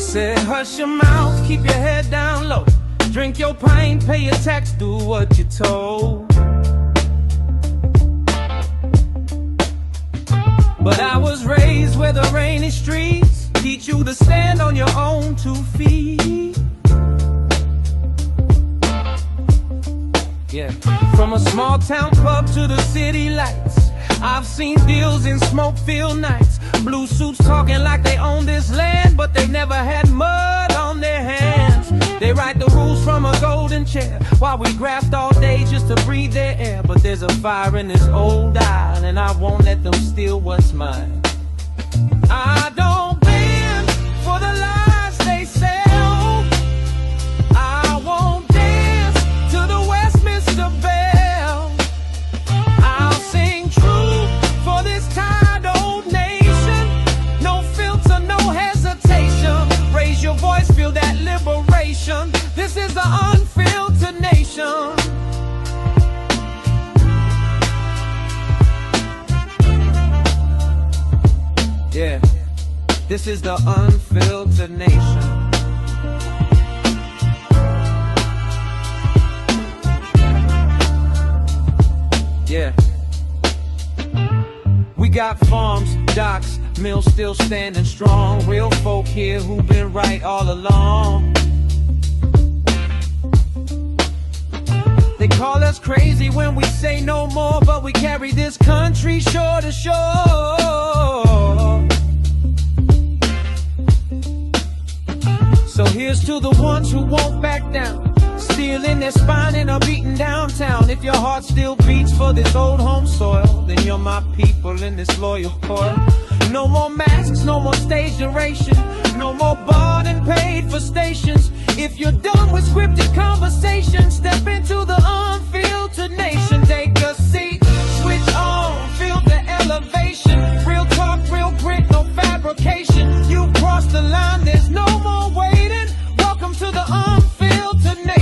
said, hush your mouth, keep your head down low. Drink your pain, pay your tax, do what you're told. But I was raised where the rainy streets teach you to stand on your own 2 feet. Yeah, from a small town pub to the city lights, I've seen deals in smoke-filled nights. Blue suits talking like they own this land, but they never had mud on their hands. They write the rules from a golden chair while we graft all day just to breathe their air. But there's a fire in this old isle, and I won't let them steal what's mine. I don't bend for the lies they sell. I won't dance to the Westminster Bell. I'll sing true for this tired old nation. No filter, no hesitation. Raise your voice, feel that liberation. This is the unfiltered nation. Yeah, this is the unfiltered nation. Yeah. We got farms, docks, mills still standing strong. Real folk here who've been right all along. They call us crazy when we say no more, but we carry this country shore to shore. So here's to the ones who won't back down, stealing their spine and are beaten downtown. If your heart still beats for this old home soil, then you're my people in this loyal coil. No more masks, no more stage duration, no more bought and paid for stations. If you're done with scripted conversation, step into the unfiltered nation. Take a seat, switch on, feel the elevation. Real talk, real grit, no fabrication. You crossed the line, there's no more waiting. Welcome to the unfiltered nation.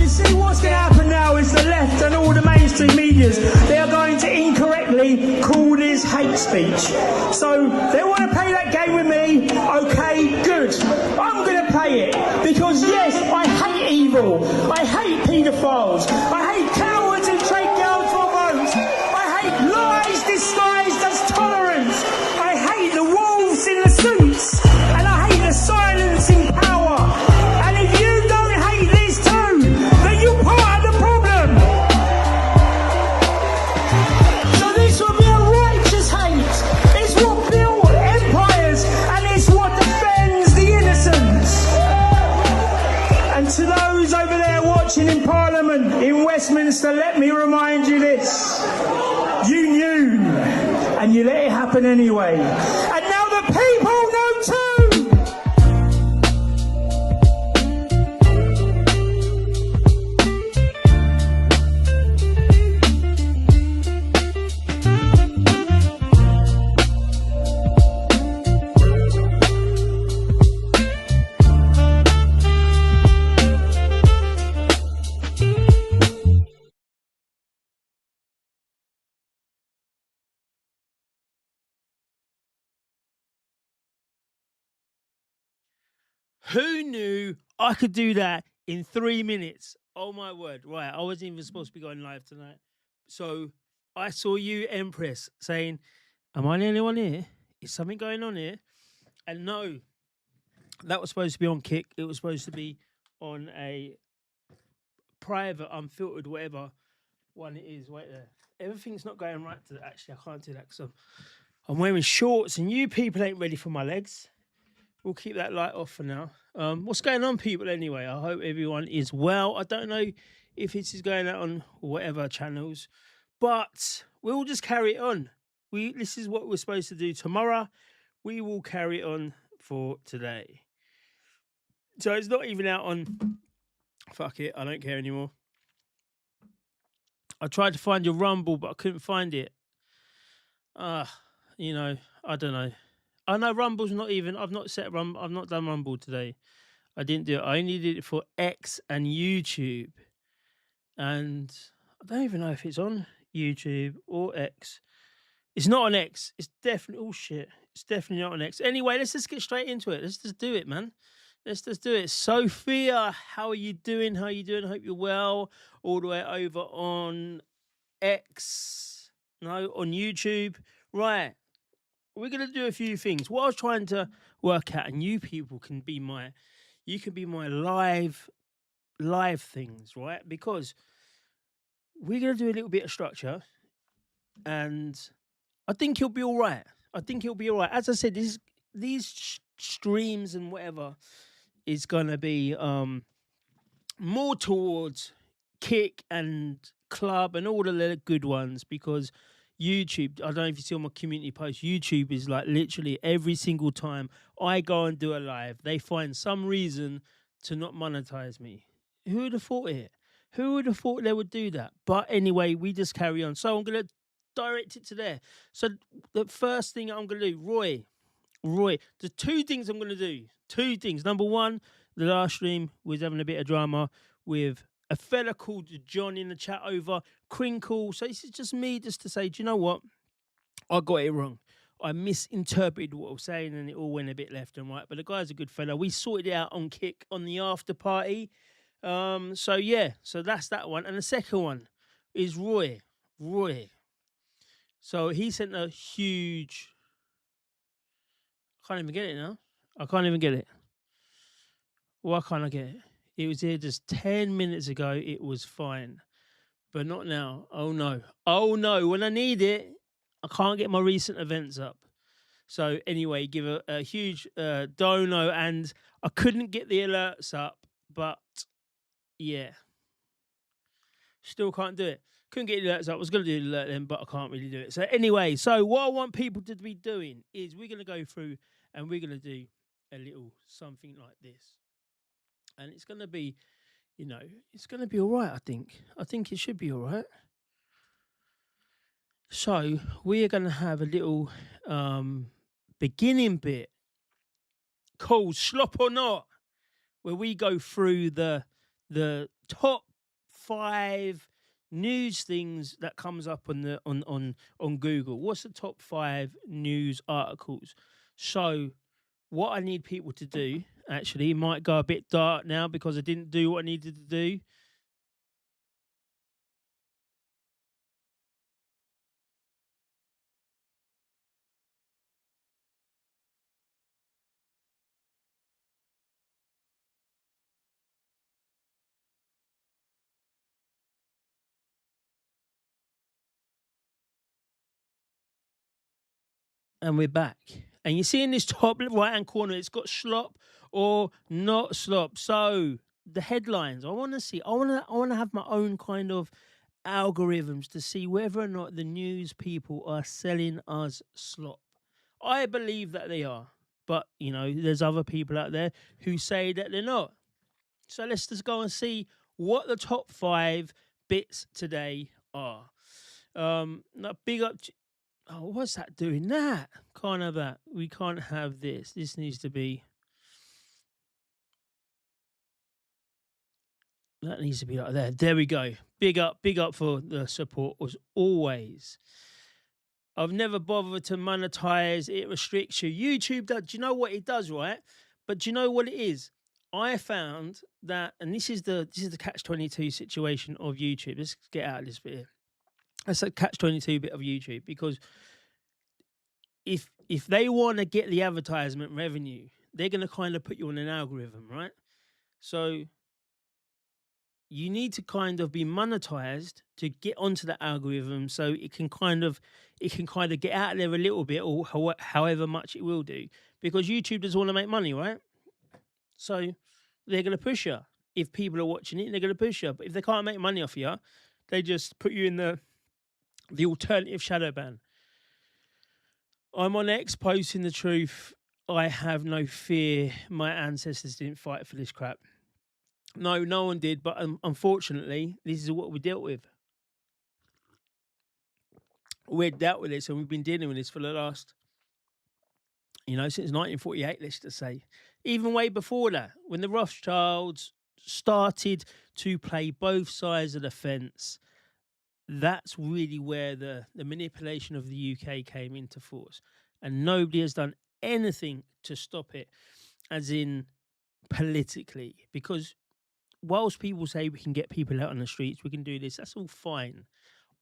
See what's going to happen now is the left and all the mainstream medias, they are going to incorrectly call this hate speech. So they want to play that game with me. Okay, good. I'm going to play it because yes, I hate evil. I hate paedophiles. I hate cowards who trade girls for votes. I hate lies disguised as tolerance. I hate the wolves in the suits, and I hate the silence in power. And if you don't hate this too, then you're part of the problem. So this will be a righteous hate. It's what built empires, and it's what defends the innocent. And to those over there watching in Parliament in Westminster, let me remind you this. You knew, and you let it happen anyway. And now the people know too. Who knew I could do that in 3 minutes? Oh my word. Right. I wasn't even supposed to be going live tonight. So I saw you, Empress, saying, am I the only one here? Is something going on here? And no, that was supposed to be on Kick. It was supposed to be on a private, unfiltered, whatever one it is. Wait there. Everything's not going right. Actually, I can't do that because I'm wearing shorts and you people ain't ready for my legs. We'll keep that light off for now. What's going on, people, anyway? I hope everyone is well. I don't know if this is going out on whatever channels, but we'll just carry it on. This is what we're supposed to do tomorrow. We will carry it on for today. So it's not even out on... Fuck it, I don't care anymore. I tried to find your Rumble, but I couldn't find it. I don't know. I know Rumble's not even... I've not done Rumble today. I didn't do it. I only did it for X and YouTube. And I don't even know if it's on YouTube or X. It's not on X. It's definitely, oh shit. It's definitely not on X. Anyway, let's just get straight into it. Let's just do it, man. Let's just do it. Sophia, how are you doing? How are you doing? Hope you're well. All the way over on X. No, on YouTube. Right. We're gonna do a few things. What I was trying to work out, and you people can be my live things, right? Because we're gonna do a little bit of structure, and I think he'll be all right. I think he'll be all right. As I said, these streams and whatever is gonna be more towards kick and club and all the little good ones, because YouTube, I don't know if you see on my community post, YouTube is like literally every single time I go and do a live, they find some reason to not monetize me. Who would have thought it? Who would have thought they would do that? But anyway, we just carry on. So I'm going to direct it to there. So the first thing I'm going to do, Roy, the two things I'm going to do. Two things. Number one, the last stream was having a bit of drama with a fella called John in the chat over Crinkle. So this is just me just to say, do you know what? I got it wrong. I misinterpreted what I was saying and it all went a bit left and right. But the guy's a good fella. We sorted it out on Kick on the after party. So yeah, so that's that one. And the second one is Roy. So he sent a huge... I can't even get it now. I can't even get it. Why can't I get it? It was here just 10 minutes ago. It was fine. But not now. Oh, no. Oh, no. When I need it, I can't get my recent events up. So anyway, give a huge dono. And I couldn't get the alerts up. But, yeah. Still can't do it. Couldn't get the alerts up. I was going to do the alert then, but I can't really do it. So anyway, so what I want people to be doing is we're going to go through and we're going to do a little something like this. And it's going to be, you know, it's going to be all right, I think. I think it should be all right. So we are going to have a little beginning bit called Slop or Not, where we go through the top 5 news things that comes up on Google. What's the top 5 news articles? So what I need people to do, actually, might go a bit dark now because I didn't do what I needed to do. And we're back. And you see in this top right-hand corner, it's got slop or not slop. So the headlines, I want to see. I want to have my own kind of algorithms to see whether or not the news people are selling us slop. I believe that they are, but you know, there's other people out there who say that they're not. So let's just go and see what the top 5 bits today are. Now big up. Oh, what's that doing? That can't have that. We can't have this. This needs to be. That needs to be like there. There we go. Big up for the support as always. I've never bothered to monetize. It restricts you. YouTube does. Do you know what it does, right? But do you know what it is? I found that, and this is the catch-22 situation of YouTube. Let's get out of this bit here. That's a catch-22 bit of YouTube, because if they want to get the advertisement revenue, they're going to kind of put you on an algorithm, right? So you need to kind of be monetized to get onto the algorithm, so it can kind of get out there a little bit, or however much it will do, because YouTube does want to make money, right? So they're going to push you. If people are watching it, they're going to push you. But if they can't make money off you, they just put you in the alternative shadow ban. I'm on X posting the truth. I have no fear. My ancestors didn't fight for this crap. No one did. But unfortunately, this is what we dealt with. We dealt with this, and we've been dealing with this for the last, since 1948, let's just say. Even way before that, when the Rothschilds started to play both sides of the fence, that's really where the manipulation of the UK came into force. And nobody has done anything to stop it, as in politically. Because whilst people say we can get people out on the streets, we can do this, that's all fine.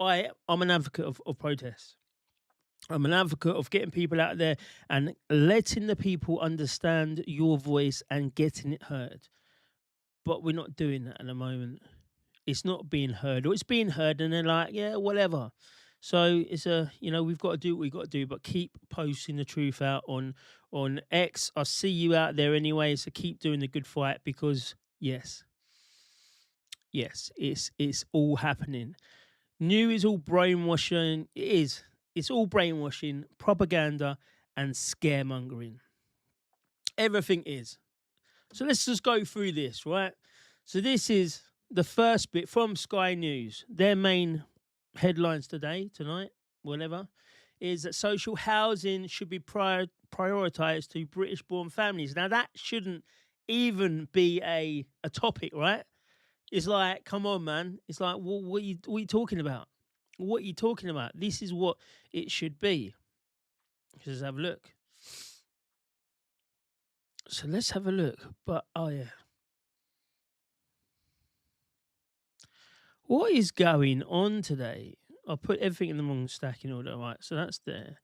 I'm an advocate of protests. I'm an advocate of getting people out there and letting the people understand your voice and getting it heard. But we're not doing that at the moment. It's not being heard, or it's being heard, and they're like, yeah, whatever. So it's we've got to do what we've got to do, but keep posting the truth out on X. I see you out there anyway, so keep doing the good fight, because yes, it's all happening. New is all brainwashing. It is. It's all brainwashing, propaganda, and scaremongering. Everything is. So let's just go through this, right? So this is the first bit from Sky News. Their main headlines tonight, whatever, is that social housing should be prioritised to British-born families. Now, that shouldn't even be a topic, right? It's like, come on, man. It's like, what are you talking about? What are you talking about? This is what it should be. Let's have a look. So let's have a look. But, oh, yeah. What is going on today? I put everything in the wrong stacking order. Right, so that's there.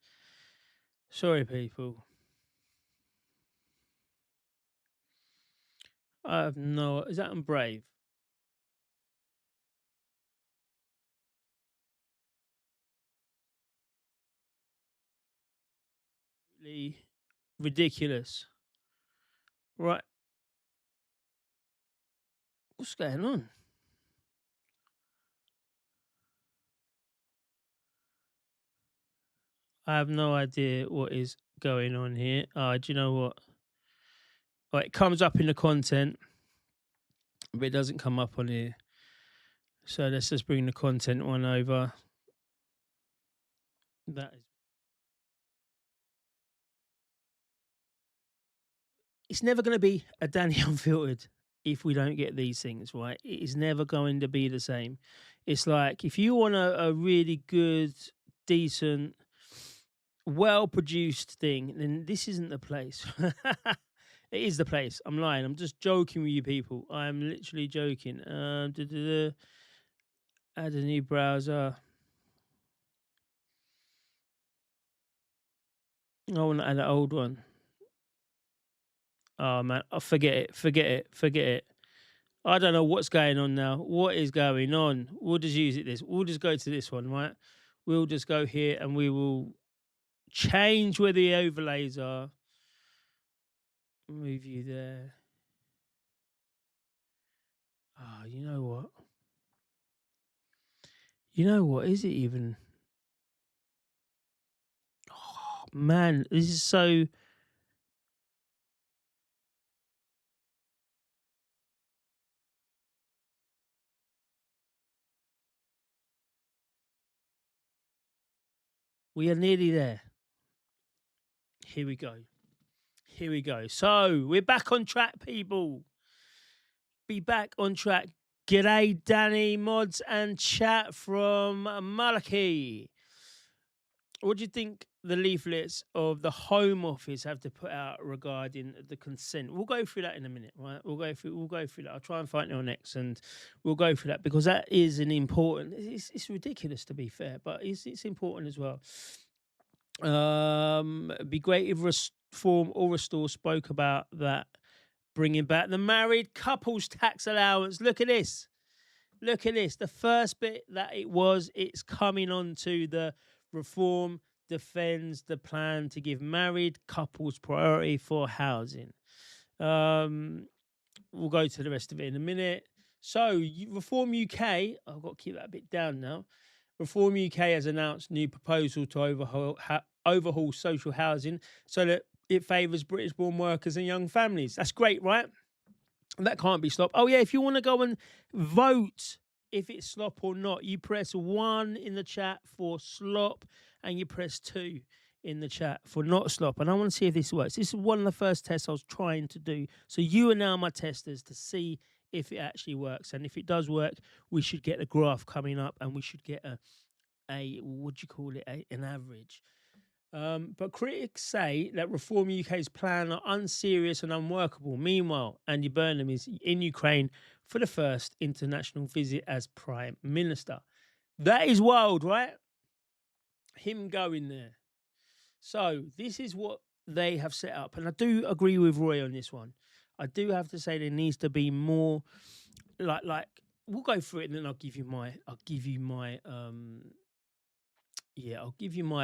Sorry, people. I have no... Is that on Brave? Ridiculous. Right. What's going on? I have no idea what is going on here. Do you know what? Right, it comes up in the content, but it doesn't come up on here. So let's just bring the content one over. That is... It's never going to be a Danny Unfiltered if we don't get these things, right? It is never going to be the same. It's like, if you want a really good, decent, well-produced thing, then this isn't the place. It is the place. I'm lying. I'm just joking with you people. I'm literally joking. Add a new browser. I want to add an old one. Oh, man. Oh, forget it. I don't know what's going on now. What is going on? We'll just use it We'll just go to this one, right? We'll just go here and we will change where the overlays are. Move you there. Oh, you know what? Is it even? Oh, man, this is so... We are nearly there. Here we go. So, we're back on track, people. Be back on track. G'day, Danny, mods, and chat from Malachi. What do you think the leaflets of the Home Office have to put out regarding the consent? We'll go through that in a minute, right? We'll go through that. I'll try and find it on X, and we'll go through that, because that is an important... It's ridiculous, to be fair, but it's important as well. It'd be great if Reform or Restore spoke about that, bringing back the married couples tax allowance. Look at this. The first bit that it's coming on to the Reform defends the plan to give married couples priority for housing. We'll go to the rest of it in a minute. So, Reform UK, I've got to keep that a bit down now. Reform UK has announced new proposal to overhaul social housing so that it favours British-born workers and young families. That's great, right? That can't be stopped. Oh, yeah, if you want to go and vote if it's slop or not, you press 1 in the chat for slop and you press 2 in the chat for not slop. And I want to see if this works. This is one of the first tests I was trying to do. So you are now my testers to see if it actually works. And if it does work, we should get a graph coming up, and we should get a what do you call it, an average. But critics say that Reform UK's plan are unserious and unworkable. Meanwhile, Andy Burnham is in Ukraine for the first international visit as Prime Minister. That is wild, right? Him going there. So this is what they have set up, and I do agree with Roy on this one. I do have to say there needs to be more, like we'll go through it, and then I'll give you my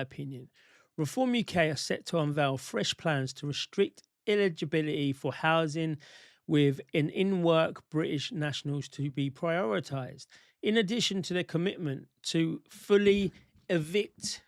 opinion. Reform UK are set to unveil fresh plans to restrict eligibility for housing with an in-work British nationals to be prioritised. In addition to their commitment to fully evict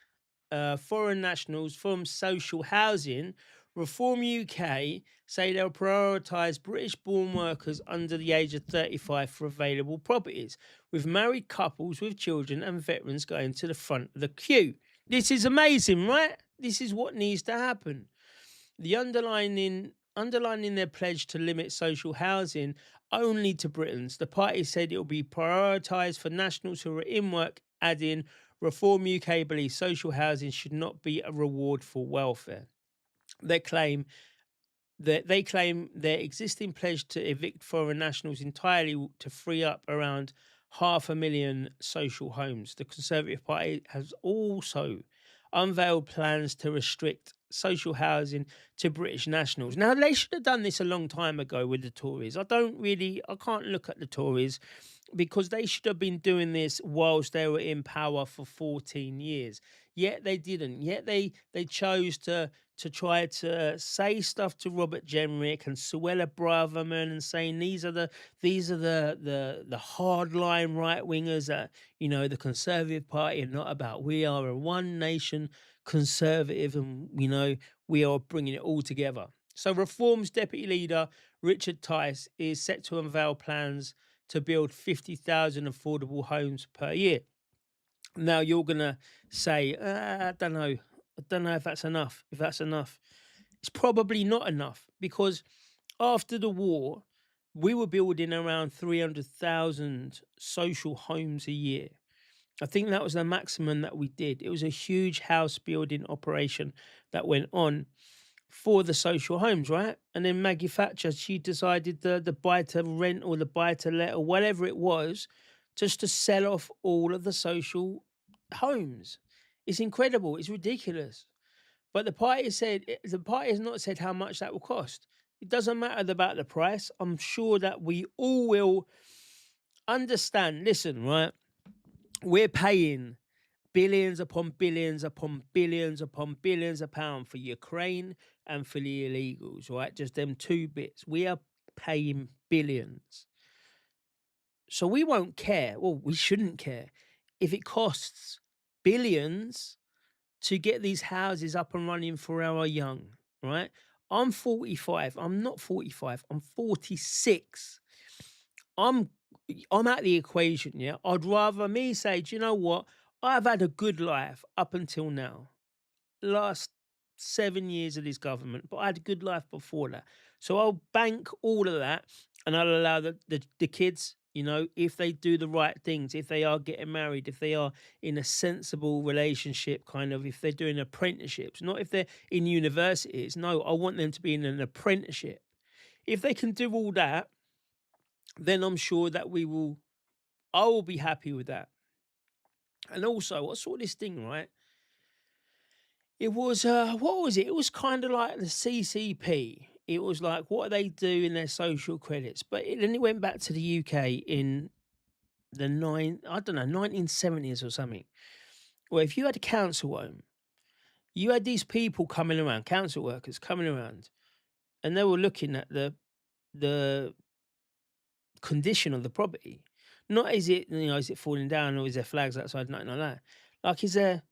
foreign nationals from social housing, Reform UK say they'll prioritise British-born workers under the age of 35 for available properties, with married couples with children and veterans going to the front of the queue. This is amazing, right? This is what needs to happen. The underlining their pledge to limit social housing only to Britons, the party said it will be prioritised for nationals who are in work, adding, Reform UK believes social housing should not be a reward for welfare. They claim their existing pledge to evict foreign nationals entirely to free up around 500,000 social homes. The Conservative Party has also unveiled plans to restrict social housing to British nationals. Now, they should have done this a long time ago with the Tories. I can't look at the Tories, because they should have been doing this whilst they were in power for 14 years. Yet they didn't. Yet they chose to try to say stuff to Robert Jenrick and Suella Braverman and saying these are the hardline right wingers that, you know, the Conservative Party are not about. We are a one nation Conservative, and, you know, we are bringing it all together. So Reform's Deputy Leader Richard Tice is set to unveil plans to build 50,000 affordable homes per year. Now you're gonna say, I don't know if that's enough. It's probably not enough, because after the war, we were building around 300,000 social homes a year. I think that was the maximum that we did. It was a huge house building operation that went on for the social homes, right? And then Maggie Thatcher, she decided the buy to rent or the buy to let or whatever it was, just to sell off all of the social homes. It's incredible. It's ridiculous. But the party has not said how much that will cost. It doesn't matter about the price. I'm sure that we all will understand. Listen, right? We're paying billions upon billions upon billions upon billions of pounds for Ukraine and for the illegals, right? Just them two bits. We are paying billions. So we won't care. Well, we shouldn't care if it costs billions to get these houses up and running for our young, right? I'm 45. I'm not 45. I'm 46. I'm out the equation, yeah? I'd rather me say, do you know what? I've had a good life up until now. Last 7 years of this government, but I had a good life before that. So I'll bank all of that, and I'll allow the kids, you know, if they do the right things, if they are getting married, if they are in a sensible relationship, kind of, if they're doing apprenticeships, not if they're in universities. No, I want them to be in an apprenticeship. If they can do all that, then I'm sure that I will be happy with that. And also, I saw this thing, right? It was, what was it? It was kind of like the CCP. It was like, what they do in their social credits. But then it went back to the UK in the 1970s or something. Well, if you had a council home, you had these people coming around, council workers coming around, and they were looking at the condition of the property. Not is it falling down, or is there flags outside, nothing like that. Like, is there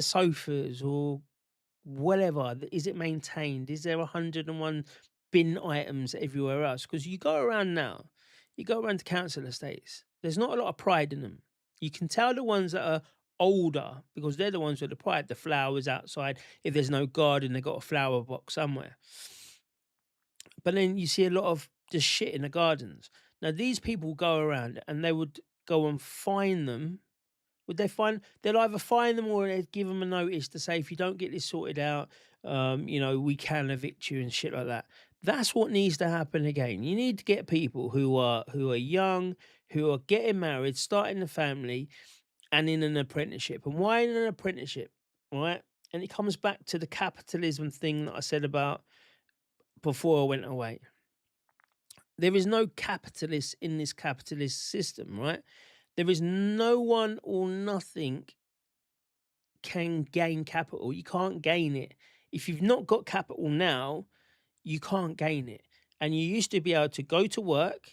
sofas or whatever? Is it maintained? Is there 101 bin items everywhere else? Because you go around to council estates, there's not a lot of pride in them. You can tell the ones that are older, because they're the ones with the pride, the flowers outside. If there's no garden, they've got a flower box somewhere. But then you see a lot of just shit in the gardens. Now these people go around and they would go and fine them. Would they fine? They'll either fine them or they'd give them a notice to say if you don't get this sorted out, we can evict you and shit like that. That's what needs to happen again. You need to get people who are young, who are getting married, starting a family, and in an apprenticeship. And why in an apprenticeship? Right? And it comes back to the capitalism thing that I said about before I went away. There is no capitalist in this capitalist system, right? There is no one or nothing can gain capital. You can't gain it. If you've not got capital now, you can't gain it. And you used to be able to go to work,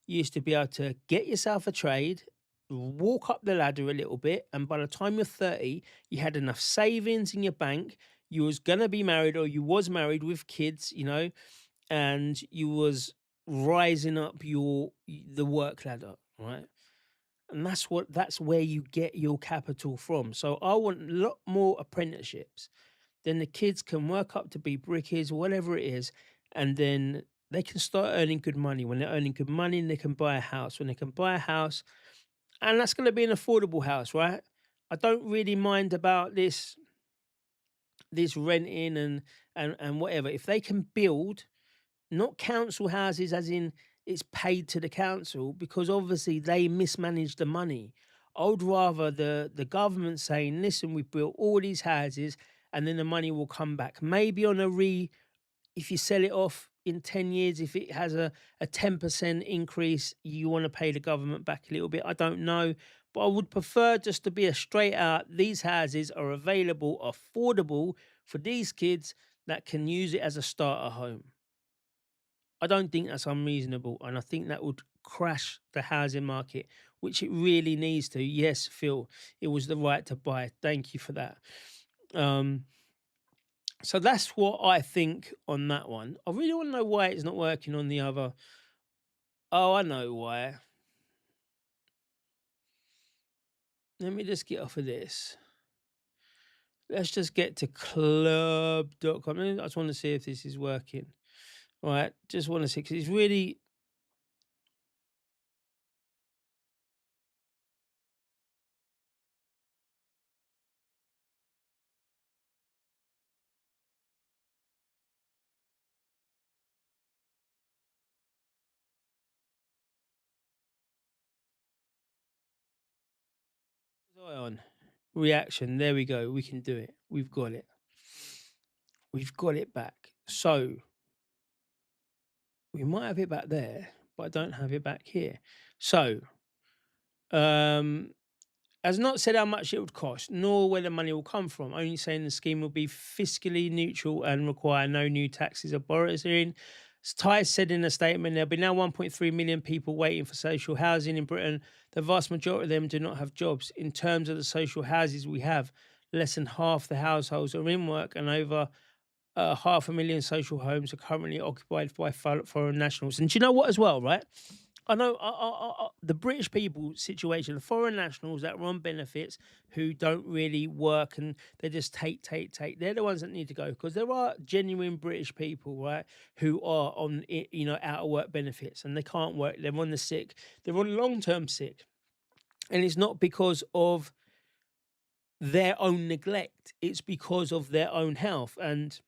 you used to be able to get yourself a trade, walk up the ladder a little bit, and by the time you're 30, you had enough savings in your bank, you was gonna be married or you was married with kids, and you was rising up the work ladder, right? And that's where you get your capital from. So I want a lot more apprenticeships. Then the kids can work up to be brickies, whatever it is, and then they can start earning good money. When they're earning good money, they can buy a house. When they can buy a house, and that's going to be an affordable house, right? I don't really mind about this renting and whatever. If they can build, not council houses as in it's paid to the council, because obviously they mismanage the money. I would rather the government saying, listen, we've built all these houses and then the money will come back. Maybe on if you sell it off in 10 years, if it has a 10% increase, you want to pay the government back a little bit. I don't know. But I would prefer just to be a straight out, these houses are available, affordable for these kids that can use it as a starter home. I don't think that's unreasonable, and I think that would crash the housing market, which it really needs to. Yes, Phil, it was the right to buy. Thank you for that. So that's what I think on that one. I really want to know why it's not working on the other. Oh, I know why. Let me just get off of this. Let's just get to club.com. I just want to see if this is working. All right, just want to see, because it's really. On reaction, there we go. We can do it. We've got it. We've got it back. So we might have it back there, but I don't have it back here. So, has not said how much it would cost, nor where the money will come from, only saying the scheme will be fiscally neutral and require no new taxes or borrowing. As Ty said in a statement, there'll be now 1.3 million people waiting for social housing in Britain. The vast majority of them do not have jobs. In terms of the social houses we have, less than half the households are in work, and over 500,000 social homes are currently occupied by foreign nationals. And do you know what as well, right? I know the British people situation, the foreign nationals that are on benefits who don't really work and they just take. They're the ones that need to go, because there are genuine British people, right, who are on, out of work benefits and they can't work. They're on the sick. They're on long-term sick. And it's not because of their own neglect. It's because of their own health. And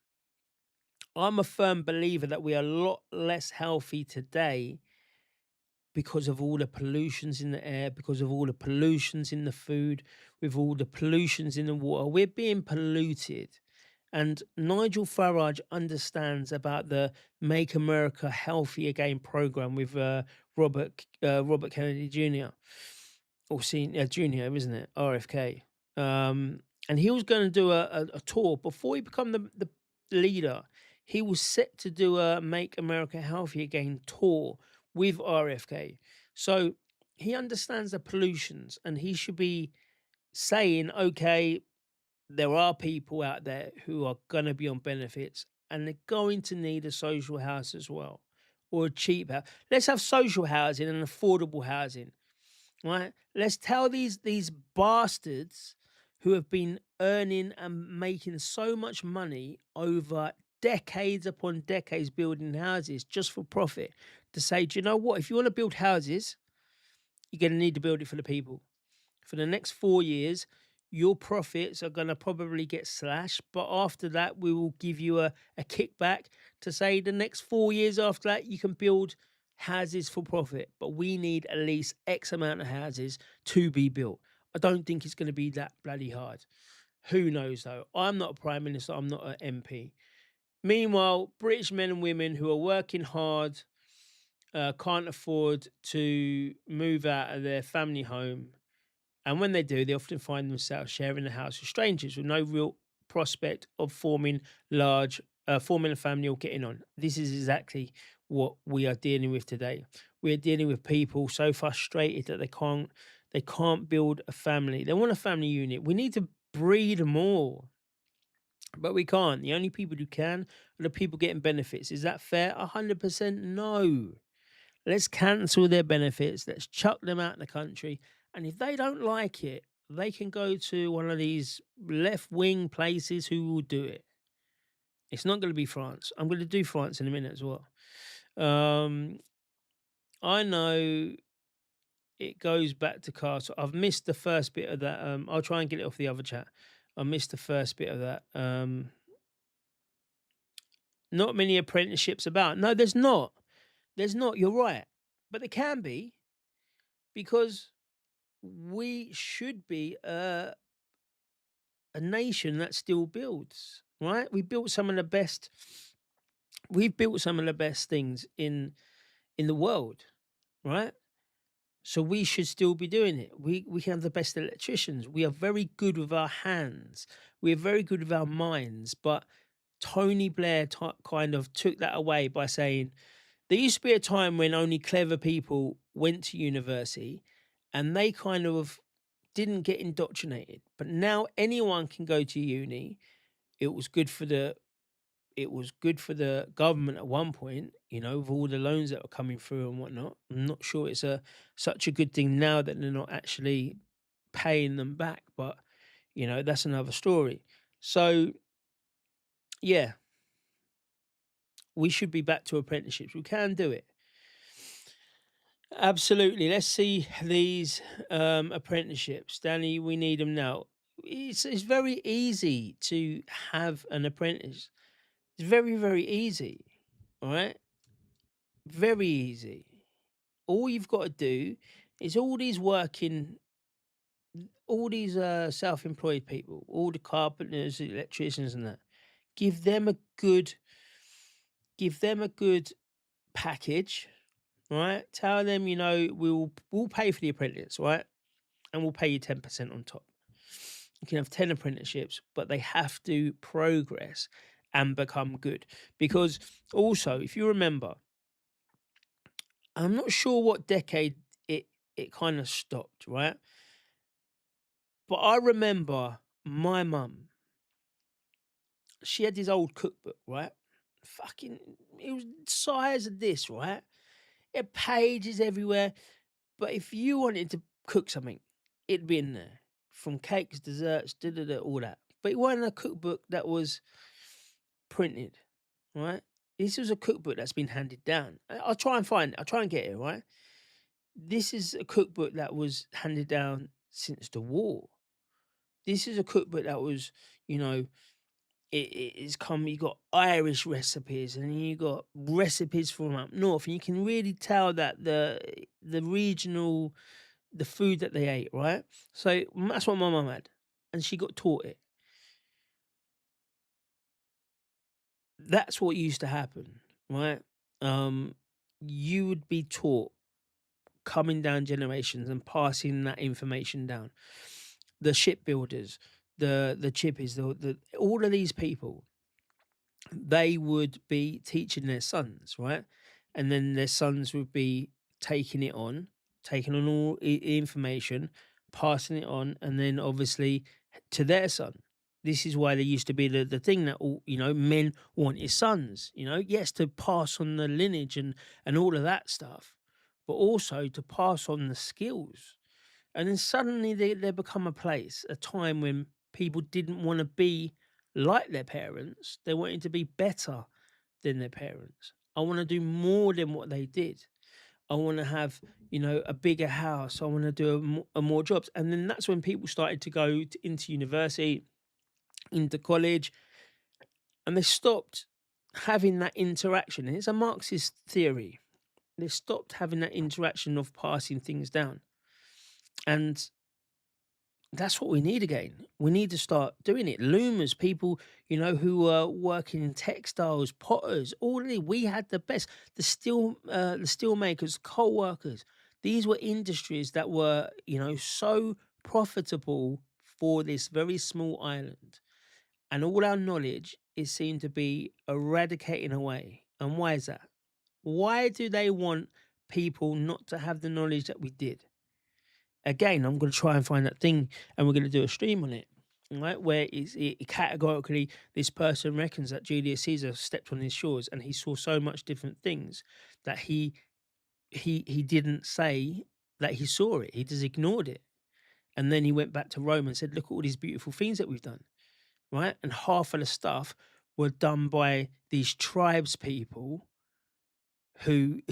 I'm a firm believer that we are a lot less healthy today because of all the pollutions in the air, because of all the pollutions in the food, with all the pollutions in the water. We're being polluted. And Nigel Farage understands about the Make America Healthy Again program with Robert Kennedy Jr. or Senior Jr., isn't it? RFK. And he was going to do a tour before he became the leader. He was set to do a Make America Healthy Again tour with RFK. So he understands the pollutions, and he should be saying, okay, there are people out there who are going to be on benefits and they're going to need a social house as well, or a cheap house. Let's have social housing and affordable housing, right? Let's tell these bastards who have been earning and making so much money over decades upon decades building houses just for profit. to say, do you know what? If you want to build houses, you're going to need to build it for the people. For the next 4 years, your profits are going to probably get slashed. But after that, we will give you a kickback to say the next 4 years after that, you can build houses for profit. But we need at least X amount of houses to be built. I don't think it's going to be that bloody hard. Who knows though? I'm not a prime minister, I'm not an MP. Meanwhile, British men and women who are working hard can't afford to move out of their family home. And when they do, they often find themselves sharing a house with strangers with no real prospect of forming a family or getting on. This is exactly what we are dealing with today. We are dealing with people so frustrated that they can't build a family. They want a family unit. We need to breed more, but we can't. The only people who can are the people getting benefits. Is that fair? 100% no. Let's cancel their benefits. Let's chuck them out of the country. And if they don't like it, they can go to one of these left wing places who will do it. It's not going to be France. I'm going to do France in a minute as well. I know it goes back to cars. I've missed the first bit of that. I'll try and get it off the other chat. I missed the first bit of that. Not many apprenticeships about. No, there's not. There's not. You're right. But there can be, because we should be a nation that still builds, right? We've built some of the best things in the world, right? So we should still be doing it. We can have the best electricians. We are very good with our hands. We are very good with our minds. But Tony Blair kind of took that away by saying there used to be a time when only clever people went to university and they kind of didn't get indoctrinated. But now anyone can go to uni. It was good for the government at one point, with all the loans that were coming through and whatnot. I'm not sure it's such a good thing now that they're not actually paying them back, but that's another story. So yeah, we should be back to apprenticeships. We can do it. Absolutely. Let's see these apprenticeships. Danny, we need them now. It's very easy to have an apprentice. It's very, very easy. All right? Very easy. All you've got to do is all these self-employed people, all the carpenters, the electricians and that, give them a good package, right? Tell them, we'll pay for the apprentice, right? And we'll pay you 10% on top. You can have 10 apprenticeships, but they have to progress and become good. Because also, if you remember, I'm not sure what decade it kind of stopped, right? But I remember my mum, she had this old cookbook, right? Fucking, it was the size of this, right? It had pages everywhere. But if you wanted to cook something, it'd be in there. From cakes, desserts, all that. But it wasn't a cookbook that was printed, right? This was a cookbook that's been handed down. I'll try and find it. I'll try and get it, right? This is a cookbook that was handed down since the war. This is a cookbook that was, it's come, you got Irish recipes and you got recipes from up north, and you can really tell that the regional, the food that they ate, right? So that's what my mum had, and she got taught it. That's what used to happen, right? You would be taught, coming down generations and passing that information down. The shipbuilders, the chippies, the all of these people, they would be teaching their sons, right? And then their sons would be taking on all information, passing it on, and then obviously to their son. This is why there used to be the thing that all men wanted sons, yes, to pass on the lineage and all of that stuff, but also to pass on the skills. And then suddenly there become a time when people didn't want to be like their parents. They wanted to be better than their parents. I want to do more than what they did. I want to have, a bigger house. I want to do more jobs. And then that's when people started to go into university, into college, and they stopped having that interaction. And it's a Marxist theory. They stopped having that interaction of passing things down. And that's what we need again. We need to start doing it. Loomers, people, who were working in textiles, potters, all of it. We had the best. The steel makers, coal workers. These were industries that were, so profitable for this very small island. And all our knowledge is seen to be eradicating away. And why is that? Why do they want people not to have the knowledge that we did? Again, I'm going to try and find that thing, and we're going to do a stream on it, right? Where it categorically, this person reckons that Julius Caesar stepped on his shores, and he saw so much different things that he didn't say that he saw it. He just ignored it, and then he went back to Rome and said, "Look at all these beautiful things that we've done," right? And half of the stuff were done by these tribes people who,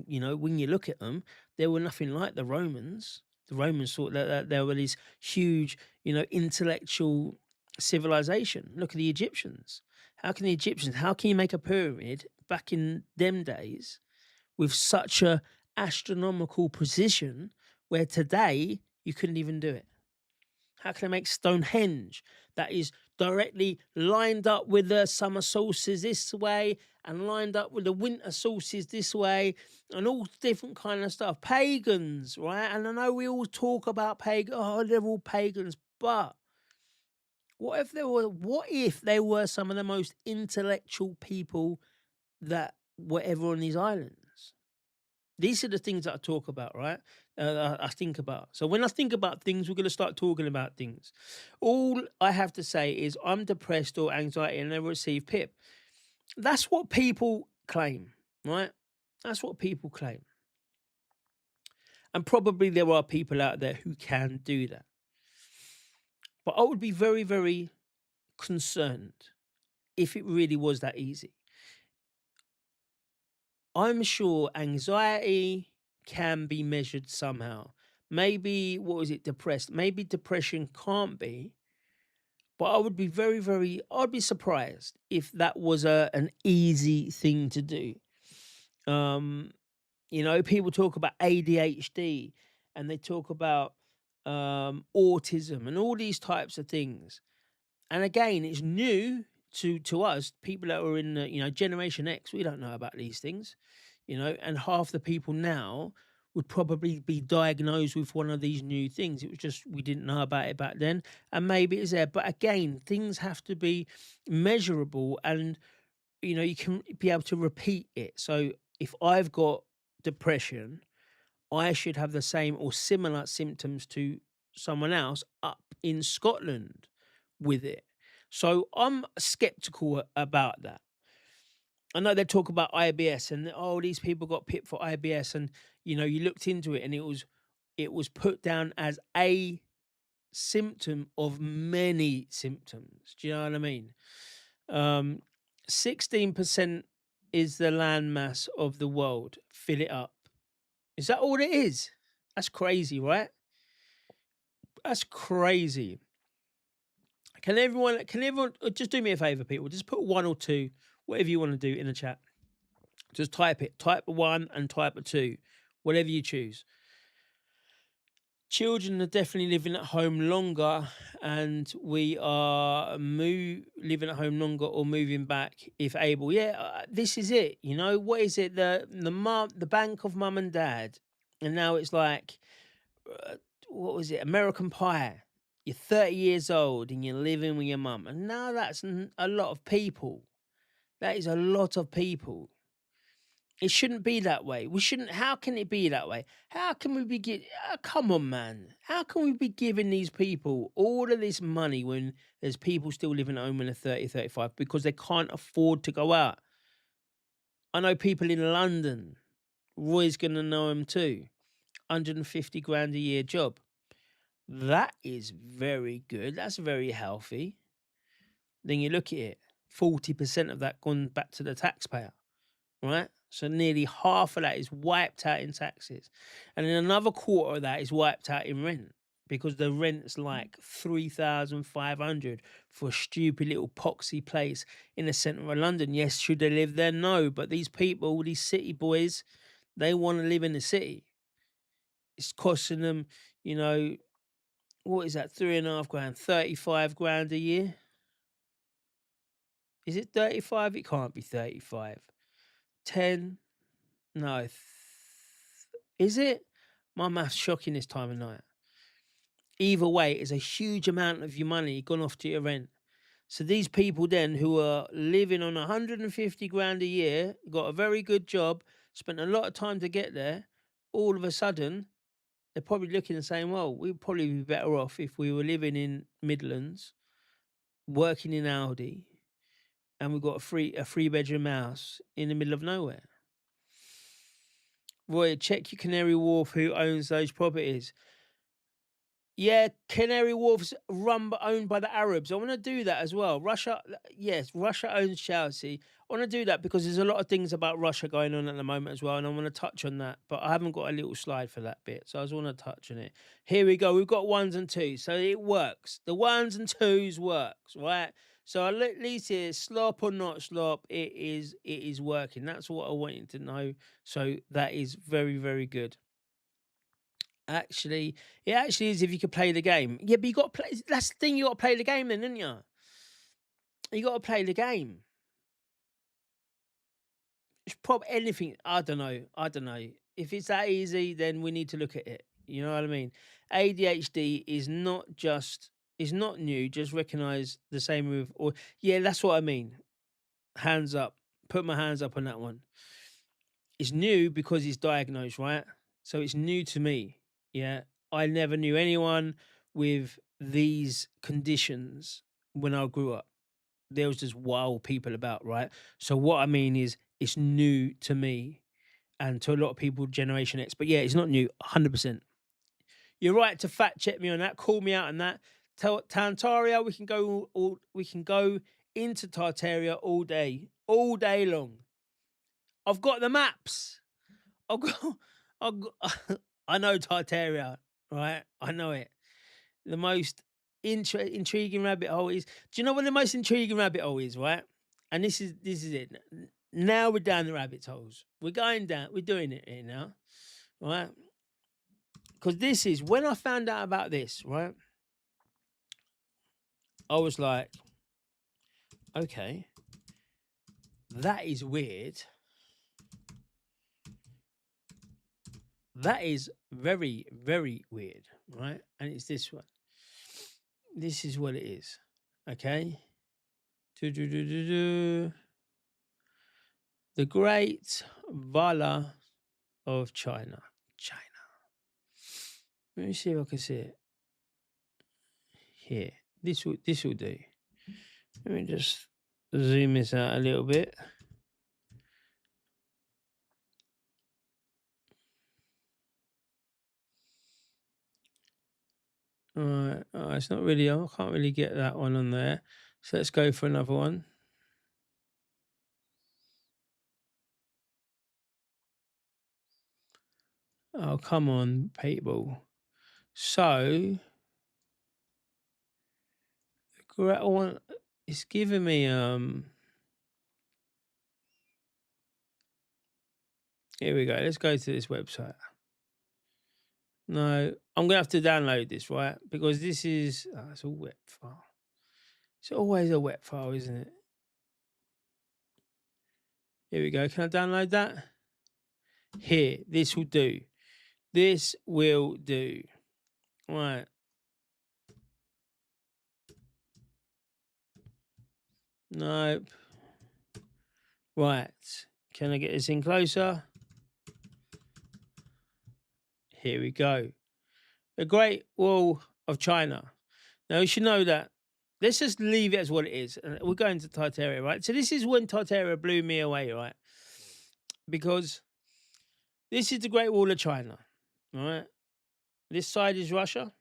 when you look at them, they were nothing like the Romans. The Romans thought that there were these huge, intellectual civilization. Look at the Egyptians. How can you make a pyramid back in them days with such a astronomical precision where today you couldn't even do it? How can I make Stonehenge that is directly lined up with the summer solstice this way and lined up with the winter solstice this way and all different kind of stuff? Pagans, right? And I know we all talk about they're all pagans, but what if they were some of the most intellectual people that were ever on these islands? These are the things that I talk about, right? I think about. So when I think about things, we're going to start talking about things. All I have to say is I'm depressed or anxiety and I receive PIP. That's what people claim, right? That's what people claim. And probably there are people out there who can do that. But I would be very, very concerned if it really was that easy. I'm sure anxiety can be measured somehow. Maybe, depressed? Maybe depression can't be. But I would be I'd be surprised if that was an easy thing to do. People talk about ADHD and they talk about autism and all these types of things. And again, it's new to us, people that are in Generation X. We don't know about these things, and half the people now would probably be diagnosed with one of these new things. It was just we didn't know about it back then, and maybe it's there. But again, things have to be measurable, and you can be able to repeat it. So if I've got depression, I should have the same or similar symptoms to someone else up in Scotland with it. So I'm skeptical about that. I know they talk about IBS and these people got PIP for IBS, and you looked into it and it was put down as a symptom of many symptoms. Do you know what I mean? 16% is the landmass of the world. Fill it up. Is that all it is? That's crazy, right? That's crazy. Can everyone just do me a favor, people? Just put 1 or 2, whatever you want to do in the chat. Just type it. Type a 1 and type a 2, whatever you choose. Children are definitely living at home longer, and we are living at home longer or moving back if able. Yeah, this is it. What is it? The bank of mum and dad, and now it's like, what was it? American Pie. You're 30 years old and you're living with your mum, and now that's a lot of people. That is a lot of people. It shouldn't be that way. We shouldn't. How can it be that way? How can we be come on, man. How can we be giving these people all of this money when there's people still living at home when they're 30, 35 because they can't afford to go out? I know people in London. Roy's going to know him too. 150 grand a year job. That is very good. That's very healthy. Then you look at it. 40% of that gone back to the taxpayer. right? So nearly half of that is wiped out in taxes. And then another quarter of that is wiped out in rent because the rent's like 3,500 for a stupid little poxy place in the centre of London. Yes, should they live there? No. But these people, these city boys, they want to live in the city. It's costing them, you know, what is that? 3.5 grand, 35 grand a year. Is it 35? It can't be 35. 10? No. Is it? My math's shocking this time of night. Either way, it's a huge amount of your money gone off to your rent. So these people then who are living on 150 grand a year, got a very good job, spent a lot of time to get there, all of a sudden, they're probably looking and saying, well, we'd probably be better off if we were living in Midlands, working in Aldi, and we've got a three bedroom house in the middle of nowhere. Roy, check your Canary Wharf who owns those properties. Yeah, Canary Wharf's owned by the Arabs. I want to do that as well. Russia, yes, Russia owns Chelsea. I want to do that because there's a lot of things about Russia going on at the moment as well, and I want to touch on that. But I haven't got a little slide for that bit, so I just want to touch on it. Here we go. We've got ones and twos, so it works. The ones and twos works, right? So at least here, slop or not slop, it is working. That's what I wanted to know. So that is very, very good. Actually, it actually is if you could play the game. Yeah, but you got to play. That's the thing. You got to play the game, then, didn't you? You got to play the game. It's probably anything. I don't know. If it's that easy, then we need to look at it. You know what I mean? ADHD is not new. Just recognize the same with. Or yeah, that's what I mean. Hands up. Put my hands up on that one. It's new because it's diagnosed, right? So it's new to me. Yeah, I never knew anyone with these conditions when I grew up. There was just wild people about, right? So what I mean is it's new to me and to a lot of people, Generation X. But yeah, it's not new, 100%. You're right to fact check me on that. Call me out on that. Tartaria, we can go into Tartaria all day long. I've got the maps. I've got I know Tartaria, right? I know it. The most intriguing rabbit hole is. Do you know what the most intriguing rabbit hole is, right? And this is it. Now we're down the rabbit holes. We're going down. We're doing it here now, right? Because this is when I found out about this, right? I was like, okay, that is weird. That is very, very weird, right? And it's this one. This is what it is, okay? The Great Vala of China. Let me see if I can see it. Here. This will do. Let me just zoom this out a little bit. All right, it's not really. I can't really get that one on there. So let's go for another one. Oh, come on, people. So the great one is giving me here we go. Let's go to this website. No, I'm gonna have to download this, right? Because this is it's a web file. It's always a web file, isn't it? Here we go. Can I download that? Here, this will do. This will do. Right. Nope. Right. Can I get this in closer? Here we go. The Great Wall of China. Now, you should know that. Let's just leave it as what it is. We're going to Tartaria, right? So this is when Tartaria blew me away, right? Because this is the Great Wall of China, right? This side is Russia,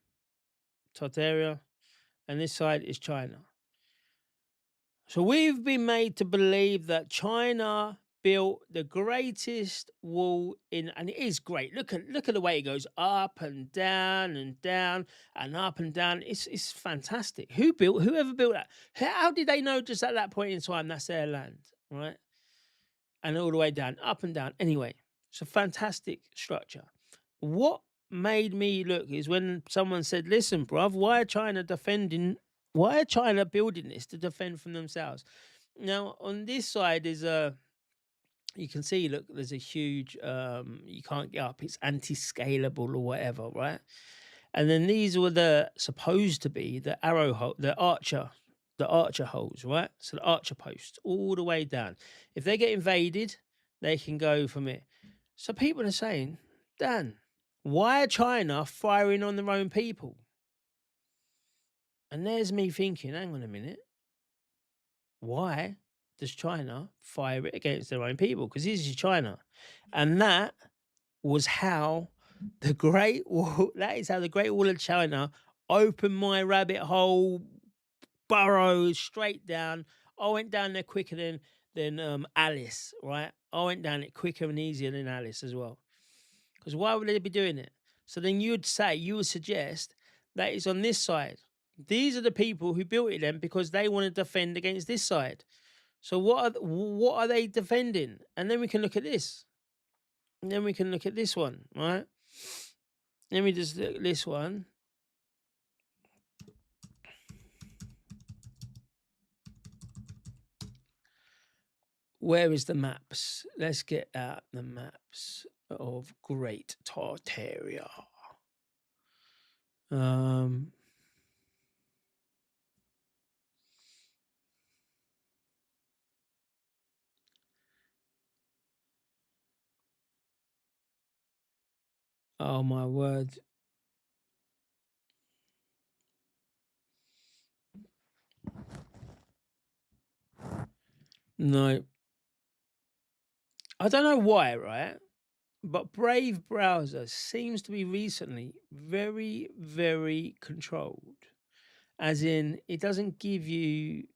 Tartaria, and this side is China. So we've been made to believe that China built the greatest wall in, and it is great. Look at the way it goes up and down and down and up and down. It's fantastic. Whoever built that? How did they know just at that point in time that's their land, right? And all the way down, up and down. Anyway, it's a fantastic structure. What made me look is when someone said, "Listen, bruv, why are China defending? Why are China building this to defend from themselves?" Now, on this side is a, you can see, look, there's a huge, you can't get up, it's anti-scalable or whatever, right? And then these were the supposed to be the arrow hole, the archer holes, right? So the archer posts all the way down. If they get invaded, they can go from it. So people are saying, Dan, why are China firing on their own people? And there's me thinking, hang on a minute, why does China fire it against their own people? Because this is China. And that was how the Great Wall, that is how the Great Wall of China opened my rabbit hole burrow straight down. I went down there quicker than Alice, right? I went down it quicker and easier than Alice as well. Because why would they be doing it? So then you would suggest that it's on this side. These are the people who built it then because they want to defend against this side. So what are they defending? And then we can look at this. And then we can look at this one, right? Let me just look at this one. Where is the maps? Let's get out the maps of Great Tartaria. Oh my word. No. I don't know why, right? But Brave browser seems to be recently very, very controlled. As in, it doesn't give you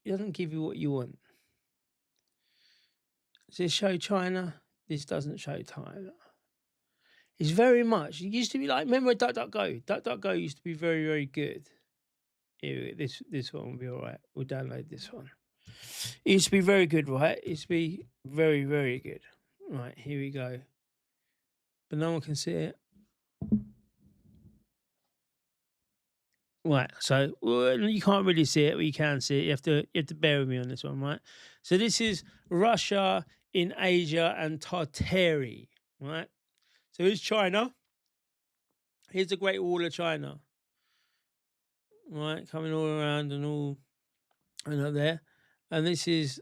what you want. Does this show China? This doesn't show China. It's very much. It used to be like, remember DuckDuckGo? DuckDuckGo used to be very, very good. Here, this one will be all right. We'll download this one. It used to be very good, right? It used to be very, very good. Right, here we go. But no one can see it. Right, so you can't really see it, but you can see it. You have to bear with me on this one, right? So this is Russia in Asia and Tartary, right? So here's China. Here's the Great Wall of China, right? Coming all around and all, and up there. And this is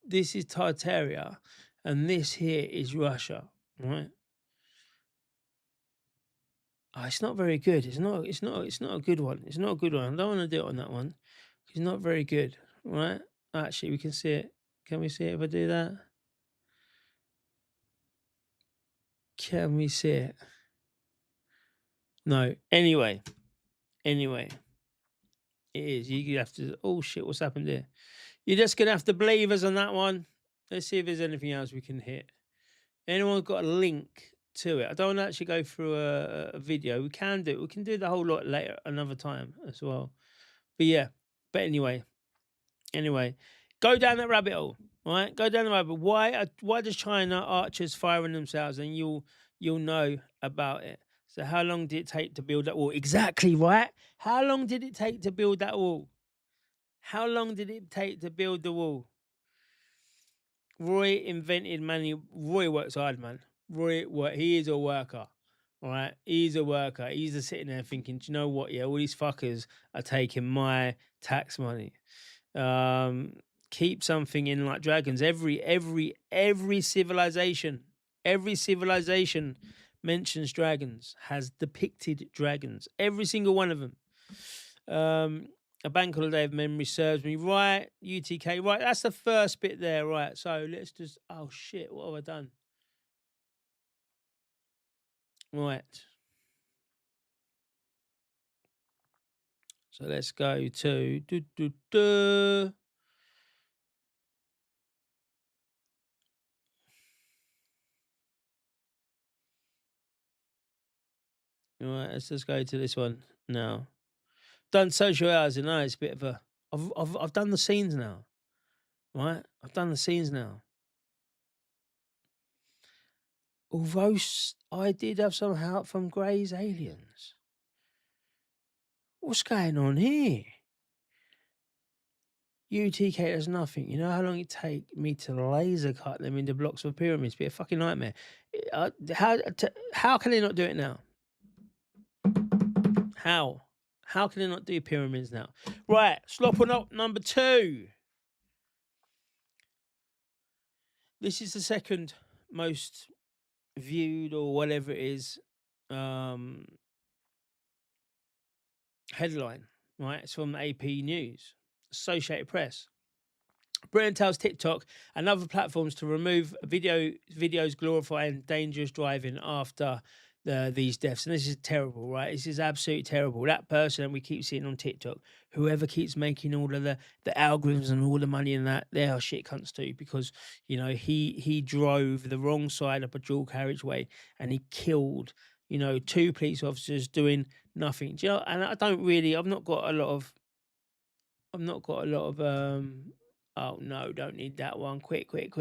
Tartaria, and this here is Russia, right? Oh, it's not very good. It's not a good one. It's not a good one. I don't want to do it on that one. It's not very good, right? Actually, we can see it. Can we see it if I do that? Can we see it? No. Anyway. It is. You have to. Oh shit! What's happened here? You're just gonna have to believe us on that one. Let's see if there's anything else we can hit. Anyone got a link to it? I don't want to actually go through a video. We can do the whole lot later, another time as well. But yeah. But anyway, go down that rabbit hole. Right? Go down the rabbit. Why does China archers fire on themselves? And you'll know about it. So how long did it take to build that wall? Exactly, right? How long did it take to build that wall? How long did it take to build the wall? Roy invented manual. Roy works hard, man. He is a worker. All right, he's a worker. He's just sitting there thinking, do you know what? Yeah, all these fuckers are taking my tax money. Keep something in like dragons. Every civilization mentions dragons, has depicted dragons. Every single one of them. A bank holiday of memory serves me right. UTK, right? That's the first bit there, right? So let's just. Oh shit! What have I done? Right. So let's go to All right, let's just go to this one now. Done social hours, and now it's a bit of a. I've done the scenes now, right? I've done the scenes now. Although I did have some help from Grey's Aliens. What's going on here? UTK does nothing. You know how long it take me to laser cut them into blocks of pyramids? Be a fucking nightmare. How can they not do it now? How? How can they not do pyramids now? Right, slop on up number 2. This is the second most viewed or whatever it is headline, right? It's from AP News, Associated Press. Britain tells TikTok and other platforms to remove videos glorifying dangerous driving after these deaths. And this is terrible, right? This is absolutely terrible. That person, and we keep seeing on TikTok, whoever keeps making all of the algorithms and all the money in that, they are shit cunts too, because, you know, he drove the wrong side up a dual carriageway and he killed, you know, 2 police officers doing nothing. Do you know, and I've not got a lot of oh no, don't need that one. Quick. Get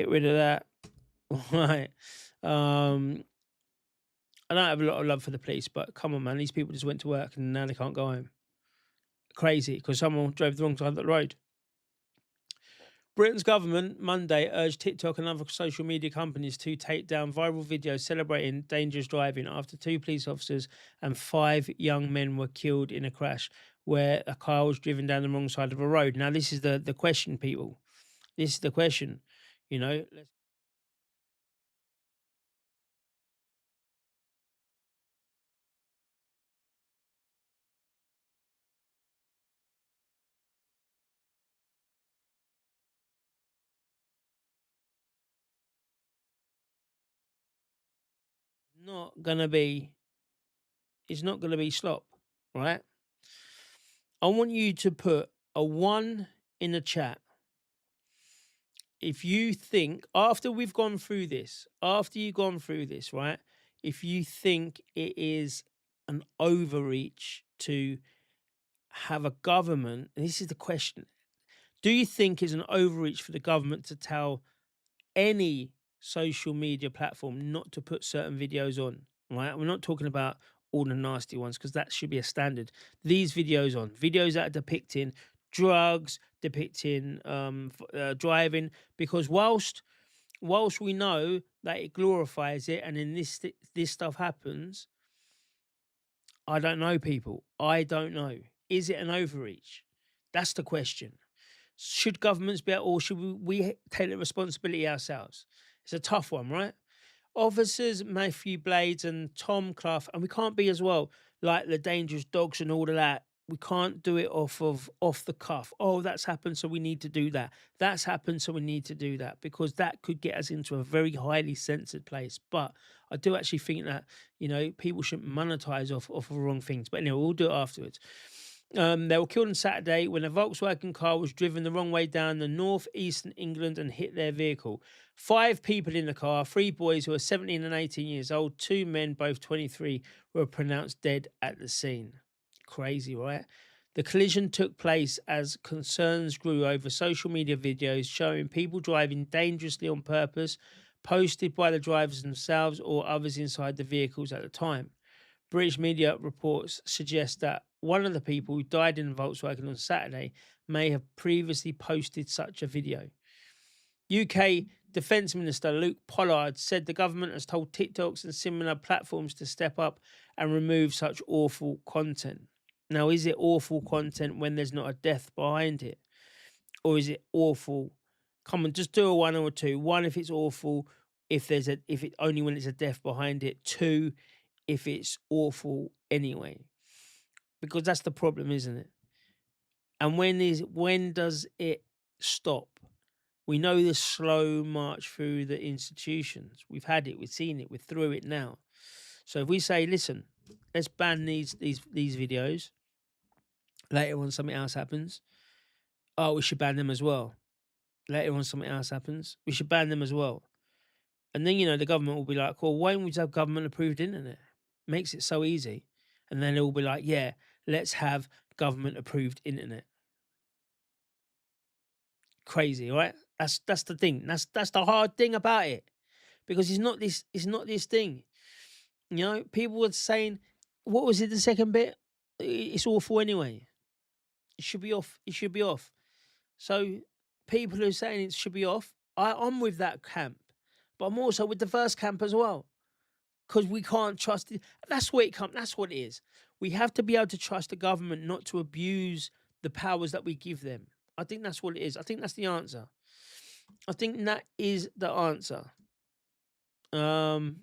rid of that. Right. I don't have a lot of love for the police, but come on, man. These people just went to work and now they can't go home. Crazy, because someone drove the wrong side of the road. Britain's government Monday urged TikTok and other social media companies to take down viral videos celebrating dangerous driving after 2 police officers and 5 young men were killed in a crash where a car was driven down the wrong side of a road. Now, this is the question, people. This is the question. You know, it's not gonna be slop, right? I want you to put a 1 in the chat if you think, after you've gone through this, right? If you think it is an overreach to have a government, and this is the question, do you think it's an overreach for the government to tell any social media platform not to put certain videos on, right? We're not talking about all the nasty ones, because that should be a standard. These videos that are depicting drugs, depicting driving, because whilst we know that it glorifies it, and then this stuff happens, I don't know, people. I don't know. Is it an overreach? That's the question. Should governments be, or should we take the responsibility ourselves? It's a tough one, right? Officers Matthew Blades and Tom Clough, and we can't be as well like the dangerous dogs and all of that. We can't do it off the cuff. Oh, that's happened, so we need to do that. That's happened, so we need to do that, because that could get us into a very highly censored place. But I do actually think that, you know, people shouldn't monetize off of wrong things. But anyway, we'll do it afterwards. They were killed on Saturday when a Volkswagen car was driven the wrong way down the northeastern England and hit their vehicle. 5 people in the car, 3 boys who are 17 and 18 years old, 2 men, both 23, were pronounced dead at the scene. Crazy, right? The collision took place as concerns grew over social media videos showing people driving dangerously on purpose, posted by the drivers themselves or others inside the vehicles at the time. British media reports suggest that one of the people who died in the Volkswagen on Saturday may have previously posted such a video. UK Defence Minister Luke Pollard said the government has told TikToks and similar platforms to step up and remove such awful content. Now, is it awful content when there's not a death behind it? Or is it awful? Come on, just do a 1 or a 2. 1 if it's awful, if it only when it's a death behind it. 2 if it's awful anyway. Because that's the problem, isn't it? And when does it stop? We know this slow march through the institutions. We've had it, we've seen it, we're through it now. So if we say, listen, let's ban these videos, later on something else happens, oh, we should ban them as well. Later on something else happens, we should ban them as well. And then, the government will be like, well, why don't we just have government approved internet? Makes it so easy. And then it will be like, yeah, let's have government approved internet. Crazy, right? That's the thing. That's the hard thing about it. Because it's not this thing. People were saying, what was it, the second bit? It's awful anyway. It should be off. It should be off. So people who are saying it should be off, I'm with that camp. But I'm also with the first camp as well. Because we can't trust it. That's where it comes. That's what it is. We have to be able to trust the government not to abuse the powers that we give them. I think that's what it is. I think that's the answer. I think that is the answer. And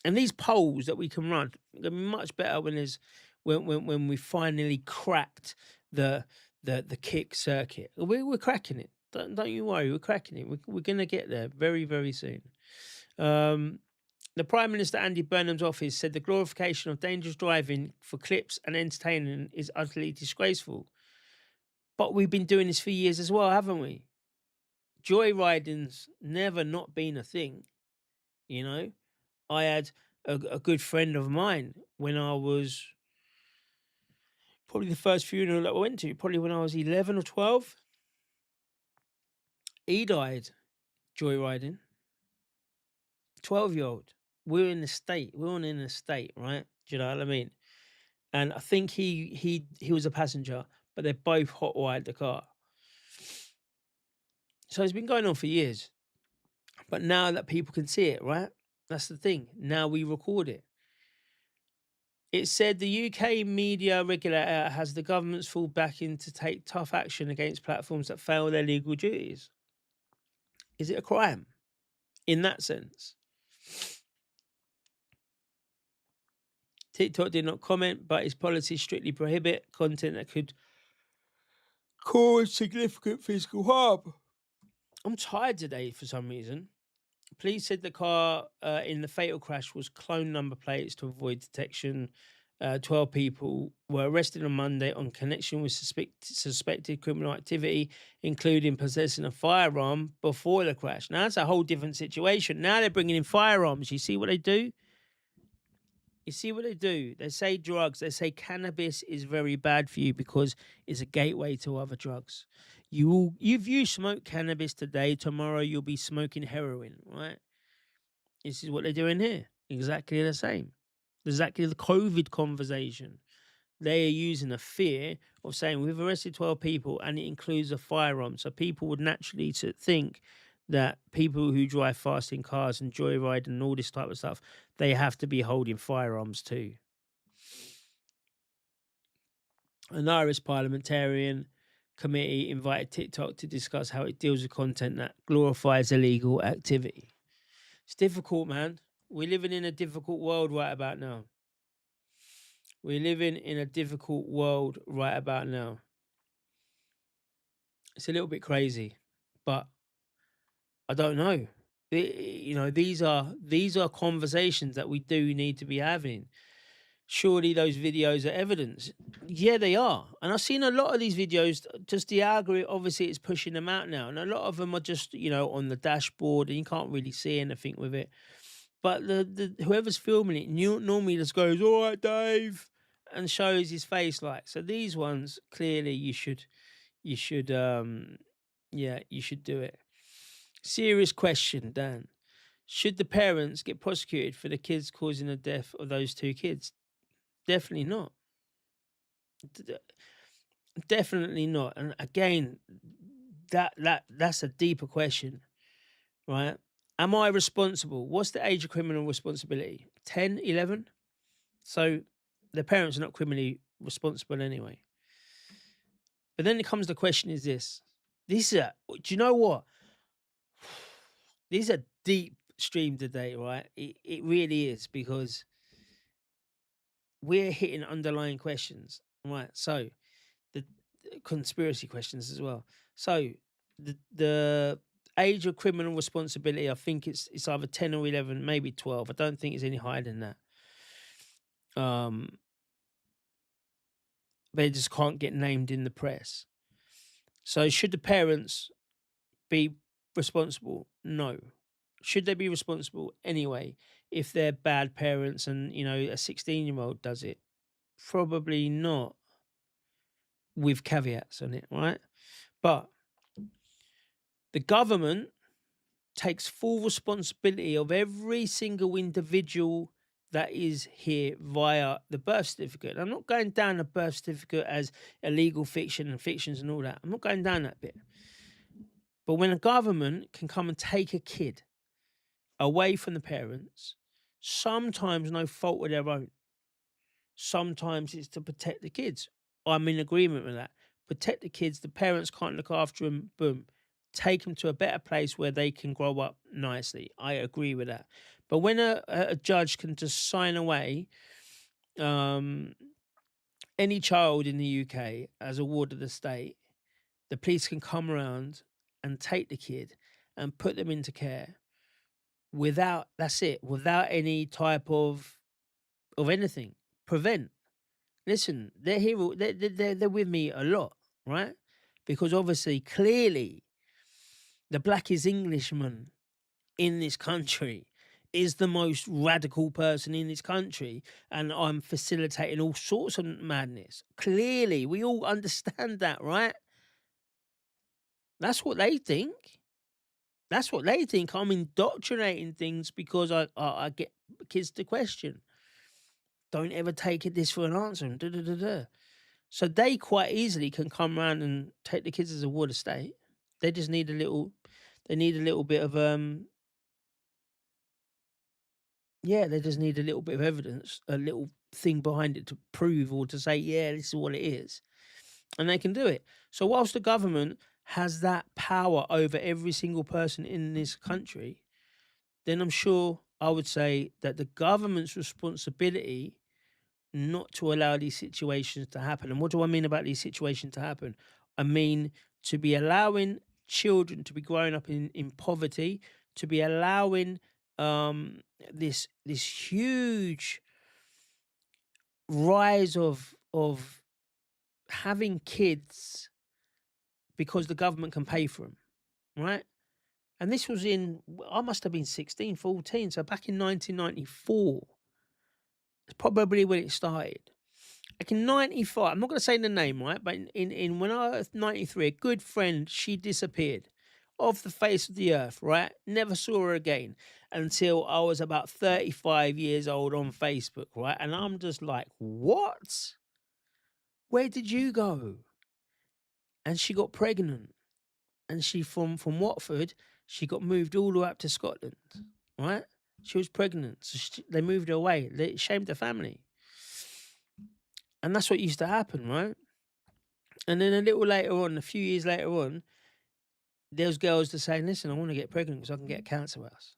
these polls that we can run are gonna be much better when we finally cracked the kick circuit. We're cracking it. Don't you worry. We're cracking it. We're gonna get there very, very soon. The Prime Minister Andy Burnham's office said the glorification of dangerous driving for clips and entertainment is utterly disgraceful. But we've been doing this for years as well, haven't we? Joyriding's never not been a thing. I had a good friend of mine when I was probably the first funeral that I went to, probably when I was 11 or 12. He died joyriding. 12-year-old. We're in the state. We're on in the state, right? Do you know what I mean? And I think he was a passenger, but they both hot-wired the car. So it's been going on for years. But now that people can see it, right? That's the thing. Now we record it. It said the UK media regulator has the government's full backing to take tough action against platforms that fail their legal duties. Is it a crime in that sense? TikTok did not comment, but its policies strictly prohibit content that could cause significant physical harm. I'm tired today for some reason. Police said the car in the fatal crash was clone number plates to avoid detection. 12 people were arrested on Monday on connection with suspected criminal activity, including possessing a firearm before the crash. Now, that's a whole different situation. Now they're bringing in firearms. You see what they do? They say drugs. They say cannabis is very bad for you because it's a gateway to other drugs. If you smoke cannabis today, tomorrow you'll be smoking heroin, right? This is what they're doing here. Exactly the same. Exactly the COVID conversation. They are using a fear of saying we've arrested 12 people and it includes a firearm. So people would naturally think that people who drive fast in cars and joyride and all this type of stuff, they have to be holding firearms too. An Irish parliamentarian committee invited TikTok to discuss how it deals with content that glorifies illegal activity. It's difficult, man. We're living in a difficult world right about now. It's a little bit crazy, but I don't know. These are conversations that we do need to be having. Surely those videos are evidence. Yeah, they are. And I've seen a lot of these videos, just the algorithm, obviously it's pushing them out now. And a lot of them are just, on the dashboard and you can't really see anything with it. But the whoever's filming it normally just goes, all right, Dave, and shows his face like. So these ones, clearly you should do it. Serious question, Dan. Should the parents get prosecuted for the kids causing the death of those two kids? Definitely not. Definitely not. And again, that's a deeper question, right? Am I responsible? What's the age of criminal responsibility? 10, 11? So the parents are not criminally responsible anyway. But then it comes the question is this. Do you know what? This is a deep stream today, right? It really is, because we're hitting underlying questions, right? So the conspiracy questions as well. So the age of criminal responsibility, I think it's either 10 or 11, maybe 12. I don't think it's any higher than that. They just can't get named in the press. So should the parents be responsible? No. should they be responsible anyway if they're bad parents and, a 16-year-old does it? Probably not, with caveats on it, right? But the government takes full responsibility of every single individual that is here via the birth certificate. I'm not going down the birth certificate as illegal fiction and fictions and all that. I'm not going down that bit. But when a government can come and take a kid away from the parents, sometimes no fault of their own, sometimes it's to protect the kids. I'm in agreement with that. Protect the kids, the parents can't look after them, boom. Take them to a better place where they can grow up nicely. I agree with that. But when a judge can just sign away any child in the UK as a ward of the state, the police can come around and take the kid and put them into care without, that's it, without any type of anything. Prevent. Listen, they're here. They're with me a lot, right? Because obviously, clearly, the blackest Englishman in this country is the most radical person in this country, and I'm facilitating all sorts of madness. Clearly, we all understand that, right? That's what they think. That's what they think. I'm indoctrinating things because I get kids to question. Don't ever take this for an answer. And da, da, da, da. So they quite easily can come around and take the kids as a ward estate. They just need a little. They need a little bit of yeah. They just need a little bit of evidence, a little thing behind it to prove or to say, yeah, this is what it is, and they can do it. So whilst the government has that power over every single person in this country, then I'm sure I would say that the government's responsibility not to allow these situations to happen. And what do I mean about these situations to happen? I mean to be allowing children to be growing up in poverty, to be allowing this huge rise of having kids because the government can pay for them, right? And this was I must have been 16, 14, so back in 1994. It's probably when it started. Like in 95, I'm not going to say the name, right? But in when I was 93, a good friend, she disappeared off the face of the earth, right? Never saw her again until I was about 35 years old on Facebook, right? And I'm just like, what? Where did you go? And she got pregnant. And she, from Watford, she got moved all the way up to Scotland, right? She was pregnant. So they moved her away. They shamed the family. And that's what used to happen, right? And then a little later on, a few years later on, there's girls that say, listen, I want to get pregnant because I can get a cancer house.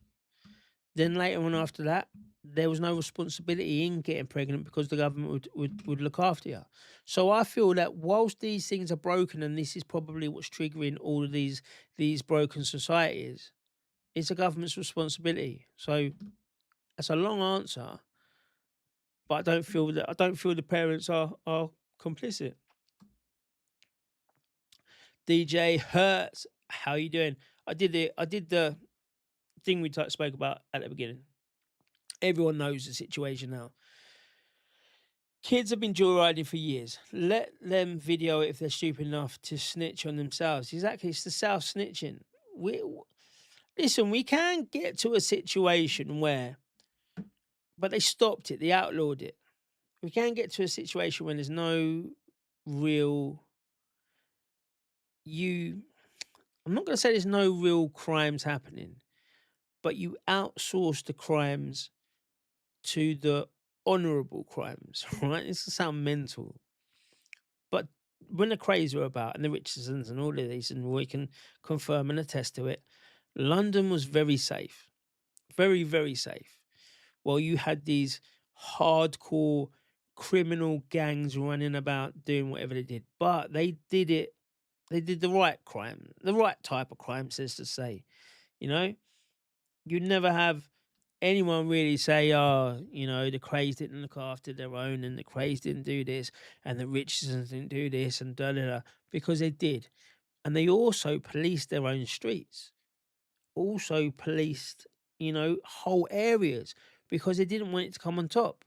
Then later on after that, there was no responsibility in getting pregnant because the government would look after you. So I feel that whilst these things are broken, and this is probably what's triggering all of these broken societies, it's the government's responsibility. So that's a long answer, but I don't feel the parents are complicit. DJ Hertz, how you doing? I did the thing we spoke about at the beginning. Everyone knows the situation now. Kids have been joyriding for years. Let them video it if they're stupid enough to snitch on themselves. Exactly, it's the self-snitching. Listen, we can get to a situation where, but they stopped it, they outlawed it. We can get to a situation when there's no real, I'm not going to say there's no real crimes happening, but you outsource the crimes to the honourable crimes, right? This will sound mental. But when the Krays were about, and the Richardsons and all of these, and we can confirm and attest to it, London was very safe. Very, very safe. Well, you had these hardcore criminal gangs running about doing whatever they did. But they did the right crime, the right type of crime, says to say. You know? You'd never have anyone really say, oh, the Krays didn't look after their own, and the Krays didn't do this, and the Richardsons didn't do this, and da-da-da, because they did. And they also policed their own streets, also policed whole areas because they didn't want it to come on top.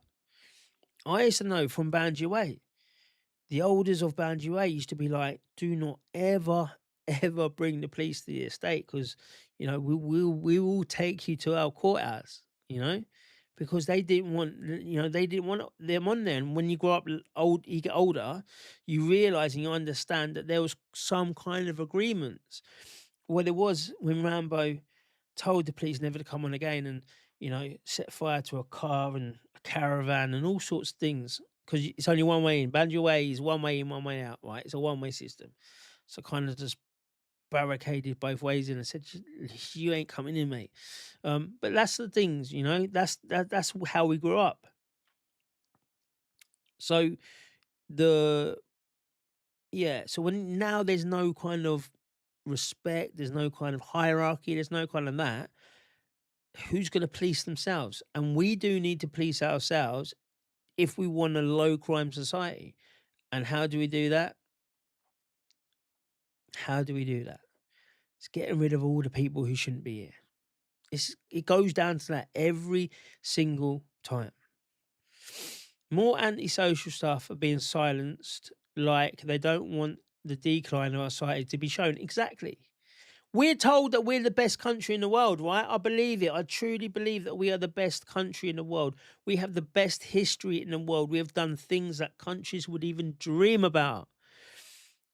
I used to know from Boundary Way, the elders of Boundary Way used to be like, do not ever, ever bring the police to the estate because, we will take you to our courthouse, because they didn't want, they didn't want them on there. And when you grow up you get older, you realize and you understand that there was some kind of agreements. Well, there was when Rambo told the police never to come on again and, set fire to a car and a caravan and all sorts of things because it's only one way in. Boundary Way is one way in, one way out, right? It's a one-way system. So kind of just barricaded both ways in and said, you ain't coming in, mate. But that's the things, that's how we grew up. So so when now there's no kind of respect, there's no kind of hierarchy, there's no kind of that, who's going to police themselves? And we do need to police ourselves if we want a low crime society. And how do we do that? It's getting rid of all the people who shouldn't be here. It goes down to that every single time. More antisocial stuff are being silenced, like they don't want the decline of our society to be shown. Exactly. We're told that we're the best country in the world, right? I believe it. I truly believe that we are the best country in the world. We have the best history in the world. We have done things that countries would even dream about.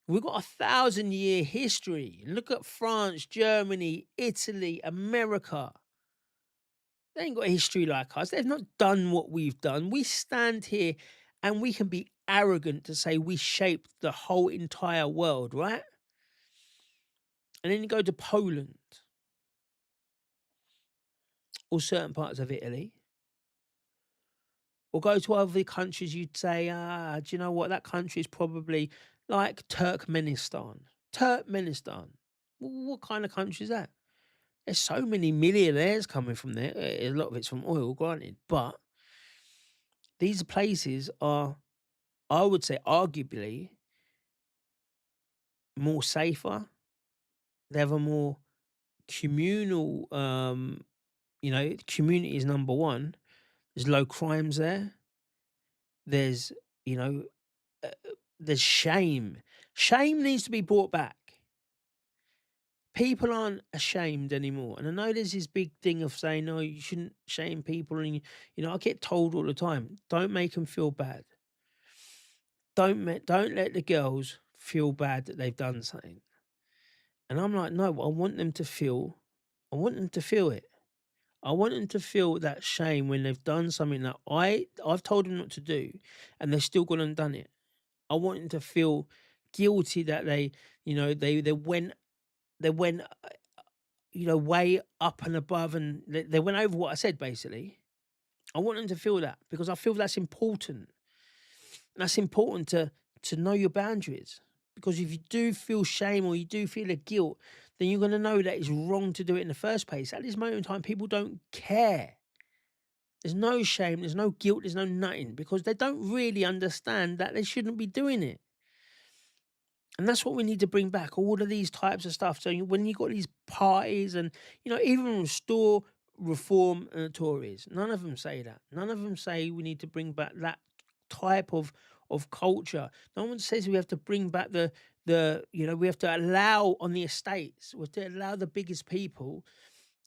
We've got 1,000-year history. Look at France, Germany, Italy, America. They ain't got a history like us. They've not done what we've done. We stand here and we can be arrogant to say we shaped the whole entire world, right? And then you go to Poland or certain parts of Italy, or go to other countries, you'd say, do you know what? That country is probably like Turkmenistan. What kind of country is that? There's so many millionaires coming from there. A lot of it's from oil, granted. But these places are, I would say, arguably more safer. They have a more communal, community is number one. There's low crimes there. There's, there's shame. Shame needs to be brought back. People aren't ashamed anymore. And I know there's this big thing of saying, no, you shouldn't shame people. And, I get told all the time, don't make them feel bad. Don't let the girls feel bad that they've done something. And I'm like, no, I want them to feel it. I want them to feel that shame when they've done something that I've told them not to do and they've still gone and done it. I want them to feel guilty that they went way up and above and they went over what I said, basically. I want them to feel that because I feel that's important. And that's important to know your boundaries. Because if you do feel shame or you do feel a guilt, then you're going to know that it's wrong to do it in the first place. At this moment in time, people don't care. There's no shame, there's no guilt, there's no nothing because they don't really understand that they shouldn't be doing it. And that's what we need to bring back, all of these types of stuff. So when you got these parties and, even Restore, Reform and the Tories, none of them say that. None of them say we need to bring back that type of culture. No one says we have to bring back we have to allow on the estates, we have to allow the biggest people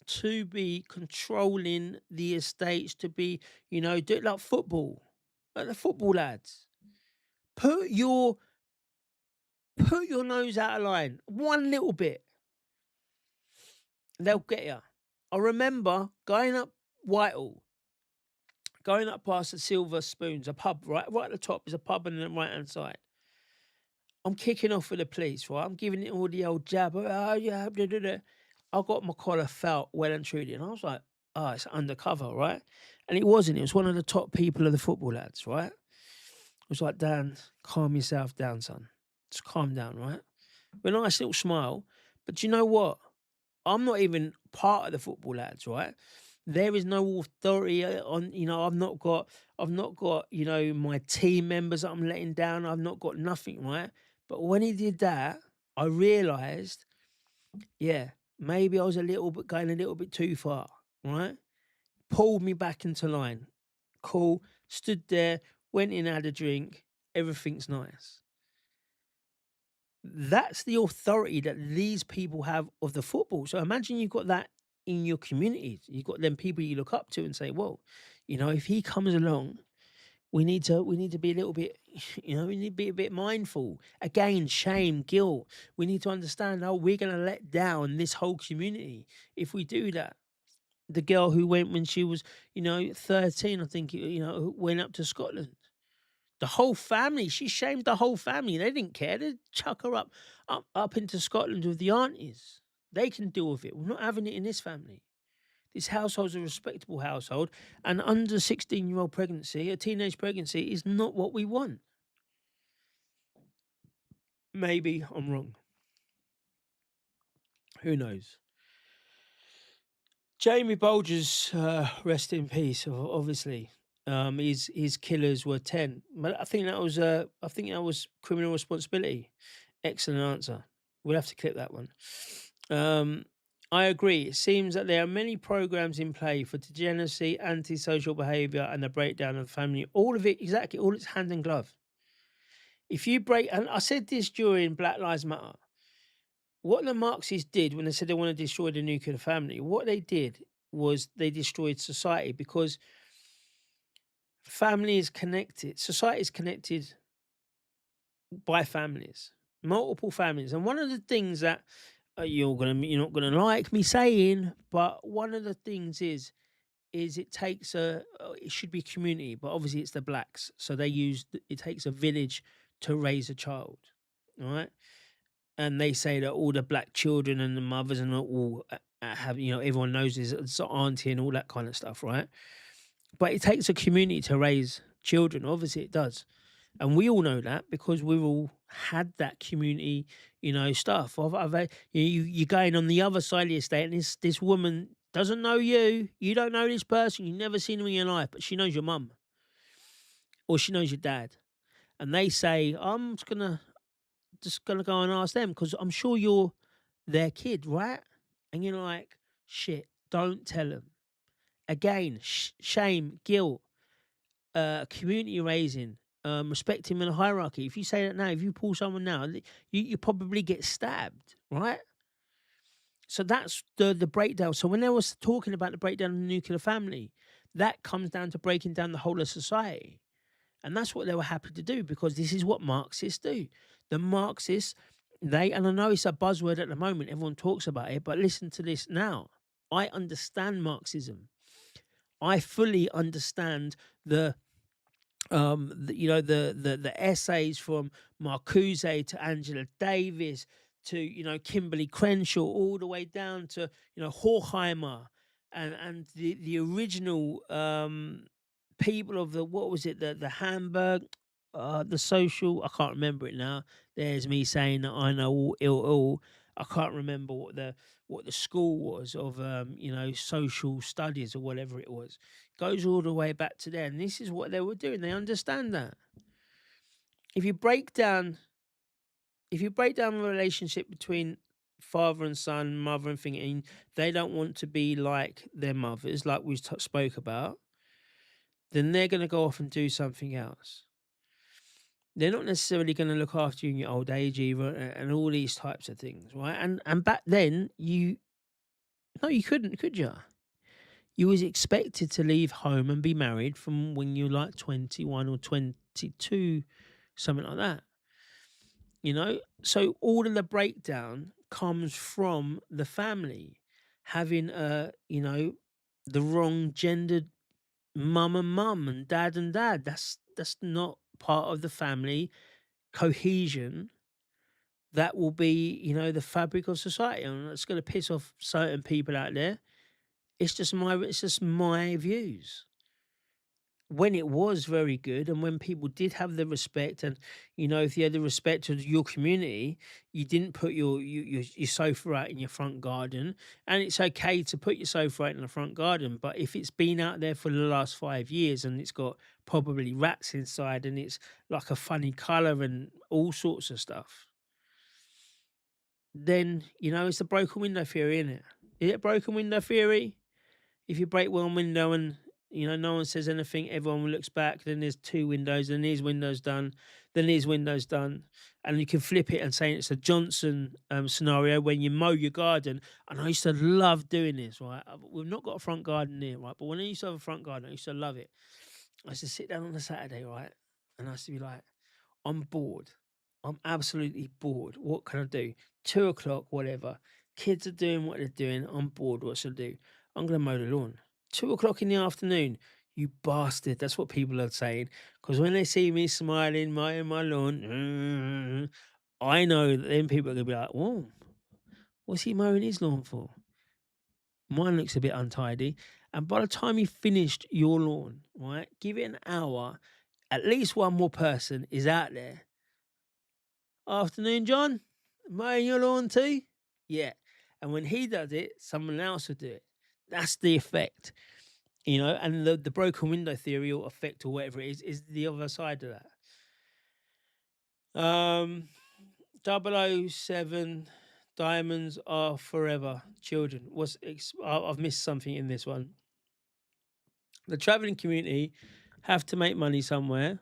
to be controlling the estates, to be, do it like football, like the football lads. Put your nose out of line, one little bit. They'll get you. I remember going up Whitehall, going up past the Silver Spoons, a pub, right at the top is a pub on the right-hand side. I'm kicking off with the police, right? I'm giving it all the old jab. Oh, yeah, I got my collar felt well and truly. And I was like, oh, it's undercover, right? And it wasn't. It was one of the top people of the football lads, right? It was like, Dan, calm yourself down, son. Just calm down, right? With a nice little smile. But you know what? I'm not even part of the football lads, right? There is no authority on, I've not got, my team members that I'm letting down. I've not got nothing, right? But when he did that, I realised, yeah, maybe I was going a little bit too far. right? Pulled me back into line. Cool. Stood there, went in, had a drink. Everything's nice. That's the authority that these people have of the football. So imagine you've got that in your community. You've got them people you look up to and say, well, if he comes along, we need to be a little bit, we need to be a bit mindful. Again, shame, guilt. We need to understand, oh, we're gonna let down this whole community if we do that. The girl who went when she was, 13, I think, who went up to Scotland. The whole family, she shamed the whole family. They didn't care. They'd chuck her up into Scotland with the aunties. They can deal with it. We're not having it in this family. This household's a respectable household, and under 16-year-old pregnancy, a teenage pregnancy, is not what we want. Maybe I'm wrong. Who knows? Jamie Bulger's rest in peace. Obviously, his killers were 10, but I think that was criminal responsibility. Excellent answer. We'll have to clip that one. I agree. It seems that there are many programs in play for degeneracy, antisocial behavior, and the breakdown of the family. All of it, exactly, all it's hand in glove. If you break, and I said this during Black Lives Matter, what the Marxists did when they said they want to destroy the nuclear family, what they did was they destroyed society, because family is connected. Society is connected by families, multiple families. And one of the things that you're not gonna like me saying, but one of the things is it takes it should be community, but obviously it's the blacks, so it takes a village to raise a child, all right? And they say that all the black children and the mothers and all have, everyone knows this, it's auntie and all that kind of stuff, right? But it takes a community to raise children. Obviously, it does, and we all know that because we've all had that community, stuff. You're going on the other side of the estate, and this woman doesn't know you. You don't know this person. You've never seen them in your life, but she knows your mum, or she knows your dad, and they say, "I'm just gonna go and ask them because I'm sure you're their kid, right?" And you're like, "Shit, don't tell them." Again, shame, guilt, community raising, respecting in a hierarchy. If you say that now, if you pull someone now, you probably get stabbed, right? So that's the breakdown. So when they was talking about the breakdown of the nuclear family, that comes down to breaking down the whole of society. And that's what they were happy to do, because this is what Marxists do. The Marxists, and I know it's a buzzword at the moment, everyone talks about it, but listen to this now. I understand Marxism. I fully understand the essays from Marcuse to Angela Davis to Kimberly Crenshaw, all the way down to Horkheimer and the original people of the Hamburg, the social, I can't remember it now. There's me saying that I know all ill. I can't remember what the school was of social studies or whatever it was. Goes all the way back to there, and this is what they were doing. They understand that. If you break down the relationship between father and son, mother and thing, and they don't want to be like their mothers, like we spoke about, then they're going to go off and do something else. They're not necessarily going to look after you in your old age either, and all these types of things, right? And back then, you couldn't, could you? You was expected to leave home and be married from when you're like 21 or 22, something like that. So all of the breakdown comes from the family having the wrong gendered mum and dad and dad. That's not part of the family cohesion that will be the fabric of society, and it's going to piss off certain people out there. It's just my views. When it was very good, and when people did have the respect, and if you had the respect of your community, you didn't put your sofa out in your front garden. And it's okay to put your sofa out in the front garden, but if it's been out there for the last 5 years and it's got probably rats inside and it's like a funny color and all sorts of stuff, then it's a broken window theory, isn't it? Is it broken window theory? If you break one window and no one says anything, everyone looks back. Then there's two windows, then these windows done, then these windows done, and you can flip it and say it's a Johnson scenario when you mow your garden. And I used to love doing this. Right, we've not got a front garden here, right? But when I used to have a front garden, I used to love it. I used to sit down on a Saturday, right, and I used to be like, I'm bored. I'm absolutely bored. What can I do? 2 o'clock, whatever. Kids are doing what they're doing. I'm bored. What should I do? I'm going to mow the lawn. 2 o'clock in the afternoon. You bastard. That's what people are saying. Because when they see me smiling, mowing my lawn, I know that then people are going to be like, whoa, what's he mowing his lawn for? Mine looks a bit untidy. And by the time you finished your lawn, right, give it an hour, at least one more person is out there. Afternoon, John. Mowing your lawn too? Yeah. And when he does it, someone else will do it. That's the effect. And the broken window theory or effect or whatever it is the other side of that. 007, diamonds are forever. Children. I've missed something in this one. The traveling community have to make money somewhere.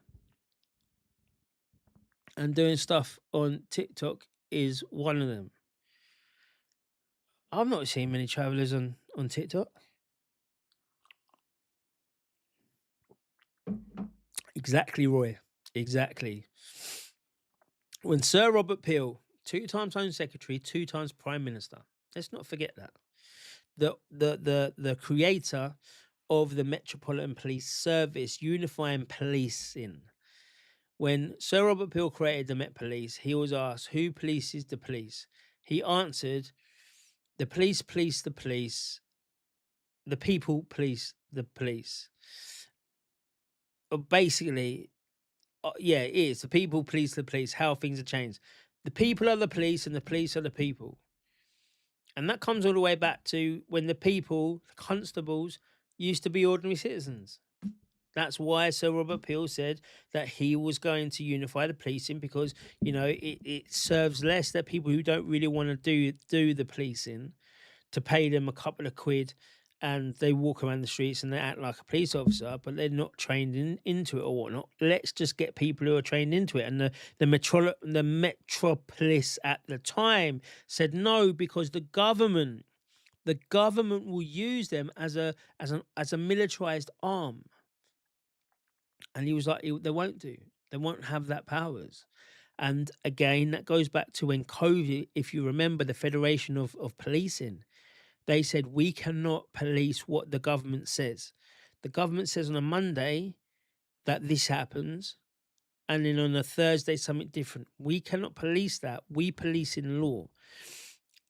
And doing stuff on TikTok is one of them. I've not seen many travelers on TikTok. Exactly, Roy. Exactly. When Sir Robert Peel, 2 times Home Secretary, 2 times Prime Minister, let's not forget that. The creator of the Metropolitan Police Service, unifying policing. When Sir Robert Peel created the Met Police, he was asked, who polices the police? He answered, the police police the police, the people police the police. Basically, yeah, it is. The people police the police, how things have changed. The people are the police and the police are the people. And that comes all the way back to when the people, the constables, used to be ordinary citizens. That's why Sir Robert Peel said that he was going to unify the policing because, it serves less that people who don't really want to do the policing to pay them a couple of quid and they walk around the streets and they act like a police officer, but they're not trained into it or whatnot. Let's just get people who are trained into it. And the Metropolis at the time said no because the government will use them as a militarized arm. And he was like, they won't do. They won't have that powers. And again, that goes back to when COVID, if you remember the Federation of Policing, they said, we cannot police what the government says. The government says on a Monday that this happens, and then on a Thursday, something different. We cannot police that. We police in law.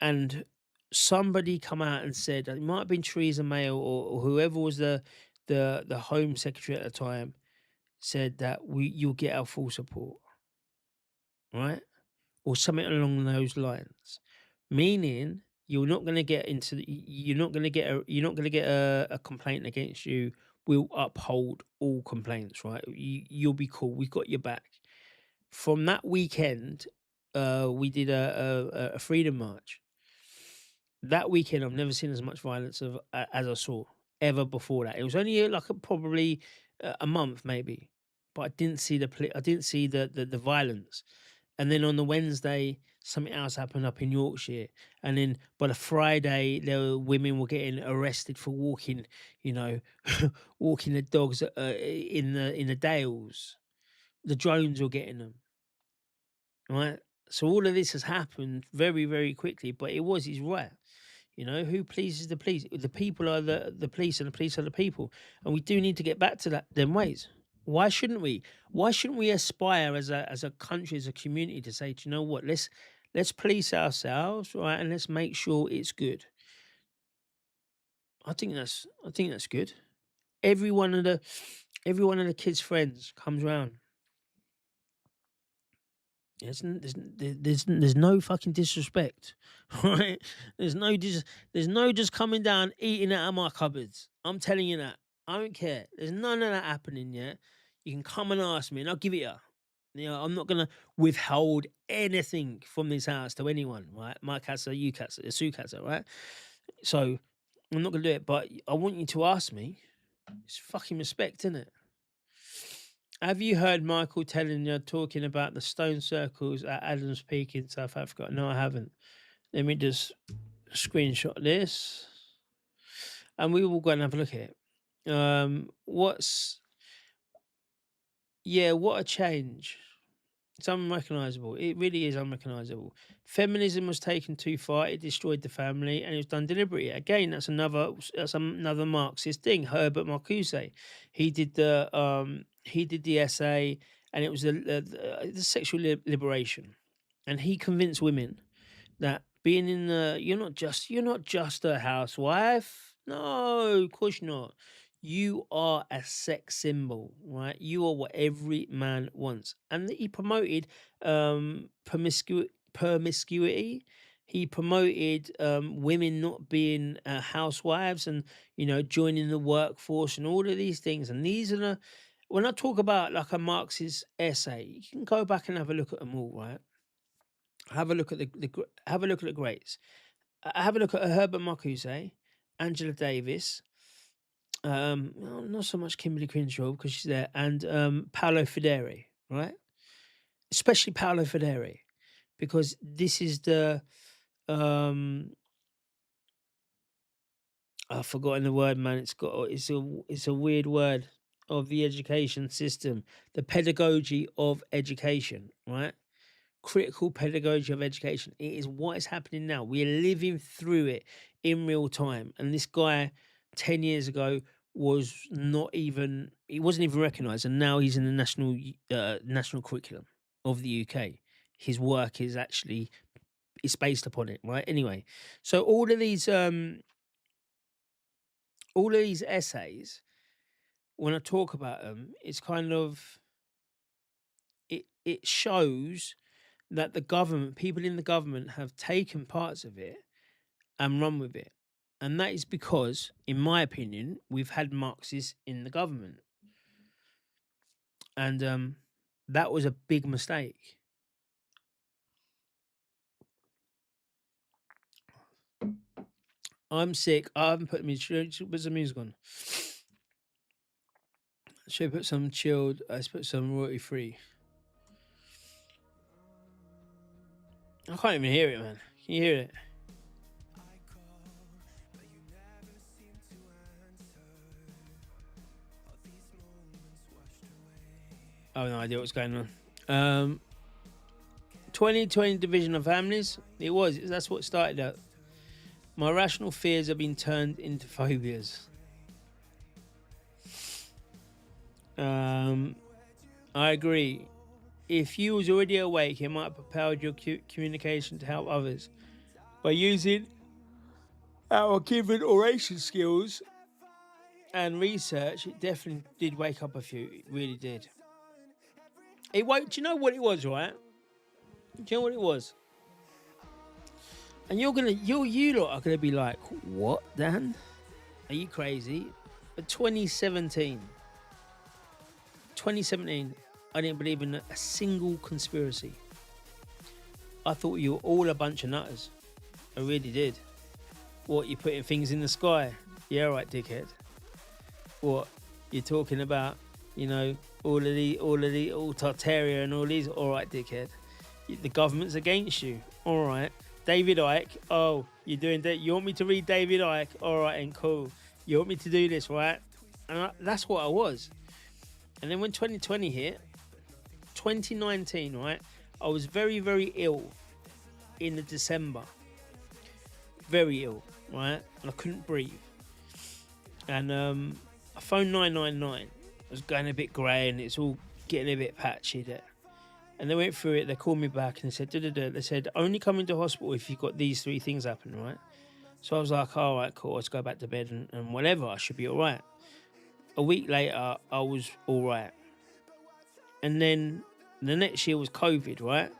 And somebody come out and said, it might have been Theresa May or whoever was the Home Secretary at the time, said that you'll get our full support, right? Or something along those lines. Meaning you're not going to get a complaint against you. We'll uphold all complaints, right? You'll be cool. We've got your back. From that weekend, we did a freedom march. That weekend, I've never seen as much violence as I saw ever before that. It was only probably a month maybe, but I didn't see the violence. And then on the Wednesday, something else happened up in Yorkshire. And then by the Friday, women were getting arrested for walking, walking the dogs in the dales. The drones were getting them, right? So all of this has happened very, very quickly. But he's right. Who pleases the police? The people are the police, and the police are the people. And we do need to get back to them ways. Why shouldn't we? Why shouldn't we aspire as a country, as a community, to say, do you know what? Let's police ourselves, right, and let's make sure it's good. I think that's good. Every one of the kids' friends comes round. There's no fucking disrespect, right? There's no just coming down eating out of my cupboards. I'm telling you that. I don't care. There's none of that happening yet. You can come and ask me and I'll give it you. I'm not going to withhold anything from this house to anyone, right? My casa, you casa, Sue casa, right? So I'm not going to do it, but I want you to ask me. It's fucking respect, isn't it? Have you heard Michael Tellinger talking about the stone circles at Adams Peak in South Africa? No, I haven't. Let me just screenshot this. And we will go and have a look at it. What a change. It's unrecognisable. It really is unrecognisable. Feminism was taken too far. It destroyed the family, and it was done deliberately. Again, that's another Marxist thing. Herbert Marcuse, he did the essay, and it was the sexual liberation, and he convinced women that being in you're not just a housewife. No, of course not. You are a sex symbol, right? You are what every man wants. And he promoted promiscuity. He promoted women not being housewives and, joining the workforce and all of these things. And these are when I talk about like a Marxist essay, you can go back and have a look at them all, right? Have a look at the greats. Have a look at Herbert Marcuse, Angela Davis, not so much Kimberly Crenshaw because she's there, and Paolo Federi, right? Especially Paolo Federi, because this is the I've forgotten the word, man. It's a weird word of the education system, the pedagogy of education, right? Critical pedagogy of education. It is what is happening now. We are living through it in real time. And this guy 10 years ago wasn't even recognised, and now he's in the national curriculum of the UK. His work is based upon it, right? Anyway, so all of these essays, when I talk about them, it's kind of it shows that people in the government have taken parts of it and run with it. And that is because, in my opinion, we've had Marxists in the government. And that was a big mistake. I'm sick. I haven't put put some music on. Should I put some chilled? Let's put some royalty free. I can't even hear it, man. Can you hear it? I have no idea what's going on. 2020 division of families. That's what started out. My rational fears have been turned into phobias. I agree. If you was already awake, it might have propelled your communication to help others. By using our given oration skills and research, it definitely did wake up a few. It really did. Do you know what it was, right? Do you know what it was? And you lot are gonna be like, what, Dan? Are you crazy? But 2017, I didn't believe in a single conspiracy. I thought you were all a bunch of nutters. I really did. What, you putting things in the sky? Yeah, right, dickhead. What, you're talking about, all Tartaria and all these? All right, dickhead. The government's against you. All right. David Icke. Oh, you're doing that. You want me to read David Icke? All right, and cool. You want me to do this, right? And that's what I was. And then when 2020 hit, 2019, right, I was very, very ill in the December. Very ill, right? And I couldn't breathe. And I phoned 999. I was going a bit grey and it's all getting a bit patchy there. And they went through it. They called me back and said, They said, only come into hospital if you've got these 3 things happen, right? So I was like, all right, cool. Let's go back to bed and whatever. I should be all right. A week later, I was all right. And then the next year was COVID, right?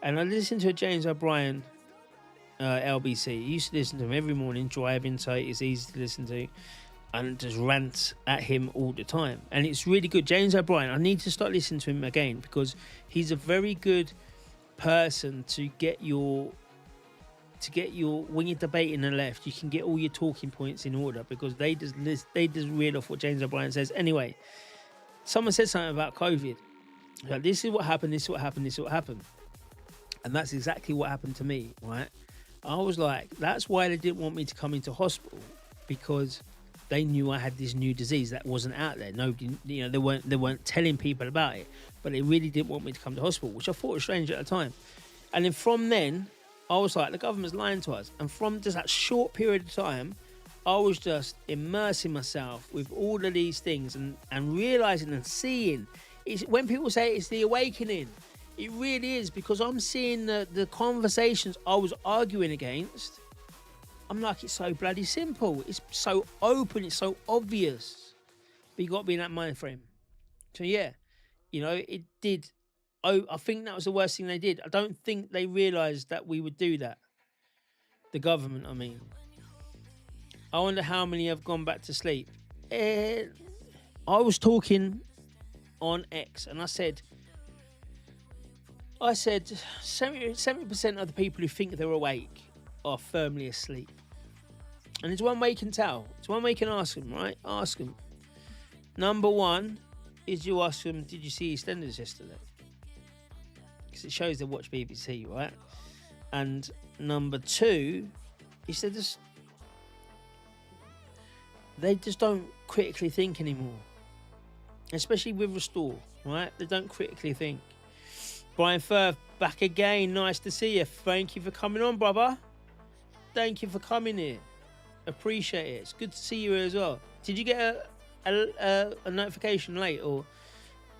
And I listened to James O'Brien, LBC. I used to listen to him every morning, driving, so it's easy to listen to. And just rant at him all the time. And it's really good. James O'Brien, I need to start listening to him again because he's a very good person to get your to get when you're debating the left, you can get all your talking points in order because they just read off what James O'Brien says. Anyway, someone said something about COVID. Like, this is what happened, this is what happened, this is what happened. And that's exactly what happened to me, right? I was like, that's why they didn't want me to come into hospital, because they knew I had this new disease that wasn't out there. Nobody, they weren't telling people about it, but they really didn't want me to come to hospital, which I thought was strange at the time. And then from then, I was like, the government's lying to us. And from just that short period of time, I was just immersing myself with all of these things and realizing and seeing. When people say it's the awakening, it really is, because I'm seeing the conversations I was arguing against. I'm like, it's so bloody simple. It's so open. It's so obvious. But you got to be in that mind frame. So yeah, it did. Oh, I think that was the worst thing they did. I don't think they realised that we would do that. The government, I mean. I wonder how many have gone back to sleep. I was talking on X and I said 70% of the people who think they're awake are firmly asleep. And there's one way you can tell. It's one way you can ask them, right? Ask them. Number one is you ask them, did you see EastEnders yesterday? Because it shows they watch BBC, right? And number two is they just don't critically think anymore. Especially with Restore, right? They don't critically think. Brian Firth, back again. Nice to see you. Thank you for coming on, brother. Thank you for coming here. Appreciate it. It's good to see you here as well. Did you get a notification late? Or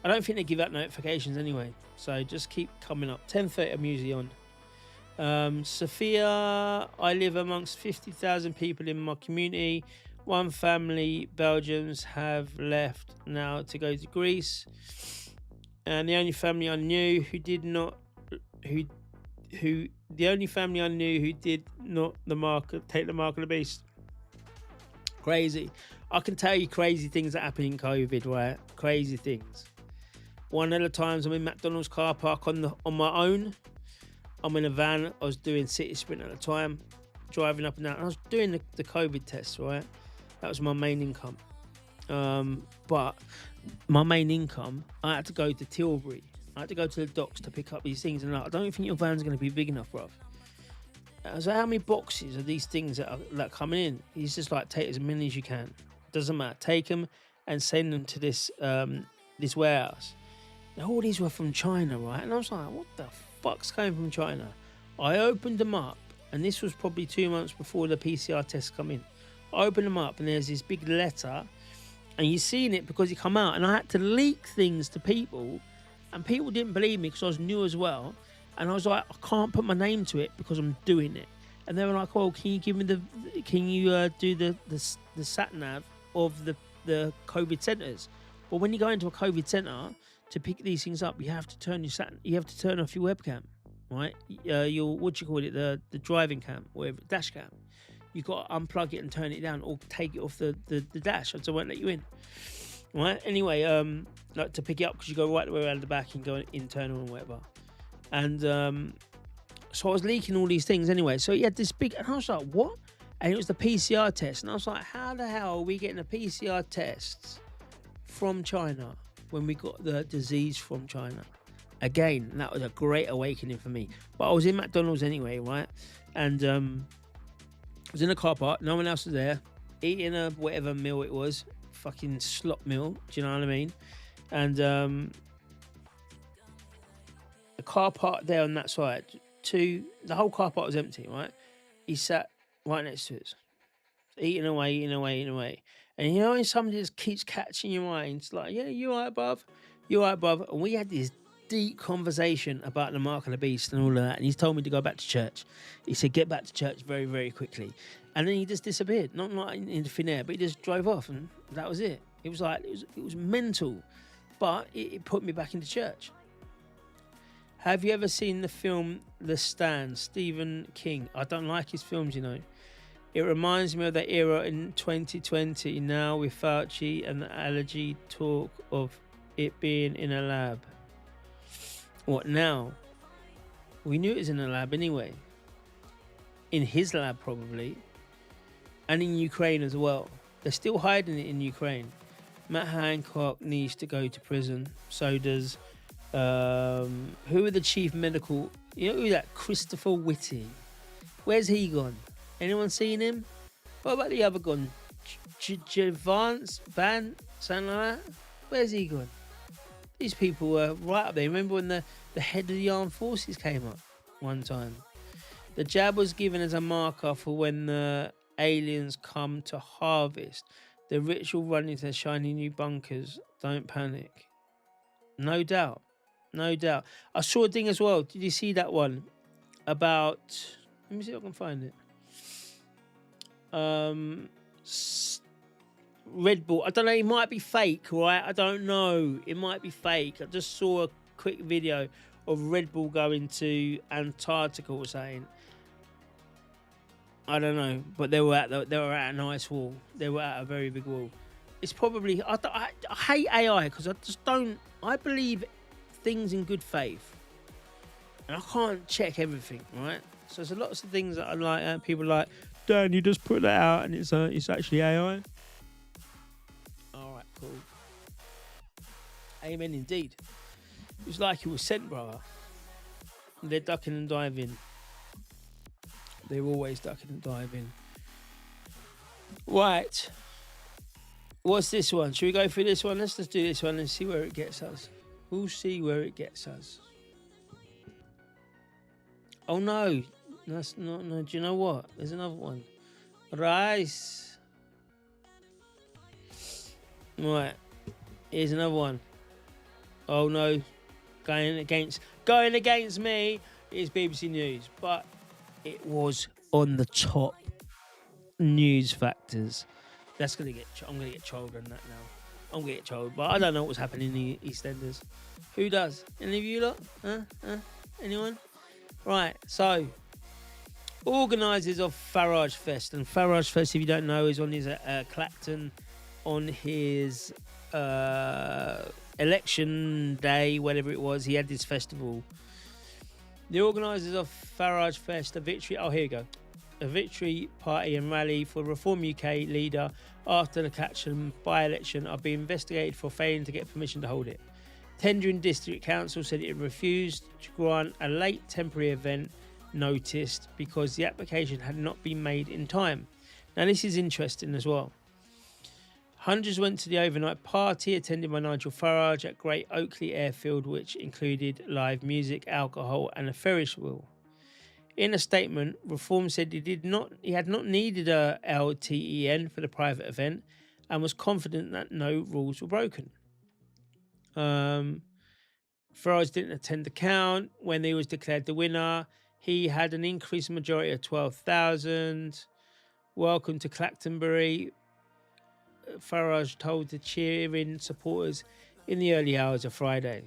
I don't think they give out notifications anyway. So just keep coming up. 10:30, I'm usually on. Sophia, I live amongst 50,000 people in my community. One family, Belgians, have left now to go to Greece. And the only family I knew who did not take the mark of the beast. Crazy. I can tell you crazy things that happen in COVID, right? Crazy things. One of the times I'm in McDonald's car park on my own. I'm in a van. I was doing City Sprint at the time, driving up and down. I was doing the COVID test, right? That was my main income. But my main income, I had to go to Tilbury. I had to go to the docks to pick up these things. And I don't think your van's going to be big enough, bruv. So how many boxes of these things that are coming in? He's just like, take as many as you can. Doesn't matter. Take them and send them to this warehouse. And all these were from China, right? And I was like, what the fuck's coming from China? I opened them up, and this was probably 2 months before the PCR tests come in. I opened them up, and there's this big letter, and you're seeing it because it come out, and I had to leak things to people, and people didn't believe me because I was new as well, and I was like, I can't put my name to it because I'm doing it. And they were like, well, can you do the sat nav of the COVID centres? But when you go into a COVID centre to pick these things up, you have to turn off your webcam, right? Your the driving cam, whatever, dash cam. You've got to unplug it and turn it down, or take it off the dash, so I won't let you in. Right? Anyway, like to pick it up because you go right the way around the back and go internal and whatever. And so I was leaking all these things anyway. So he had this big, and I was like, what? And it was the PCR test, and I was like, how the hell are we getting a PCR test from China when we got the disease from China? Again, that was a great awakening for me. But I was in McDonald's anyway, right? And I was in a car park, no one else was there, eating a whatever meal it was, fucking slop meal, do you know what I mean? And the car park there on that side, the whole car park was empty, right? He sat right next to us, eating away. And when somebody just keeps catching your mind, it's like, yeah, you all right, bruv? You all right, bruv? And we had this deep conversation about the mark of the beast and all of that, and he's told me to go back to church. He said, get back to church very, very quickly. And then he just disappeared, not in the thin air, but he just drove off, and that was it. It was like, it was mental, but it put me back into church. Have you ever seen the film The Stand, Stephen King? I don't like his films, you know. It reminds me of that era in 2020 now with Fauci and the allergy talk of it being in a lab. What now? We knew it was in a lab anyway. in his lab probably, and in Ukraine as well. They're still hiding it in Ukraine. Matt Hancock needs to go to prison. So does who are the chief medical? You know who that? Christopher Whitty. Where's he gone? Anyone seen him? What about the other gun? Javance Van, something like that. Where's he gone? These people were right up there. Remember when the head of the armed forces came up one time? The jab was given as a marker for when the aliens come to harvest. The ritual run into shiny new bunkers. Don't panic. No doubt. No doubt. I saw a thing as well. Did you see that one? About... Let me see if I can find it. Red Bull. I don't know. It might be fake, right? I don't know. It might be fake. I just saw a quick video of Red Bull going to Antarctica or something. I don't know, but they were at an ice wall. They were at a very big wall. It's probably I hate AI because I just don't. I believe things in good faith, and I can't check everything, right? So there's lots of things that I like. People are like, Dan, you just put that out, and it's actually AI. All right, cool. Amen, indeed. It was like it was sent, brother. They're ducking and diving. They're always ducking and diving. Right. What's this one? Should we go through this one? Let's just do this one and see where it gets us. We'll see where it gets us. Oh no. That's not... No, do you know what? There's another one. Rice. Right. Here's another one. Oh no. Going against me is BBC News. But it was on the top news factors. I'm gonna get trolled on that now. I'm gonna get trolled, but I don't know what's happening in the EastEnders. Who does? Any of you lot? Anyone? Right. So, organisers of Farage Fest, and Farage Fest, if you don't know, is on his Clacton on his election day, whatever it was. He had this festival. The organisers of Farage Fest, a victory party and rally for Reform UK leader after the Clacton by-election are being investigated for failing to get permission to hold it. Tendring District Council said it refused to grant a late temporary event noticed because the application had not been made in time. Now this is interesting as well. Hundreds went to the overnight party attended by Nigel Farage at Great Oakley Airfield, which included live music, alcohol and a Ferris wheel. In a statement, Reform said he had not needed a LTEN for the private event and was confident that no rules were broken. Farage didn't attend the count. When he was declared the winner, he had an increased majority of 12,000. Welcome to Clactonbury, Farage told the cheering supporters in the early hours of Friday.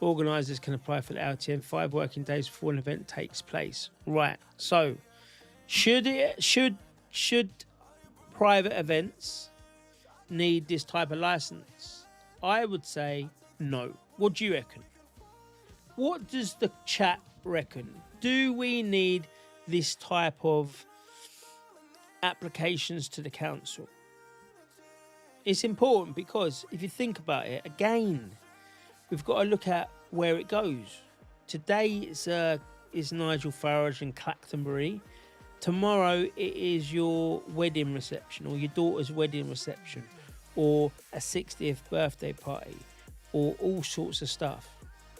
Organisers can apply for the LTN 5 working days before an event takes place. Right. So, should private events need this type of license? I would say no. What do you reckon? What does the chat reckon? Do we need this type of applications to the council? It's important because if you think about it, again, we've got to look at where it goes. Today is Nigel Farage in Clactonbury. Tomorrow it is your wedding reception or your daughter's wedding reception or a 60th birthday party or all sorts of stuff.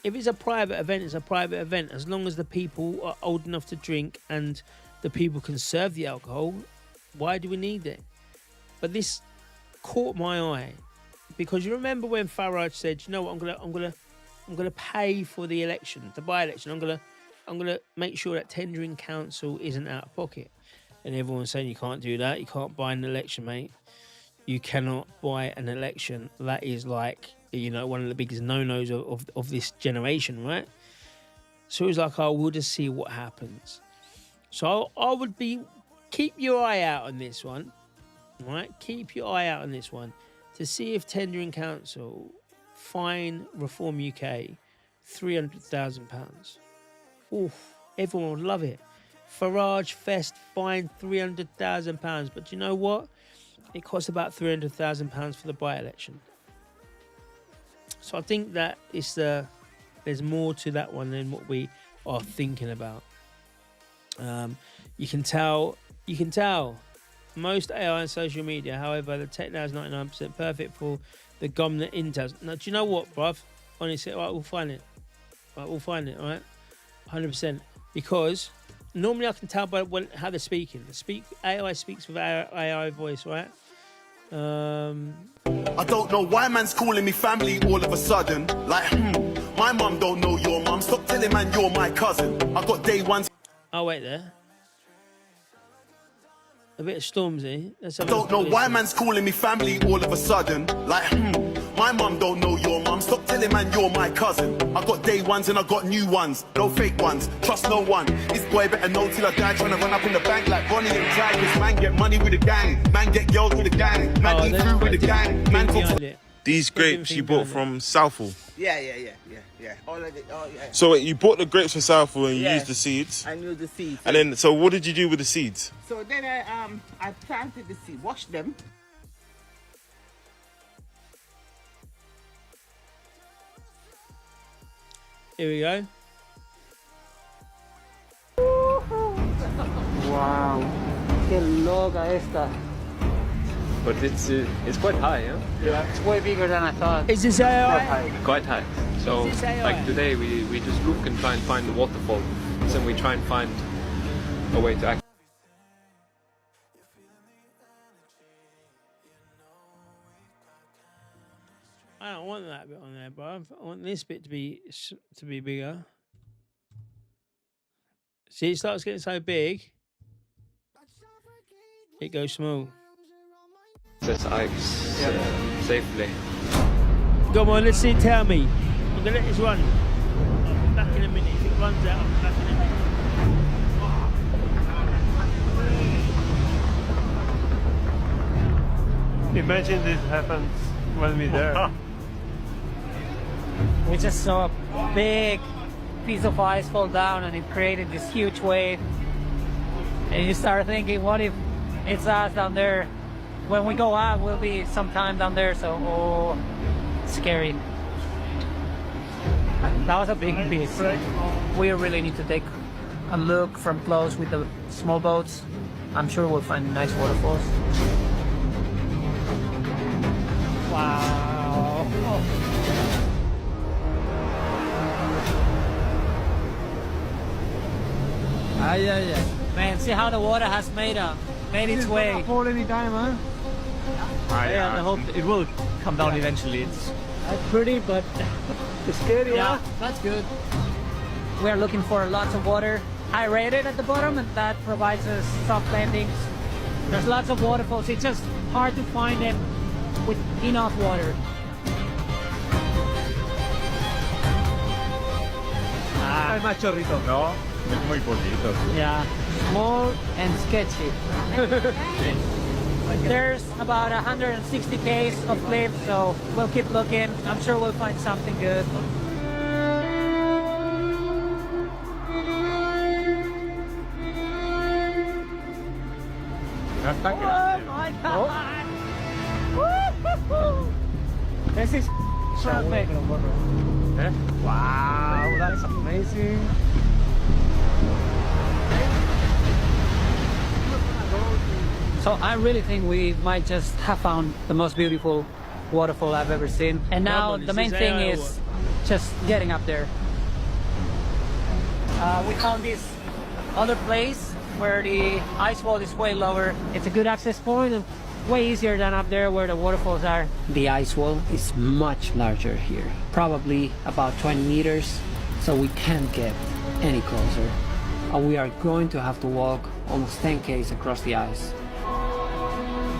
If it's a private event, it's a private event. As long as the people are old enough to drink and the people can serve the alcohol, why do we need it? But this caught my eye because you remember when Farage said, you know what, I'm gonna pay for the election, the by-election. I'm gonna make sure that Tendring Council isn't out of pocket. And everyone's saying you can't do that. You can't buy an election, mate. You cannot buy an election. That is like, you know, one of the biggest no-nos of this generation, right? So it was like, oh, we'll just see what happens. So I would keep your eye out on this one, right? Keep your eye out on this one to see if Tendring Council fine Reform UK £300,000. Oof, everyone would love it. Farage Fest fined £300,000. But you know what? It costs about £300,000 for the by-election. So I think that there's more to that one than what we are thinking about. You can tell most AI on social media, however, the tech now is 99% perfect for the government intels. Now, do you know what, bruv? Honestly, all right, we'll find it. Right, we'll find it, all right? 100%. Because normally I can tell by how they're speaking. AI speaks with AI voice, right? I don't know why man's calling me family all of a sudden. Like, my mum don't know your mum. Stop telling man you're my cousin. I got day ones. Oh, wait there. A bit of Stormzy. I don't know why man's calling me family all of a sudden. Like, my mum don't know your mum. Stop telling man you're my cousin. I got day ones and I got new ones. No fake ones. Trust no one. This boy better know till I die. Trying to run up in the bank like Bonnie and Clyde. This man get money with the gang. Man get girls with the gang. Man eat food with the gang. Man talk. These grapes you bought from Southall. Yeah. All of it. Oh, yeah. So wait, you bought the grapes from Southall and you Yeah. used the seeds. I knew the seeds. And then, so what did you do with the seeds? So then I planted the seed, washed them. Here we go. Wow. Qué loca esta. But it's quite high, yeah? Yeah, it's way bigger than I thought. Is this AI? Quite high. So, Is this AI? like today, we just look and try and find the waterfall. Then we try and find a way to act. I don't want that bit on there, bro. I want this bit to be bigger. See, it starts getting so big, it goes small. Access Ike's safely. Come on, let's see. Tell me. I'm gonna let this run. I'll be back in a minute. If it runs out, I'll be back in a minute. Imagine this happens when we're there. We just saw a big piece of ice fall down and it created this huge wave. And you start thinking, what if it's us down there? When we go out, we'll be sometime down there, so scary. That was a big piece. We really need to take a look from close with the small boats. I'm sure we'll find nice waterfalls. Wow. Yeah. Man, see how the water has made its way. Fall any time, huh? Yeah, I hope it will come down eventually. It's pretty, but it's scary, yeah, that's good. We're looking for lots of water, high rated at the bottom, and that provides us soft landings. There's lots of waterfalls. It's just hard to find them with enough water. Hay más chorritos, ¿no? Es muy poquito. Yeah, small and sketchy. There's about 160 k's of cliff, so we'll keep looking. I'm sure we'll find something good. Oh my God! Woo-hoo-hoo. This is perfect. Wow, that's amazing. So I really think we might just have found the most beautiful waterfall I've ever seen. And now the main thing is just getting up there. We found this other place where the ice wall is way lower. It's a good access point and way easier than up there where the waterfalls are. The ice wall is much larger here, probably about 20 meters, so we can't get any closer. And we are going to have to walk almost 10 k's across the ice.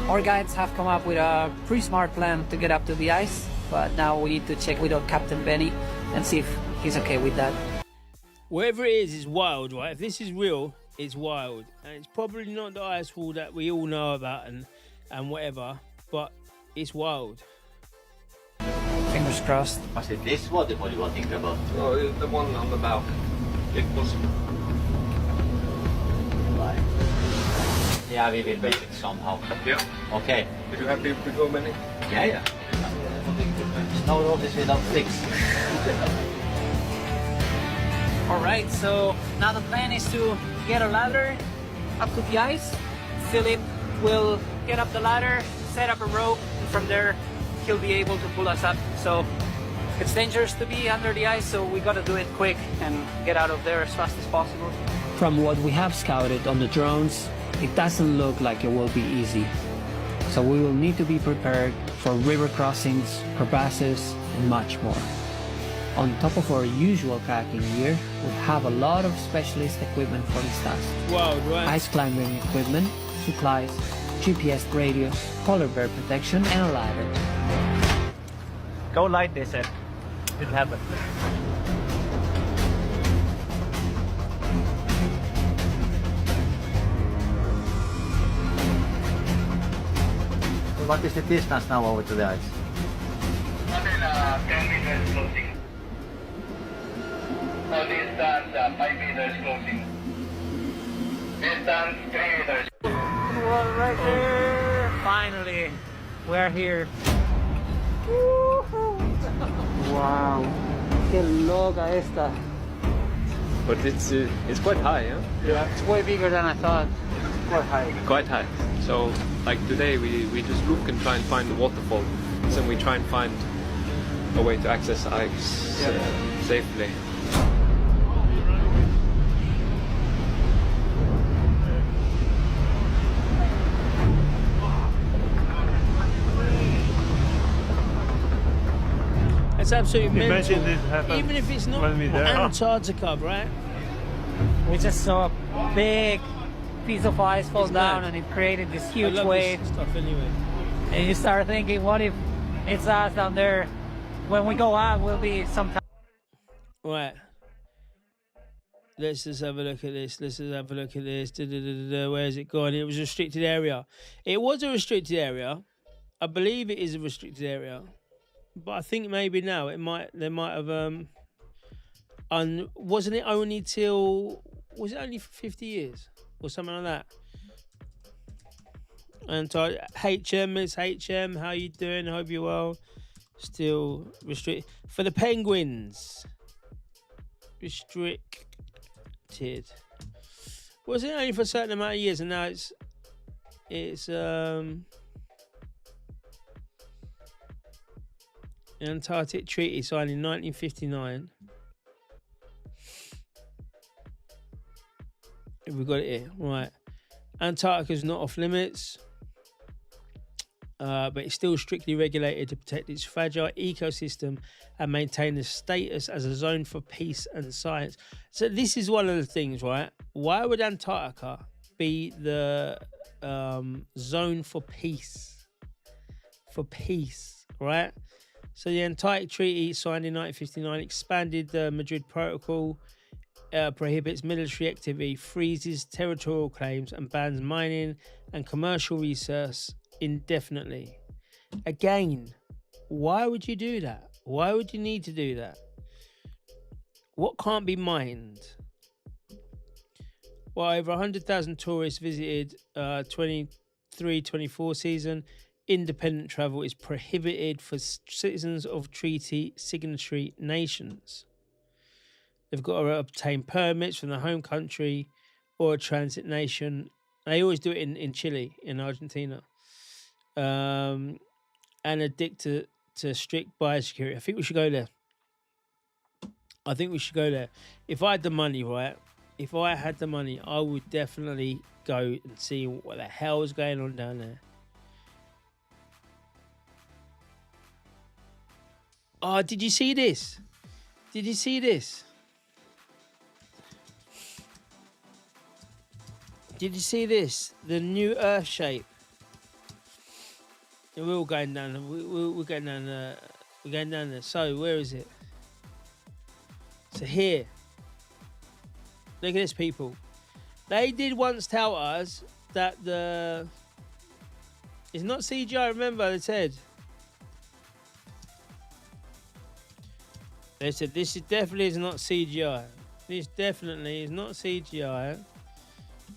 Our guides have come up with a pretty smart plan to get up to the ice, but now we need to check with our Captain Benny and see if he's okay with that. Whatever it is wild, right? If this is real, it's wild. And it's probably not the ice wall that we all know about and whatever, but it's wild. Fingers crossed. Was it this waterfall you were thinking about? Oh, the one on the bow, if possible. Yeah, we will make it somehow. Yeah. Okay. Are you happy with how many? Yeah. No road is without sticks. All right, so now the plan is to get a ladder up to the ice. Philip will get up the ladder, set up a rope, and from there he'll be able to pull us up. So it's dangerous to be under the ice, so we gotta do it quick and get out of there as fast as possible. From what we have scouted on the drones, it doesn't look like it will be easy. So we will need to be prepared for river crossings, crevasses, and much more. On top of our usual kayaking gear, we have a lot of specialist equipment for this task. Wow, right. Ice climbing equipment, supplies, GPS radio, polar bear protection, and a ladder. Go light, they said. Didn't happen. What is the distance now over to the ice? 10 meters closing. So distance 5 meters closing. Distance 3 meters. Right there. Finally, we're here. Wow. Qué loca esta. But it's quite high, yeah? Yeah. It's way bigger than I thought. Quite high. Quite high. So, like today, we just look and try and find the waterfall. Then we try and find a way to access ice safely. It's absolutely Imagine mental. this happen Even if it's not when we there. Antarctica, right? We just saw a big piece of ice fall It's down mad. and it created this I huge love wave. this stuff anyway. And you start thinking, what if it's us down there? When we go out, we'll be sometime. Right. Let's just have a look at this. Let's just have a look at this. Where's it gone? It was a restricted area. It was a restricted area. I believe it is a restricted area. But I think maybe now they might have wasn't it only till, was it only for 50 years or something like that? And so HM, it's HM, how you doing? Hope you're well. Still restricted for the penguins. Restricted. Was it only for a certain amount of years, and now it's an Antarctic Treaty signed in 1959. We've got it here, right? Antarctica's not off limits, but it's still strictly regulated to protect its fragile ecosystem and maintain its status as a zone for peace and science. So this is one of the things, right? Why would Antarctica be the zone for peace? For peace, right? So the Antarctic Treaty, signed in 1959, expanded the Madrid Protocol, prohibits military activity, freezes territorial claims, and bans mining and commercial research indefinitely. Again, why would you do that? Why would you need to do that? What can't be mined? Well, over 100,000 tourists visited 23-24 season. Independent travel is prohibited for citizens of treaty signatory nations. They've got to obtain permits from the home country or a transit nation. They always do it in Chile, in Argentina. And addict to strict biosecurity. I think we should go there. If I had the money, right? If I had the money, I would definitely go and see what the hell is going on down there. Oh, did you see this? Did you see this? Did you see this? The new Earth shape. We're all going down. We're going down. We're going down there. So where is it? So here. Look at this, people. They did once tell us that it's not CGI. Remember, they said. They said this definitely is not CGI. This definitely is not CGI.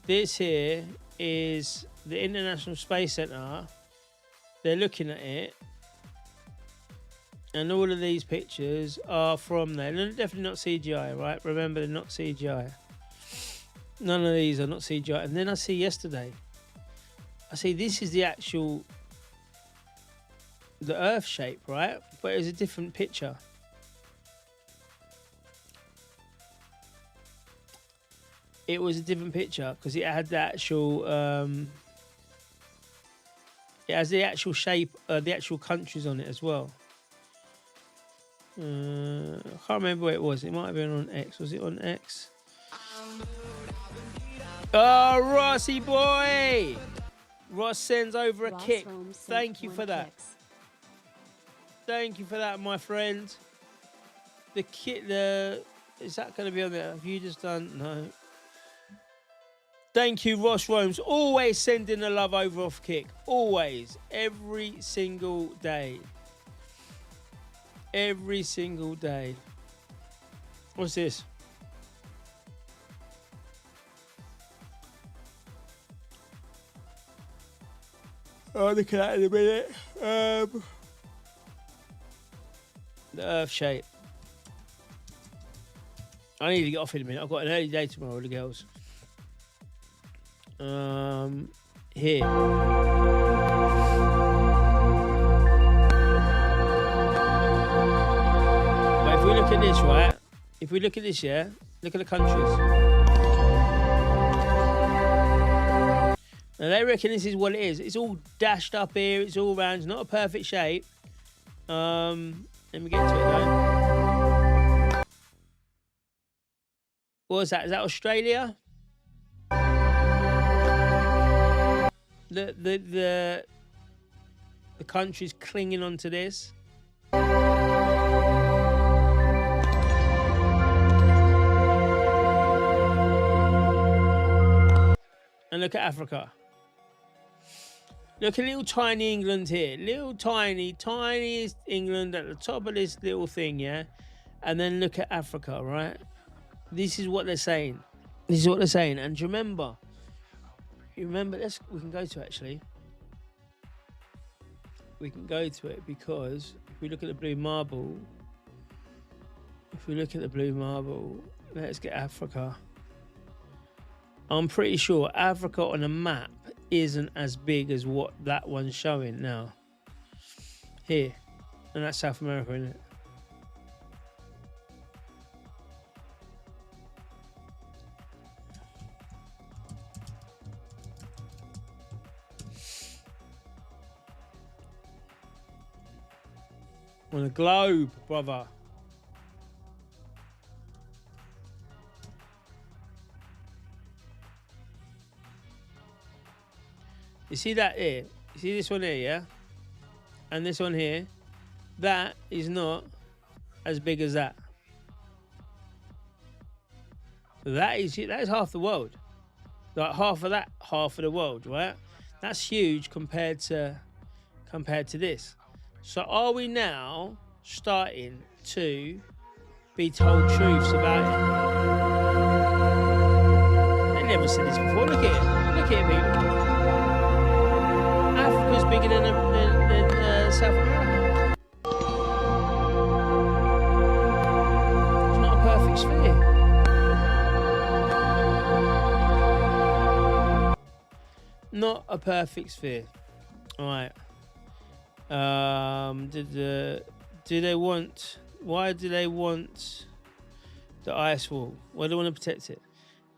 This here is the International Space Center. They're looking at it, and all of these pictures are from there. They're definitely not CGI, right? Remember, they're not CGI. None of these are not CGI. And then I see yesterday, I see this is the actual, the Earth shape, right? But it's a different picture. It was a different picture because it had the actual, it has the actual shape, the actual countries on it as well. I can't remember where it was. It might have been on X. Was it on X? Oh, Rossi boy! Ross sends over a kick. Thank you for that. Thank you for that, my friend. The kit, is that going to be on there? Have you just done? No. Thank you, Ross Romes. Always sending the love over off kick. Always. Every single day. Every single day. What's this? I'll look at that in a minute. The Earth shape. I need to get off in a minute. I've got an early day tomorrow with the girls. Here. But if we look at this, right? If we look at this, yeah? Look at the countries. Now they reckon this is what it is. It's all dashed up here. It's all round. It's not a perfect shape. Let me get to it though. What is that? Is that Australia? The country's clinging onto this. And look at Africa. Look at little tiny England here. Little tiny England at the top of this little thing, yeah? And then look at Africa, right? This is what they're saying. This is what they're saying. And do you remember? We can go to it, actually. We can go to it because if we look at the blue marble, let's get Africa. I'm pretty sure Africa on a map isn't as big as what that one's showing now. Here. And that's South America, isn't it? On a globe, brother. You see that here? You see this one here, yeah? And this one here? That is not as big as that. That is half the world. Like half of the world, right? That's huge compared to this. So are we now starting to be told truths about it? They never said this before. Look at it. Look at it, people. Africa's bigger than South America. It's not a perfect sphere. Not a perfect sphere. All right. Why do they want the ice wall? Why do they want to protect it?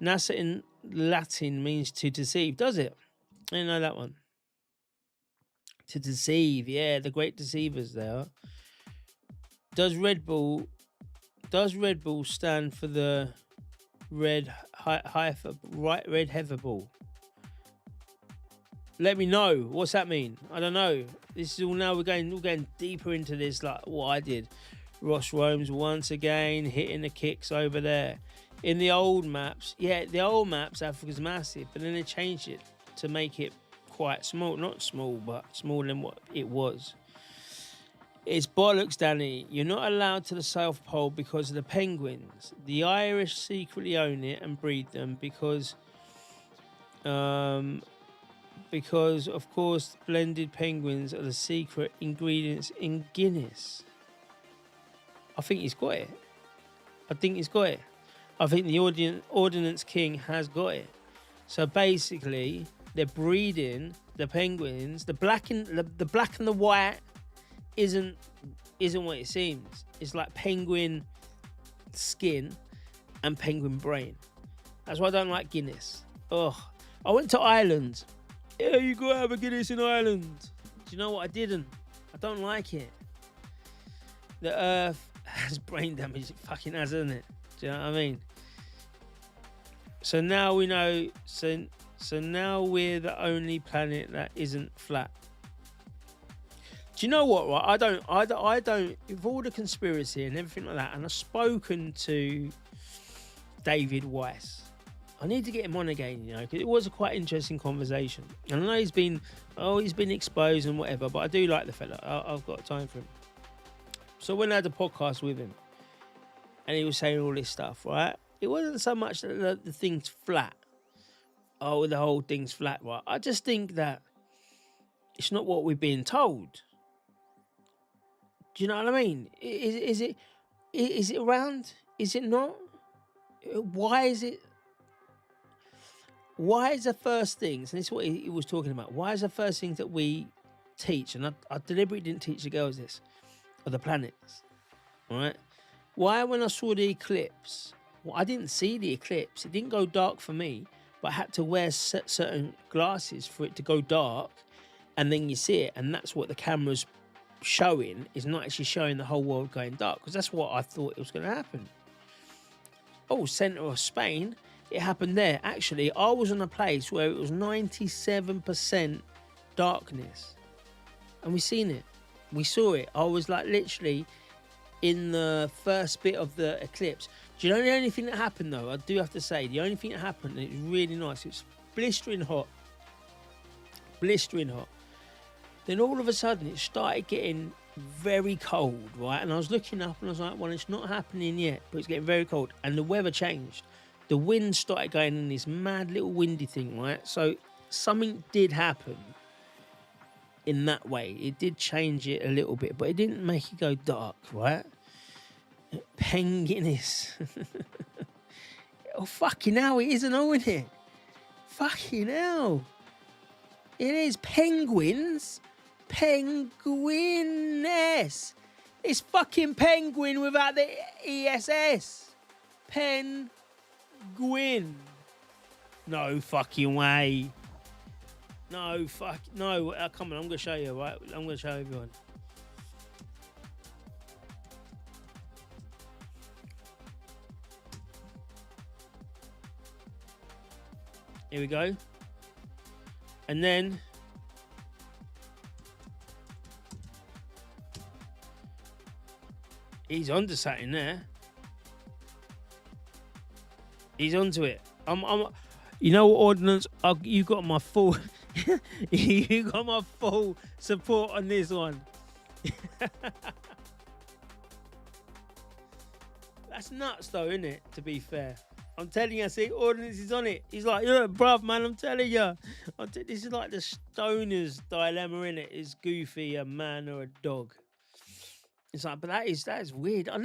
NASA in Latin means to deceive, does it? I didn't know that one. To deceive, yeah, the great deceivers there. Does Red Bull stand for the red heifer ball? Let me know. What's that mean? I don't know. This is all now we're going deeper into this, like what I did. Ross Romes once again hitting the kicks over there. In the old maps, Africa's massive, but then they changed it to make it quite small. Not small, but smaller than what it was. It's bollocks, Danny. You're not allowed to the South Pole because of the penguins. The Irish secretly own it and breed them because Because of course blended penguins are the secret ingredients in Guinness. I think he's got it. I think the Ordnance King has got it. So basically, they're breeding the penguins. The black and the white isn't what it seems. It's like penguin skin and penguin brain. That's why I don't like Guinness. Ugh. I went to Ireland. Yeah, you gotta have a Guinness in Ireland. Do you know what I didn't? I don't like it. The Earth has brain damage. It fucking has, isn't it? Do you know what I mean? So now we know. So now we're the only planet that isn't flat. Do you know what? Right? I don't. With all the conspiracy and everything like that, and I've spoken to David Weiss. I need to get him on again, you know, because it was a quite interesting conversation. And I know he's been exposed and whatever, but I do like the fella. I've got time for him. So when I had a podcast with him, and he was saying all this stuff, right? It wasn't so much that the thing's flat. Oh, the whole thing's flat, right? I just think that it's not what we're being told. Do you know what I mean? Is it round? Is it not? Why is it? Why is the first things, and this is what he was talking about, why is the first things that we teach, and I deliberately didn't teach the girls this, are the planets, right? Why when I saw the eclipse, well, I didn't see the eclipse, it didn't go dark for me, but I had to wear certain glasses for it to go dark, and then you see it, and that's what the camera's showing, is not actually showing the whole world going dark, because that's what I thought it was going to happen. Oh, centre of Spain, it happened there. Actually, I was on a place where it was 97% darkness. And we seen it. We saw it. I was like literally in the first bit of the eclipse. Do you know the only thing that happened though? I do have to say, the only thing that happened, and it was really nice. It was blistering hot. Blistering hot. Then all of a sudden it started getting very cold, right? And I was looking up and I was like, well, it's not happening yet, but it's getting very cold. And the weather changed. The wind started going in this mad little windy thing, right? So something did happen in that way. It did change it a little bit, but it didn't make it go dark, right? Penguinness. Oh, fucking hell, it isn't all in it. Fucking hell. It is penguins. Penguinness. It's fucking penguin without the ESS. Penguin. No fucking way. No, fuck. No, come on, I'm going to show you, right? I'm going to show everyone. Here we go. And then he's onto something there. He's onto it. You know what, Ordnance? You got my full. You got my full support on this one. That's nuts, though, isn't it? To be fair, I'm telling you, I see Ordnance is on it. He's like, yeah, bruv, man, I'm telling you. This is like the stoner's dilemma, innit? Is Goofy a man or a dog? It's like, but that is weird. I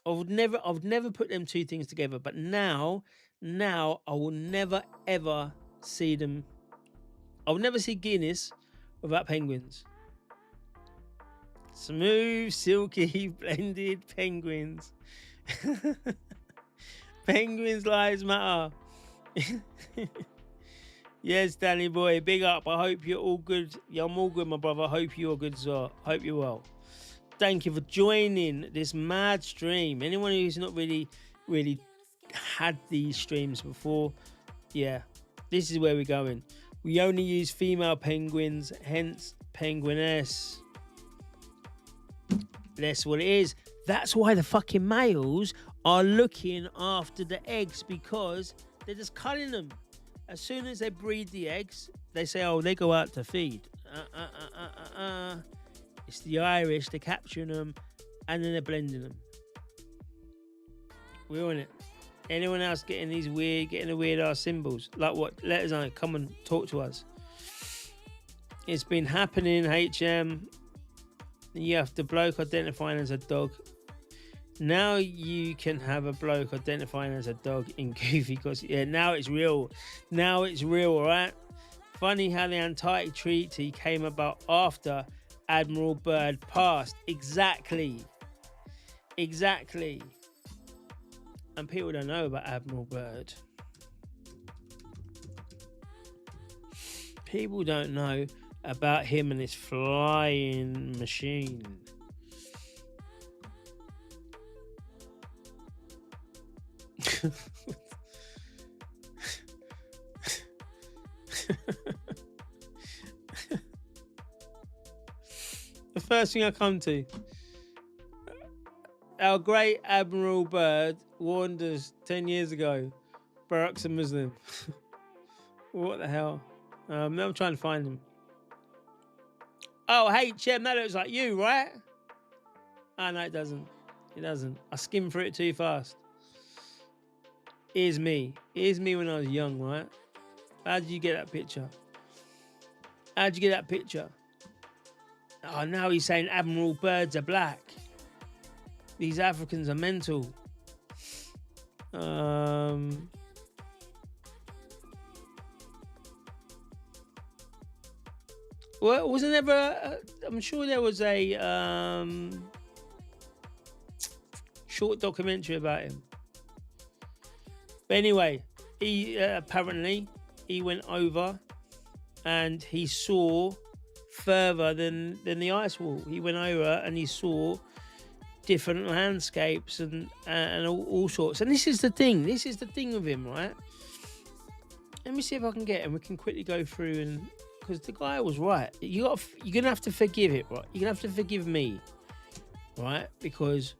would never put them two things together. But now I will never ever see them. I will never see Guinness without penguins. Smooth, silky, blended penguins. Penguins' lives matter. Yes, Danny boy, big up. I hope you're all good. Yeah, I'm all good, my brother. I hope you're good as well. Hope you're well. Thank you for joining this mad stream. Anyone who's not really had these streams before, yeah, this is where we're going. We only use female penguins, hence penguiness. That's what it is. That's why the fucking males are looking after the eggs, because they're just culling them. As soon as they breed the eggs, they say, oh, they go out to feed. It's the Irish, they're capturing them, and then they're blending them. We're on it. Anyone else getting the weird ass symbols? Like what? Let us know. Come and talk to us. It's been happening, HM. You have the bloke identifying as a dog. Now you can have a bloke identifying as a dog in Goofy because now it's real. Now it's real, alright? Funny how the Antarctic Treaty came about after Admiral Byrd passed. Exactly. And people don't know about Admiral Byrd. People don't know about him and his flying machine. The first thing I come to, our great Admiral Byrd warned us 10 years ago, Barack's a Muslim. What the hell? Now I'm trying to find him. Oh, HM, that looks like you, right? Oh, no, it doesn't. It doesn't. I skimmed through it too fast. Here's me. Here's me when I was young, right? How did you get that picture? How'd you get that picture? Oh, now he's saying Admiral Byrds are black. These Africans are mental. Well, wasn't there ever? I'm sure there was a short documentary about him. But anyway, he apparently he went over and he saw further than the ice wall. He went over and he saw different landscapes and all sorts. And this is the thing. This is the thing with him, right? Let me see if I can get him. We can quickly go through and because the guy was right. You're gonna have to forgive it, right? You're gonna have to forgive me, right? Because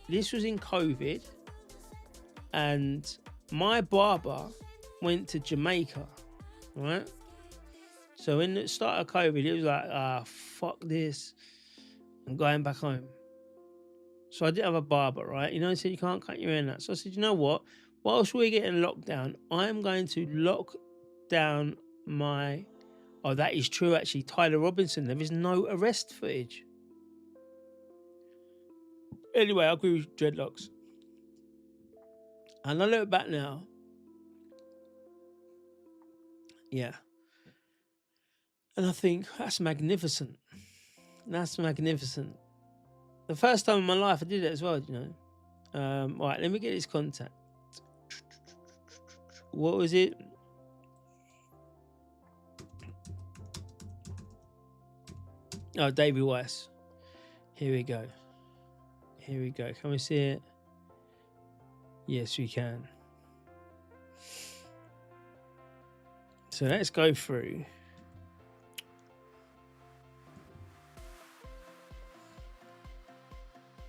this was in COVID, and my barber went to Jamaica, right? So in the start of COVID, it was like, fuck this, I'm going back home. So I didn't have a barber, right? You know, he said you can't cut your hair and that. So I said, you know what? Whilst we're getting locked down, I'm going to lock down my... Oh, that is true, actually. Tyler Robinson, there is no arrest footage. Anyway, I agree with dreadlocks. And I look back now. Yeah. And I think, that's magnificent. That's magnificent. The first time in my life I did it as well, you know. Right, let me get his contact. What was it? Oh, Davey Weiss. Here we go. Here we go. Can we see it? Yes, we can. So let's go through.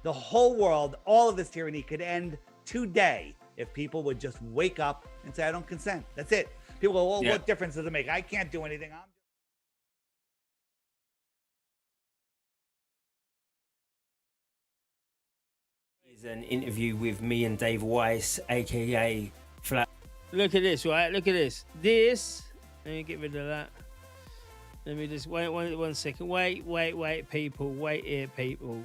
The whole world, all of this tyranny could end today if people would just wake up and say, I don't consent. That's it. People go, well, what difference does it make? I can't do anything. Is an interview with me and Dave Weiss, aka Flat. Look at this, right? Look at this. This. Let me get rid of that. Let me just wait 1 second. Wait, people. Wait here, people.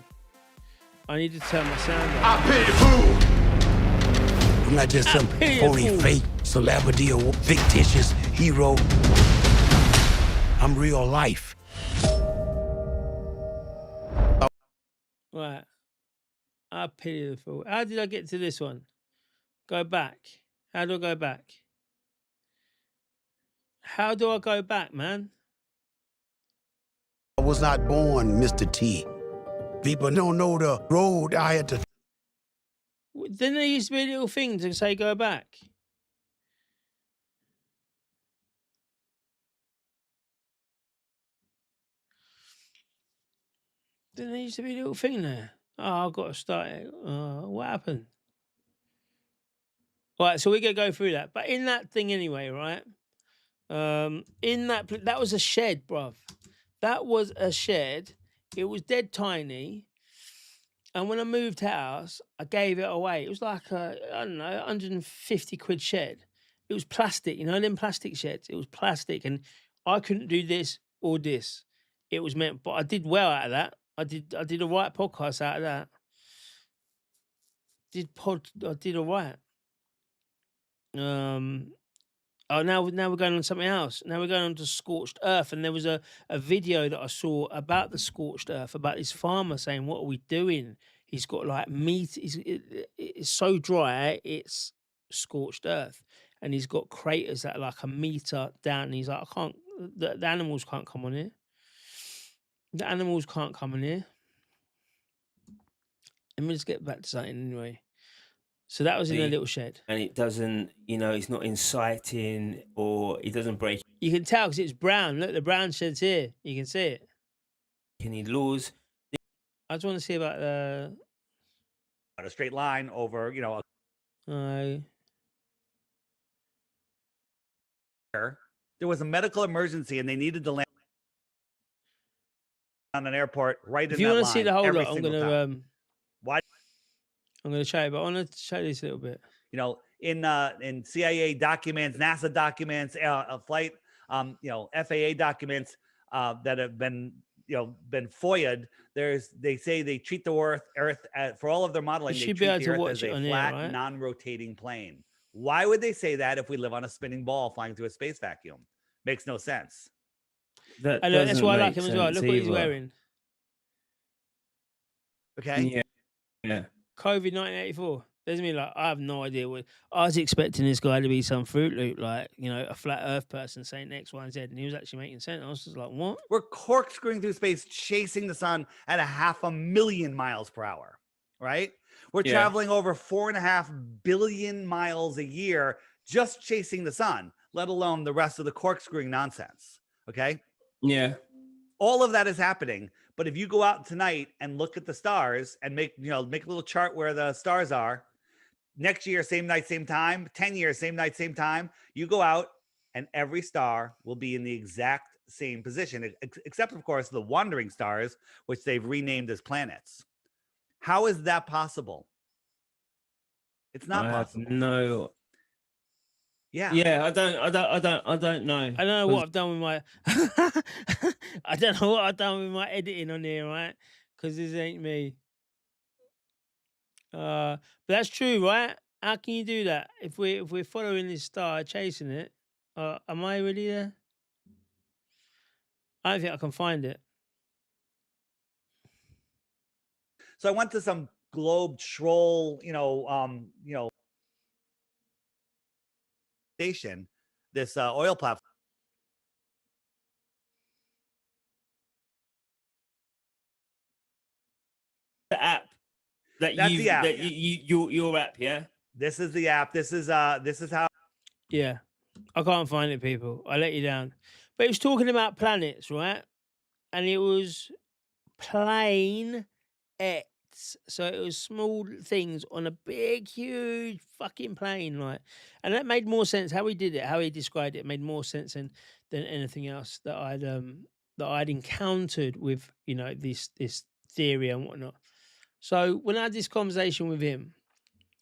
I need to turn my sound on. I pity fool. I'm not just some phony, fake celebrity or fictitious hero. I'm real life. Right. I pity the fool. How did I get to this one? Go back. How do I go back? How do I go back, man? I was not born Mr. T. People don't know the road I had to. Didn't there used to be a little thing to say go back? Didn't there used to be a little thing there? Oh, I've got to start it. What happened? Right, so we're going to go through that. But in that thing anyway, right? In that was a shed, bruv. That was a shed. It was dead tiny. And when I moved house, I gave it away. It was like I don't know, 150 quid shed. It was plastic, you know, them plastic sheds. It was plastic, and I couldn't do this or this. It was meant, but I did well out of that. I did a right podcast out of that. I did all right. Oh, now we're going on something else. Now we're going on to Scorched Earth, and there was a video that I saw about the Scorched Earth, about this farmer saying, "What are we doing?" He's got like meat. It's so dry, it's scorched earth, and he's got craters that are like a meter down. And he's like, I can't. The animals can't come on here. The animals can't come in here. Let me just get back to something anyway. So that was in a little shed. And it doesn't, you know, it's not inciting or it doesn't break You can tell because it's brown. Look, the brown shed's here. You can see it. any laws. I just want to see about the... A straight line over, you know. There was a medical emergency and they needed to land on an airport right in that line. If you want to see the whole lot, I'm going to... Why? I'm going to show you, but I want to show this a little bit. You know, in CIA documents, NASA documents, flight, you know, FAA documents that have been, you know, been FOIA'd. They say they treat the Earth for all of their modeling. They treat the Earth as a flat, non-rotating plane. Why would they say that if we live on a spinning ball flying through a space vacuum? Makes no sense. That's why I like him as well. Look what he's wearing. Okay. Yeah. COVID 1984. There's me like, I have no idea what I was expecting this guy to be some Fruit Loop, like, you know, a flat earth person saying X, Y, and Z, and he was actually making sense. I was just like, what? We're corkscrewing through space, chasing the sun at 500,000 miles per hour, right? We're traveling over 4.5 billion miles a year just chasing the sun, let alone the rest of the corkscrewing nonsense. Okay. Yeah. All of that is happening. But if you go out tonight and look at the stars and make a little chart where the stars are, next year, same night, same time, 10 years, same night, same time, you go out and every star will be in the exact same position, except of course the wandering stars, which they've renamed as planets. How is that possible? It's not possible. No. Yeah. Yeah, I don't know. I don't know what I've done with my I don't know what I've done with my editing on here, right? Because this ain't me. But that's true, right? How can you do that? If we're following this star, chasing it, am I really there? I don't think I can find it. So I went to some globe troll, station, this oil platform. The app That's the app. Your app, yeah. This is the app. This is how. Yeah, I can't find it, people. I let you down. But it was talking about planets, right? And it was plane X. So it was small things on a big, huge fucking plane, right? And that made more sense. How he did it, how he described it, made more sense than anything else that I'd encountered with, you know, this theory and whatnot. So when I had this conversation with him,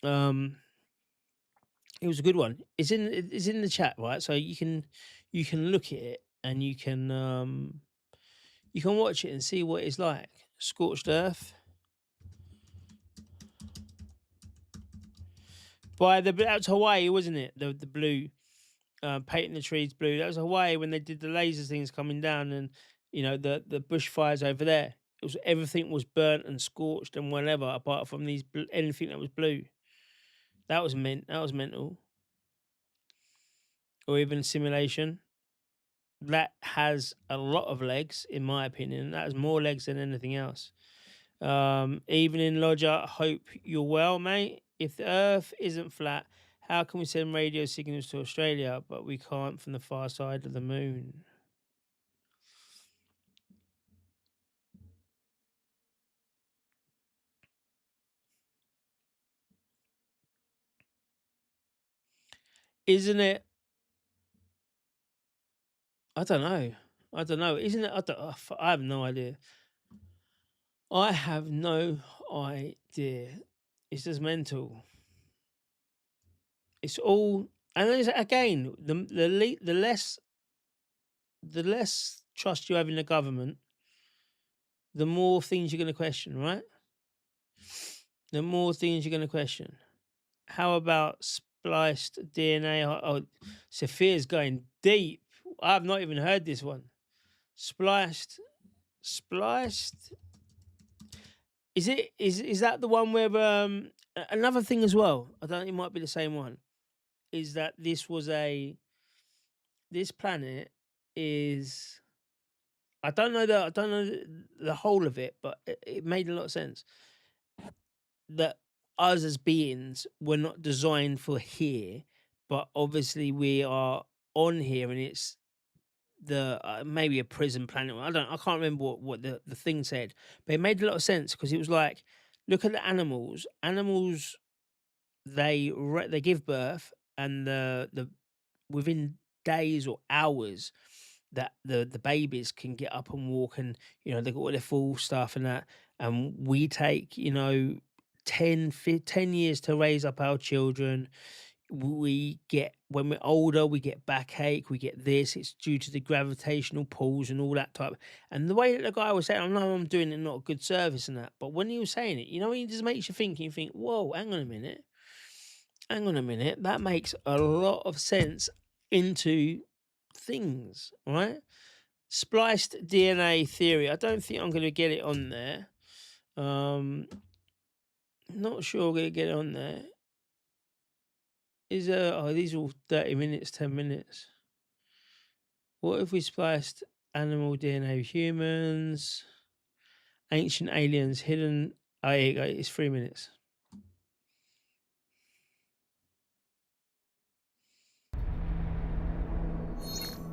it was a good one. It's in the chat, right? So you can look at it and you can watch it and see what it's like. Scorched Earth. That was Hawaii, wasn't it? The blue, painting the trees blue. That was Hawaii when they did the laser things coming down, and you know the bushfires over there. It was everything was burnt and scorched and whatever, apart from anything that was blue. That was mental. Or even simulation. That has a lot of legs, in my opinion. That has more legs than anything else. Evening Lodger, hope you're well, mate. If the Earth isn't flat, how can we send radio signals to Australia, but we can't from the far side of the moon? Isn't it? I don't know. Isn't it? I have no idea. I have no idea. It's just mental. It's all, and there's, again, the less trust you have in the government, the more things you're going to question, right? The more things you're going to question. How about spliced DNA? Oh, Sophia's going deep. I've not even heard this one. Spliced. Is that the one where another thing as well? I don't. It might be the same one. Is that this planet is? I don't know the whole of it, but it made a lot of sense. That us as beings were not designed for here, but obviously we are on here, and it's the maybe a prison planet. I can't remember what the thing said, but it made a lot of sense because it was like, look at the animals. Animals, they give birth, and the within days or hours that the babies can get up and walk, and they've got all their full stuff and that, and we take 10 years to raise up our children. We get, when we're older, we get backache, we get this. It's due to the gravitational pulls and all that type. And the way that the guy was saying, I know I'm doing it not a good service and that, but when he was saying it, it just makes you think. You think, whoa, hang on a minute, that makes a lot of sense into things, right? Spliced DNA theory. I don't think I'm going to get it on there. Not sure I'm going to get it on there. These are all 30 minutes, 10 minutes. What if we spliced animal DNA with humans? Ancient aliens hidden. Oh, here you go. It's 3 minutes.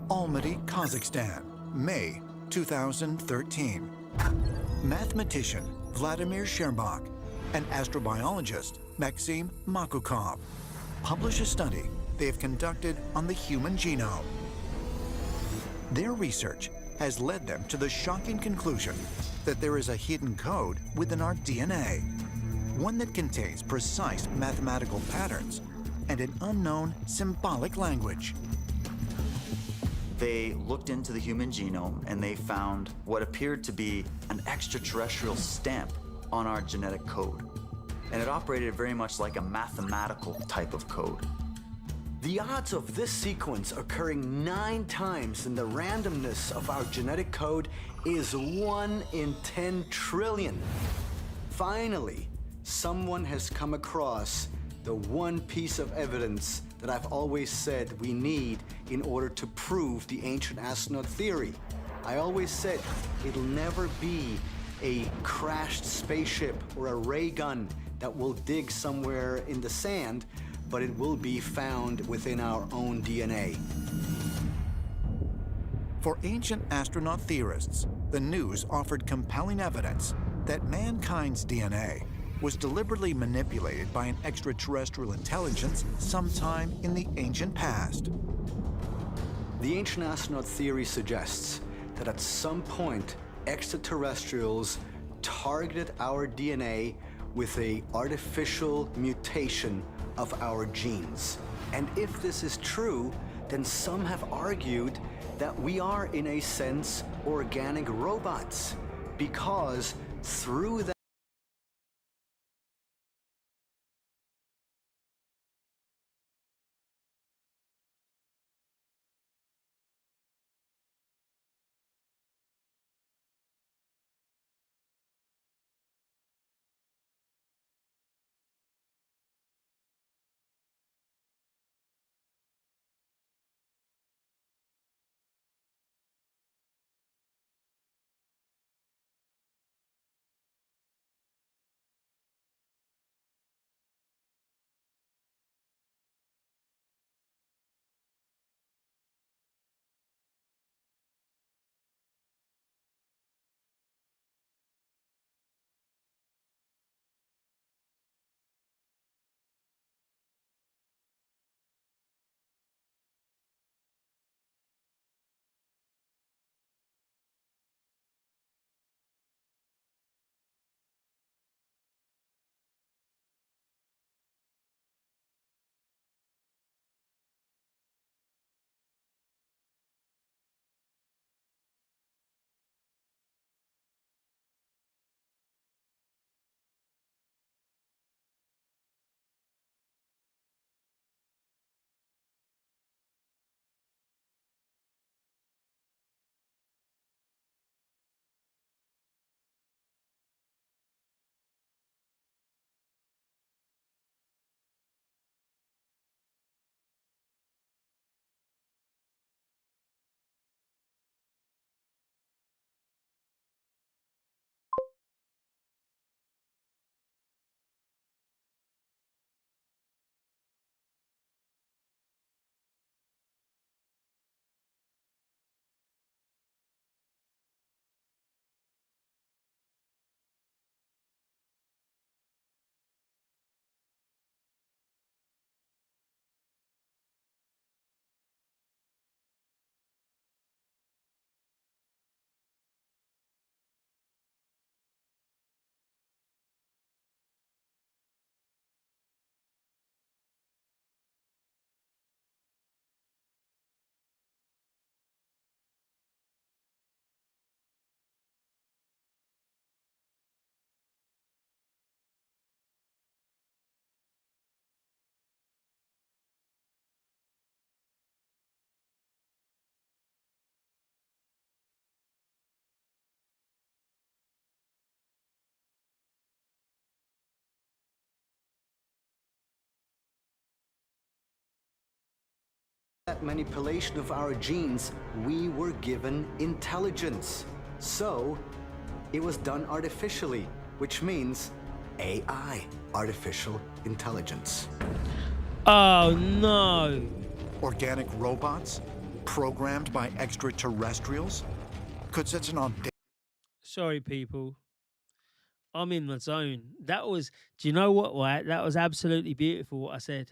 Almaty, Kazakhstan, May 2013. Mathematician Vladimir Sherbak and astrobiologist Maxim Makukov publish a study they have conducted on the human genome. Their research has led them to the shocking conclusion that there is a hidden code within our DNA, one that contains precise mathematical patterns and an unknown symbolic language. They looked into the human genome and they found what appeared to be an extraterrestrial stamp on our genetic code. And it operated very much like a mathematical type of code. The odds of this sequence occurring 9 times in the randomness of our genetic code is 1 in 10 trillion. Finally, someone has come across the one piece of evidence that I've always said we need in order to prove the ancient astronaut theory. I always said it'll never be a crashed spaceship or a ray gun that will dig somewhere in the sand, but it will be found within our own DNA. For ancient astronaut theorists, the news offered compelling evidence that mankind's DNA was deliberately manipulated by an extraterrestrial intelligence sometime in the ancient past. The ancient astronaut theory suggests that at some point, extraterrestrials targeted our DNA with an artificial mutation of our genes. And if this is true, then some have argued that we are, in a sense, organic robots, because through that that manipulation of our genes, we were given intelligence. So, it was done artificially, which means AI, artificial intelligence. Oh no. Organic robots programmed by extraterrestrials? Could such an audacious... Sorry, people. I'm in the zone. That was, do you know what, right? That was absolutely beautiful what I said.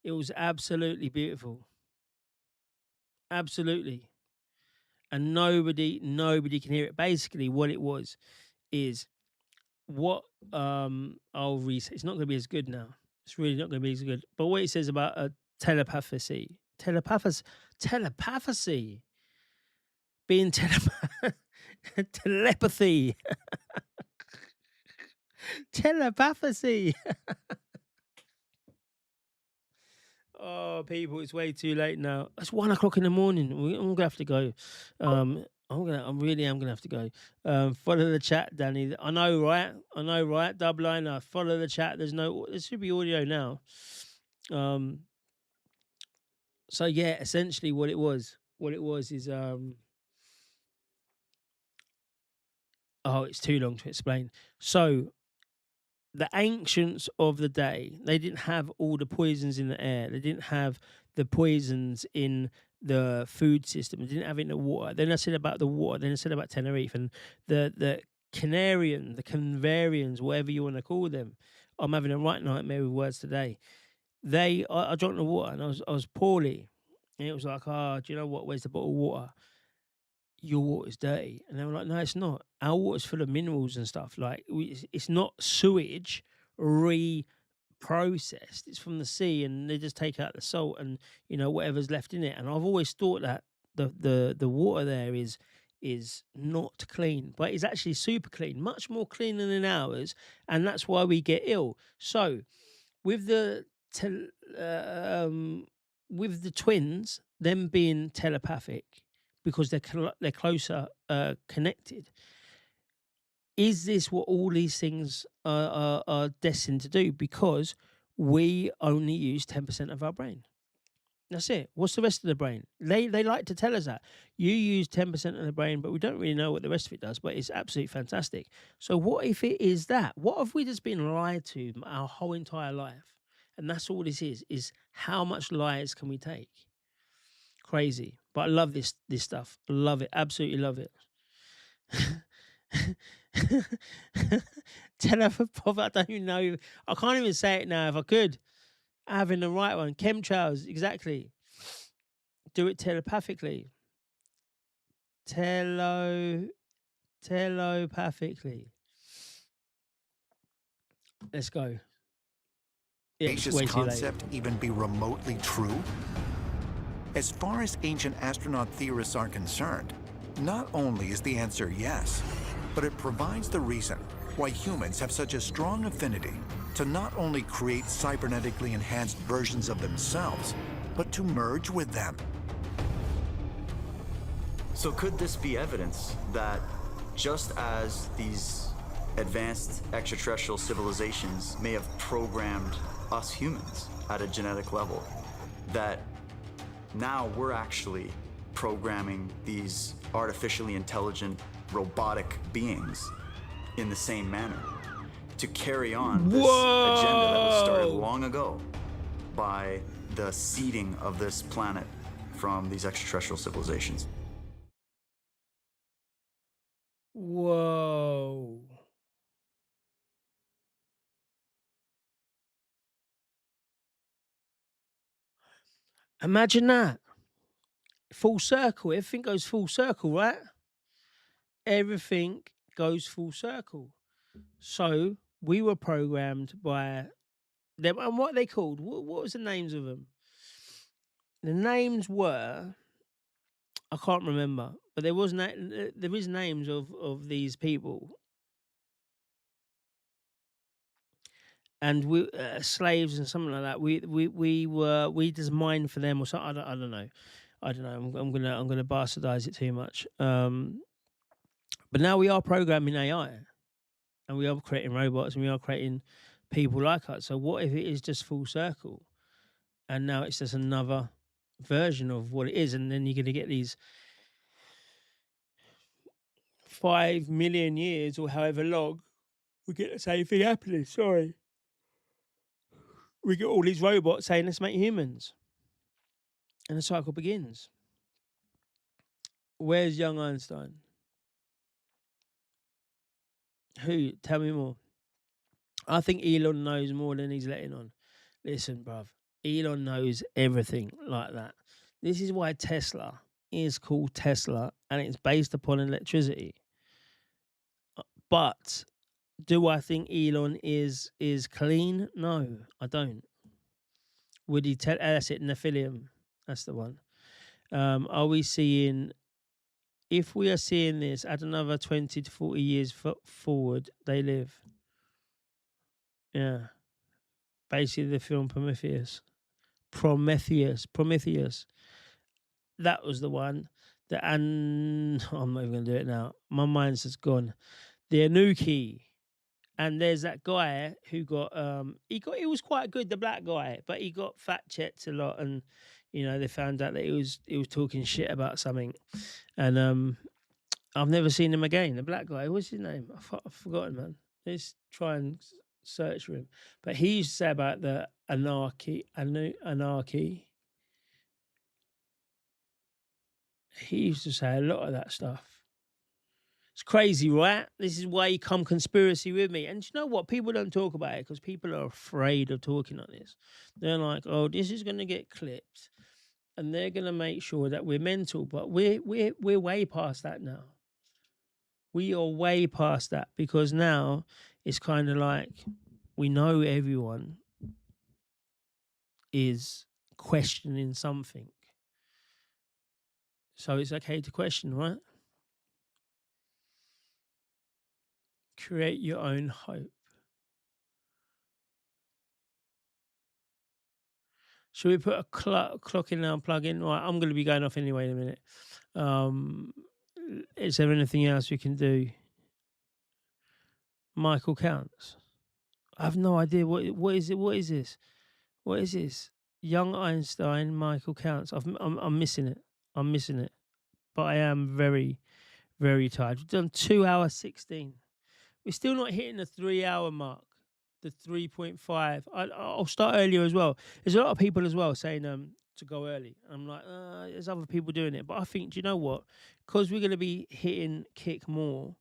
It was absolutely beautiful. Absolutely. And nobody can hear it. Basically, what it was is what I'll reset. It's not going to be as good now. It's really not going to be as good. But what it says about telepathy, being telepathy, telepathy. Oh, people, it's way too late now. It's 1 o'clock in the morning. I'm gonna have to go. I really am gonna have to go. Follow the chat, Danny. I know, right? Double liner. Follow the chat. There should be audio now. So yeah, essentially what it was is oh, it's too long to explain. So the ancients of the day, they didn't have all the poisons in the air. They didn't have the poisons in the food system. They didn't have it in the water. Then I said about the water. Then I said about Tenerife and the Canarians, whatever you want to call them. I'm having a right nightmare with words today. I drank the water and I was poorly. And it was like, do you know what? Where's the bottle of water? Your water's dirty. And they were like, no, it's not. Our water's full of minerals and stuff. Like, it's not sewage reprocessed. It's from the sea, and they just take out the salt and, whatever's left in it. And I've always thought that the water there is not clean, but it's actually super clean, much more cleaner than ours. And that's why we get ill. So with the twins, them being telepathic, because they're closer connected. Is this what all these things are destined to do? Because we only use 10% of our brain. That's it. What's the rest of the brain? They like to tell us that. You use 10% of the brain, but we don't really know what the rest of it does, but it's absolutely fantastic. So what if it is that? What if we just been lied to our whole entire life? And that's all this is how much lies can we take? Crazy. But I love this stuff. I love it. Absolutely love it. Telepathy. I don't even know. I can't even say it now if I could. Having the right one. Chemtrails. Exactly. Do it telepathically. Telepathically. Let's go. Yeah, it's way too late. Concept even be remotely true? As far as ancient astronaut theorists are concerned, not only is the answer yes, but it provides the reason why humans have such a strong affinity to not only create cybernetically enhanced versions of themselves, but to merge with them. So could this be evidence that just as these advanced extraterrestrial civilizations may have programmed us humans at a genetic level, that now we're actually programming these artificially intelligent robotic beings in the same manner to carry on this agenda that was started long ago by the seeding of this planet from these extraterrestrial civilizations? Whoa. Imagine that. Full circle. Everything goes full circle, right? Everything goes full circle. So we were programmed by them. And what are they called? What was the names of them? The names were, I can't remember, but there is names of these people. And we slaves and something like that. We just mined for them or something. I don't know. I'm gonna bastardize it too much. But now we are programming AI, and we are creating robots, and we are creating people like us. So what if it is just full circle, and now it's just another version of what it is, and then you're going to get these 5 million years or however long, we get the same thing happening. Sorry. We get all these robots saying, let's make humans. And the cycle begins. Where's young Einstein? Who? Tell me more. I think Elon knows more than he's letting on. Listen, bruv. Elon knows everything like that. This is why Tesla is called Tesla, and it's based upon electricity. But do I think Elon is clean? No, I don't. Would he tell? That's it, Nephilim. That's the one. Are we seeing? If we are seeing this at another 20 to 40 years forward, they live. Yeah. Basically, the film Prometheus. That was the one. And I'm not even going to do it now. My mind's just gone. The Anunnaki. And there's that guy who got he was quite good, the black guy, but he got fact checked a lot, and they found out that he was talking shit about something, and I've never seen him again. The black guy, what's his name? I've forgotten, man. Let's try and search for him. But he used to say about the anarchy. He used to say a lot of that stuff. It's crazy, right? This is why you come conspiracy with me. And you know what? People don't talk about it because people are afraid of talking on this. They're like, oh, this is going to get clipped. And they're going to make sure that we're mental. But we're way past that now. We are way past that, because now it's kind of like we know everyone is questioning something. So it's okay to question, right? Create your own hope. Should we put a clock in now, plug in? Right, I'm going to be going off anyway in a minute. Is there anything else we can do? Michael Counts. I have no idea. What is it? What is this? What is this? Young Einstein, Michael Counts. I'm missing it. I'm missing it. But I am very, very tired. We've done 2 hours 16. We're still not hitting the 3 hour mark, the 3.5. I'll start earlier as well. There's a lot of people as well saying to go early. I'm like, there's other people doing it. But I think, do you know what? Because we're going to be hitting kick more,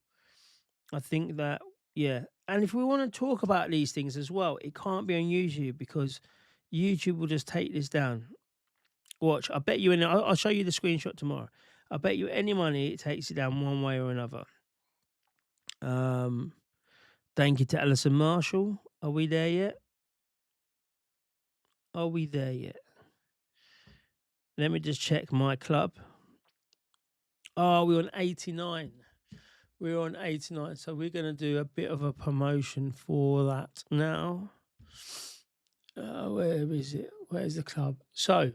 I think that, yeah. And if we want to talk about these things as well, it can't be on YouTube, because YouTube will just take this down. Watch, I bet you, I'll show you the screenshot tomorrow. I bet you any money it takes it down one way or another. Thank you to Alison Marshall. Are we there yet? Are we there yet? Let me just check my club. Oh, we're on 89. We're on 89. So we're going to do a bit of a promotion for that now. Where is it? Where's the club? So,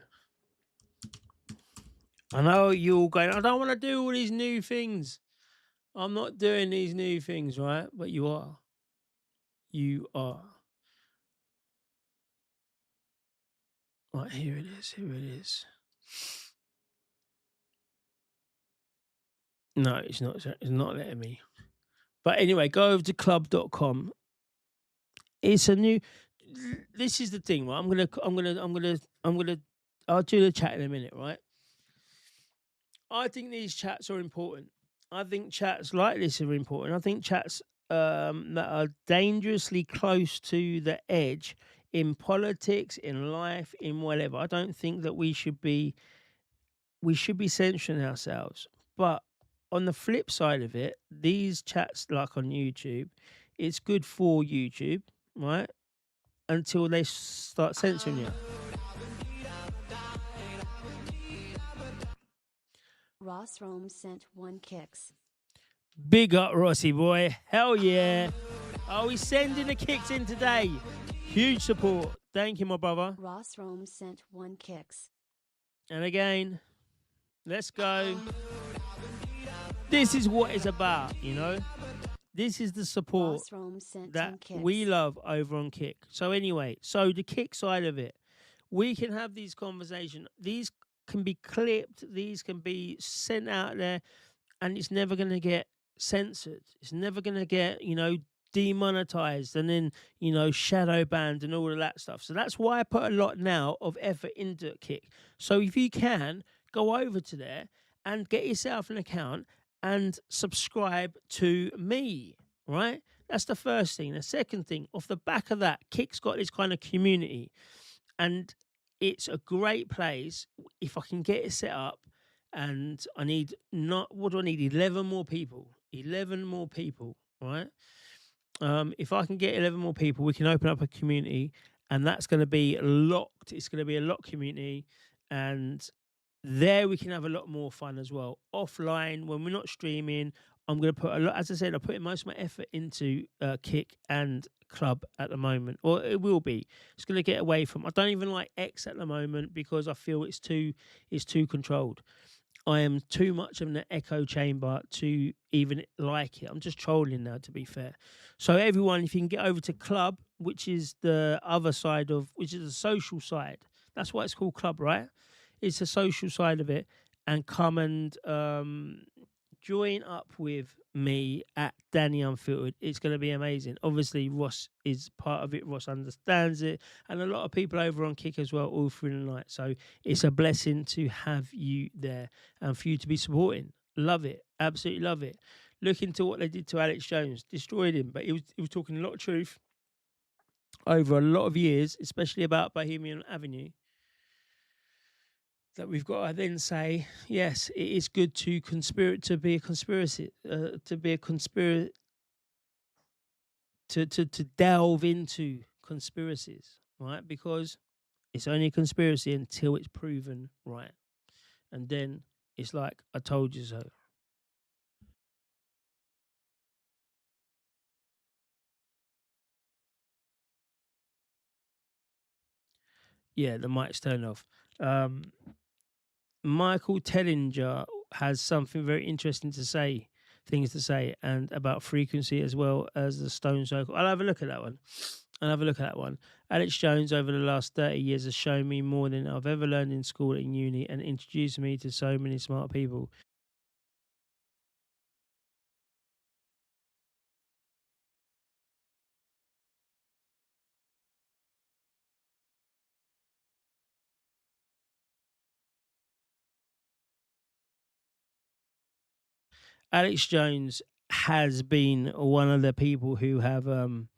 I know you're all going, I don't want to do all these new things. I'm not doing these new things, right? But you are. You are. Right, here it is. Here it is. No, it's not letting me. But anyway, go over to club.com. It's a new. This is the thing, right? I'll do the chat in a minute, right? I think these chats are important. I think chats like this are important. I think chats that are dangerously close to the edge in politics, in life, in whatever. I don't think that we should be censoring ourselves. But on the flip side of it, these chats like on YouTube, it's good for YouTube, right? Until they start censoring you. Ross Rome sent 1 kicks. Big up, Rossi boy. Hell yeah. Oh, he's sending the kicks in today. Huge support. Thank you, my brother. Ross Rome sent 1 kicks. And again, let's go. This is what it's about, you know? This is the support Ross Rome sent that 10 kicks. we love over on Kick. So anyway, so the Kick side of it, we can have these conversations. can be clipped, these can be sent out there, and it's never going to get censored. It's never going to get, demonetized and then, shadow banned and all of that stuff. So that's why I put a lot now of effort into Kick. So if you can, go over to there and get yourself an account and subscribe to me, right? That's the first thing. The second thing, off the back of that, Kick's got this kind of community, and it's a great place. If I can get it set up, and I need not, what do I need? 11 more people. 11 more people, right? If I can get 11 more people, we can open up a community, and that's going to be locked. It's going to be a locked community, and there we can have a lot more fun as well. Offline, when we're not streaming, I'm going to put a lot, as I said, I'm putting most of my effort into Kick and Club at the moment, or it will be. It's going to get away from, I don't even like X at the moment because I feel it's too controlled. I am too much of an echo chamber to even like it. I'm just trolling now, to be fair. So everyone, if you can get over to Club, which is the other side of, which is the social side. That's why it's called Club, right? It's a social side of it. And come and join up with me at Danny Unfiltered. It's going to be amazing. Obviously, Ross is part of it. Ross understands it. And a lot of people over on Kick as well, all through the night. So it's a blessing to have you there and for you to be supporting. Love it. Absolutely love it. Look into what they did to Alex Jones. Destroyed him. But he was talking a lot of truth over a lot of years, especially about Bohemian Avenue. That we've got to then say, yes, it is good to be a conspiracy, to delve into conspiracies, right? Because it's only a conspiracy until it's proven right, and then it's like, I told you so. Yeah, the mic's turned off. Michael Tellinger has something very interesting to say, things to say, and about frequency as well as the stone circle. I'll have a look at that one. Alex Jones, over the last 30 years, has shown me more than I've ever learned in school and uni, and introduced me to so many smart people. Alex Jones has been one of the people who have done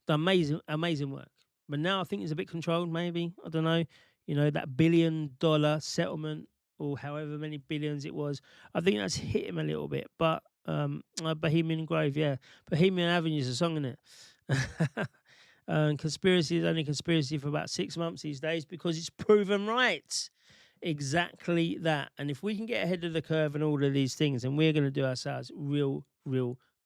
amazing work. But now I think it's a bit controlled, maybe. I don't know. That $1 billion settlement, or however many billions it was, I think that's hit him a little bit. But Bohemian Grove, yeah. Bohemian Avenue is a song, isn't it? Conspiracy is only conspiracy for about 6 months these days because it's proven right. Exactly that. And if we can get ahead of the curve and all of these things, and we're going to do ourselves real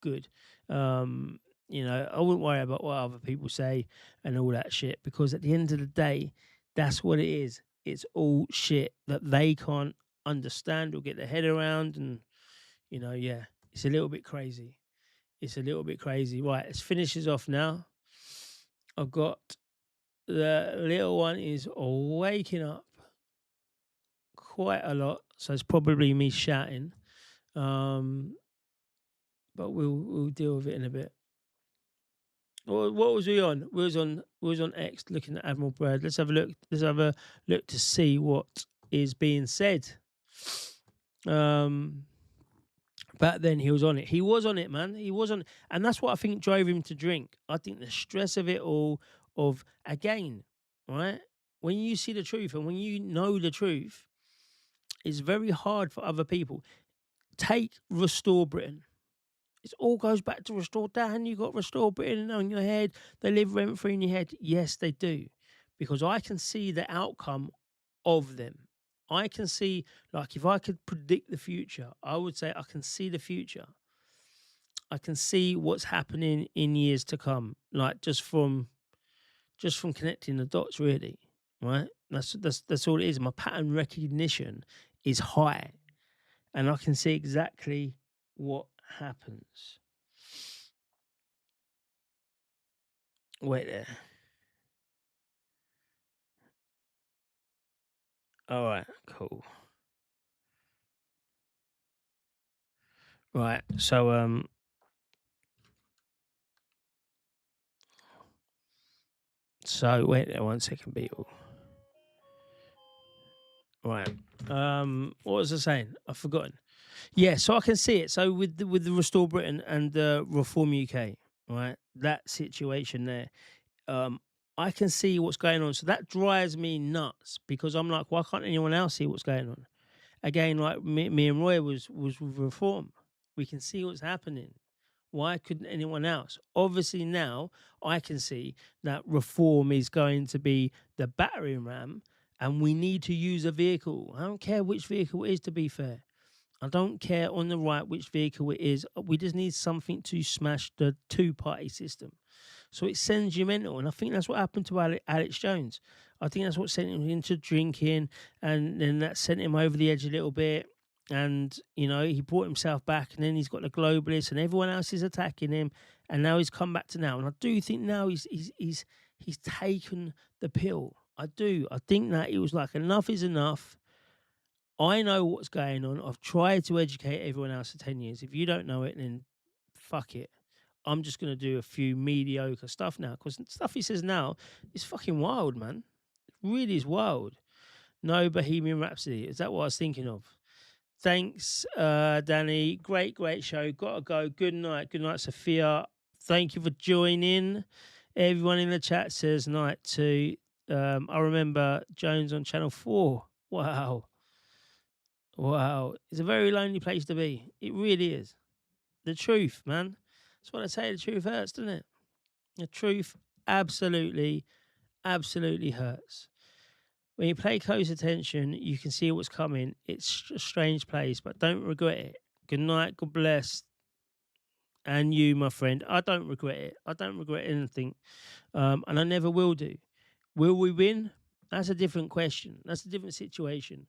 good. I wouldn't worry about what other people say and all that shit, because at the end of the day, that's what it is. It's all shit that they can't understand or get their head around. And, yeah, it's a little bit crazy. Right, let's finish this off now. I've got the little one is waking up quite a lot, so it's probably me shouting, but we'll deal with it in a bit. What was we on? We was on X looking at Admiral Byrd. Let's have a look to see what is being said. Back then he was on it. He was on it, man. He was on, and that's what I think drove him to drink. I think the stress of it all, of again, right? When you see the truth and when you know the truth, it's very hard for other people. Take Restore Britain. It all goes back to Restore. Dan, you got Restore Britain on your head. They live rent free in your head. Yes, they do. Because I can see the outcome of them. I can see, like, if I could predict the future, I would say I can see the future. I can see what's happening in years to come. Like, just from connecting the dots, really. Right? That's all it is. My pattern recognition is high, and I can see exactly what happens. Wait there. All right, cool. Right, so wait there 1 second, Beetle. Right. What was I saying? I've forgotten. Yeah, so I can see it. So with the Restore Britain and the Reform UK, right? That situation there, I can see what's going on. So that drives me nuts because I'm like, why can't anyone else see what's going on? Again, like me and Roy was with Reform. We can see what's happening. Why couldn't anyone else? Obviously now I can see that Reform is going to be the battering ram, and we need to use a vehicle. I don't care which vehicle it is, to be fair. I don't care on the right which vehicle it is. We just need something to smash the two-party system. So it sends you mental. And I think that's what happened to Alex Jones. I think that's what sent him into drinking, and then that sent him over the edge a little bit. And, you know, he brought himself back, and then he's got the globalists and everyone else is attacking him. And now he's come back to now. And I do think now he's taken the pill. I do. I think that it was like, enough is enough. I know what's going on. I've tried to educate everyone else for 10 years. If you don't know it, then fuck it. I'm just going to do a few mediocre stuff now, because stuff he says now is fucking wild, man. It really is wild. No Bohemian Rhapsody. Is that what I was thinking of? Thanks, Danny. Great show. Gotta go. Good night. Good night, Sophia. Thank you for joining. Everyone in the chat says night too. I remember Jones on Channel 4. Wow. It's a very lonely place to be. It really is. The truth, man. That's what I say. The truth hurts, doesn't it? The truth absolutely hurts. When you pay close attention, you can see what's coming. It's a strange place, but don't regret it. Good night. God bless. And you, my friend. I don't regret it. I don't regret anything. And I never will do. Will we win? That's a different question. That's a different situation.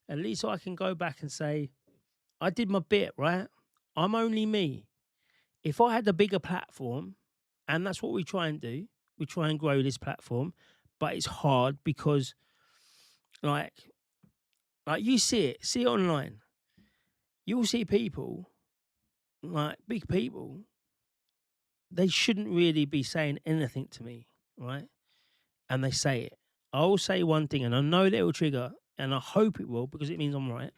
At least I can go back and say, I did my bit, right? I'm only me. If I had a bigger platform, and that's what we try and do, we try and grow this platform, but it's hard because, like you see it online. You'll see people, like big people, they shouldn't really be saying anything to me, right? And they say it. I'll say one thing, and I know that it will trigger, and I hope it will, because it means I'm right.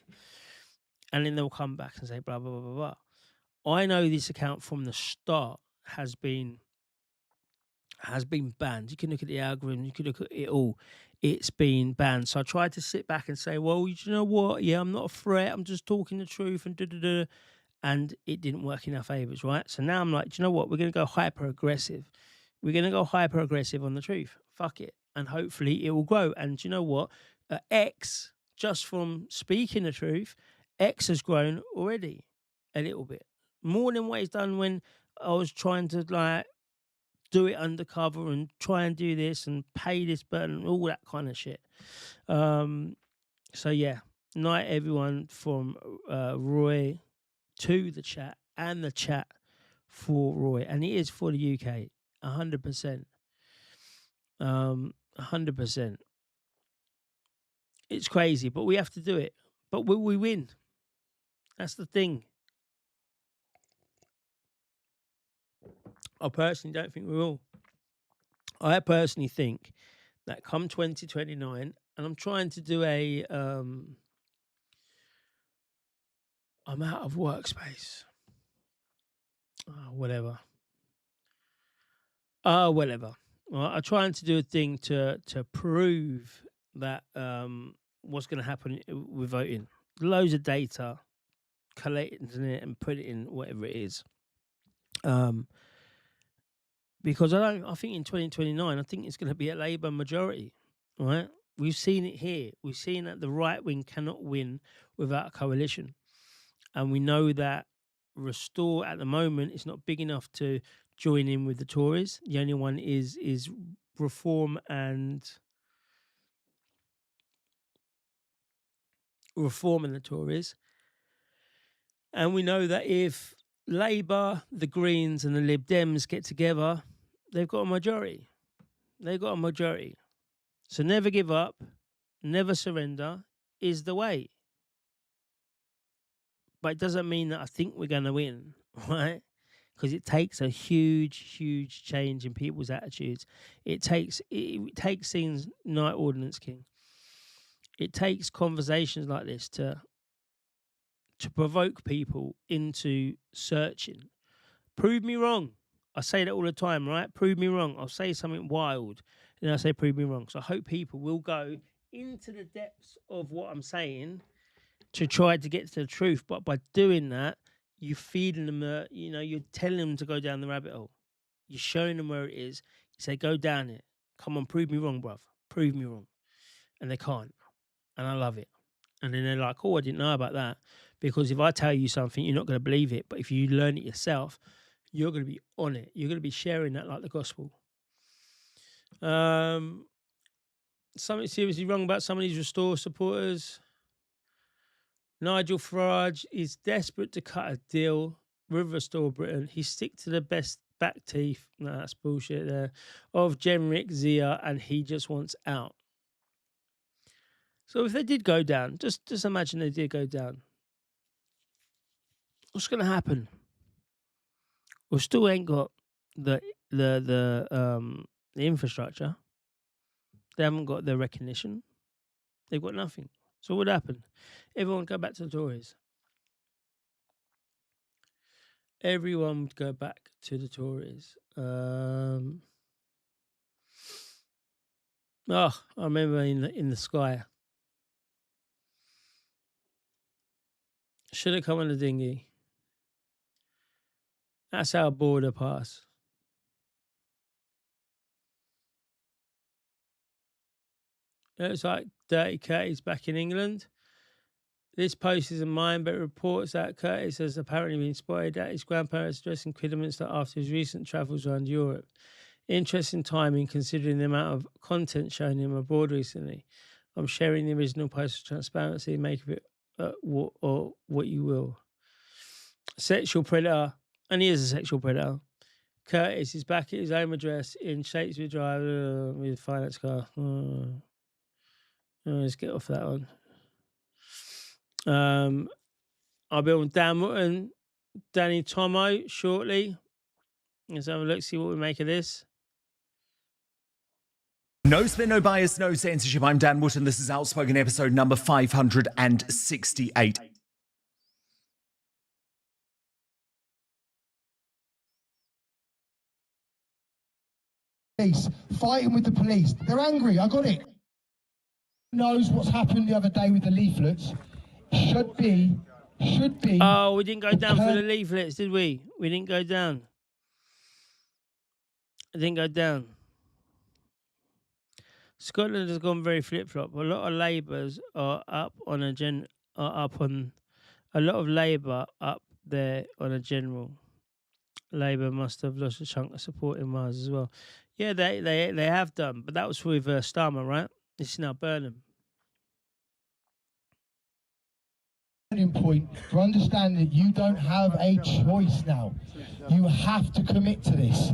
And then they'll come back and say blah, blah, blah, blah, blah. I know this account from the start has been banned. You can look at the algorithm, you can look at it all. It's been banned. So I tried to sit back and say, well, you know what? Yeah, I'm not a threat. I'm just talking the truth and da-da-da. And it didn't work in our favours, right? So now I'm like, do you know what? We're going to go hyper-aggressive. We're going to go hyper-aggressive on the truth. Fuck it. And hopefully it will grow. And do you know what? X, just from speaking the truth, X has grown already a little bit. More than what it's done when I was trying to like do it undercover and try and do this and pay this burden and all that kind of shit. So yeah, night everyone from Roy to the chat and the chat for Roy. And it is for the UK, 100%. 100%. It's crazy, but we have to do it. But will we win? That's the thing. I personally don't think we will. I personally think that come 2029, and I'm trying to do a I'm out of workspace. Whatever. Whatever. Well, I'm trying to do a thing to prove that what's going to happen with voting. Loads of data, collecting it and put it in whatever it is. Because I think in 2029, I think it's going to be a Labour majority, right? We've seen it here. We've seen that the right wing cannot win without a coalition. And we know that Restore at the moment is not big enough to join in with the Tories. The only one is Reform and the Tories. And we know that if Labour, the Greens and the Lib Dems get together, they've got a majority. They've got a majority. So never give up, never surrender. is the way. But it doesn't mean that I think we're going to win, right? Because it takes a huge, huge change in people's attitudes. It takes things, Night Ordnance King. It takes conversations like this to provoke people into searching. Prove me wrong. I say that all the time, right? Prove me wrong. I'll say something wild, and I say prove me wrong. So I hope people will go into the depths of what I'm saying to try to get to the truth. But by doing that, you're feeding them, you're telling them to go down the rabbit hole. You're showing them where it is. You say, go down it. Come on, prove me wrong, bruv. Prove me wrong. And they can't. And I love it. And then they're like, oh, I didn't know about that. Because if I tell you something, you're not going to believe it. But if you learn it yourself, you're going to be on it. You're going to be sharing that like the gospel. Something seriously wrong about some of these Restore supporters. Nigel Farage is desperate to cut a deal with Restore Britain. He stick to the best back teeth. No, that's bullshit there. Of Genric Zia, and he just wants out. So if they did go down, just imagine they did go down. What's going to happen? We still ain't got the infrastructure. They haven't got the recognition. They've got nothing. So what would happen? Everyone would go back to the Tories. Everyone would go back to the Tories. I remember in the sky. Should have come on the dinghy. That's our border pass. It's like Dirty Curtis back in England. This post isn't mine, but reports that Curtis has apparently been spotted at his grandparents' address in Kidderminster after his recent travels around Europe. Interesting timing considering the amount of content shown him abroad recently. I'm sharing the original post for transparency. Make of it what you will. Sexual predator, and he is a sexual predator. Curtis is back at his home address in Shakespeare Drive with a finance car. Let's get off that one. I'll be on Dan Wootton, Danny Tomo shortly. Let's have a look, see what we make of this. No spin, no bias, no censorship. I'm Dan Wootton. This is Outspoken episode number 568. Fighting with the police. They're angry, I got it. Knows what's happened the other day with the leaflets. Should be. Oh, we didn't go down for the leaflets, did we? We didn't go down. I didn't go down. Scotland has gone very flip-flop. A lot of Labours are up on a lot of Labour up there on a general. Labour must have lost a chunk of support in Wales as well. Yeah, they have done, but that was with Starmer, right? This is now Burnham. Point to understand that you don't have a choice now. You have to commit to this.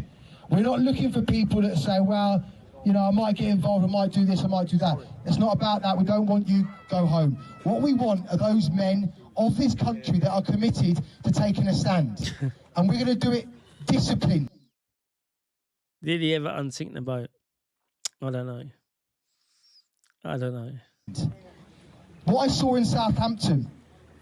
We're not looking for people that say, well, I might get involved, I might do this, I might do that. It's not about that. We don't want you go home. What we want are those men of this country that are committed to taking a stand. And we're going to do it disciplined. Did he ever unsink the boat? I don't know. What I saw in Southampton,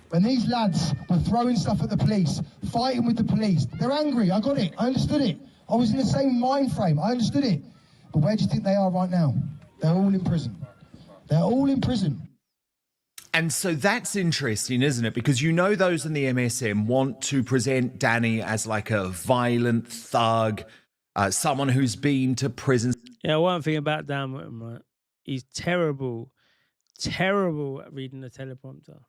when these lads were throwing stuff at the police, fighting with the police, they're angry, I got it, I understood it. I was in the same mind frame, I understood it. But where do you think they are right now? They're all in prison. They're all in prison. And so that's interesting, isn't it? Because those in the MSM want to present Danny as like a violent thug, someone who's been to prison. Yeah, one thing about Dan Wootton, right? He's terrible at reading the teleprompter.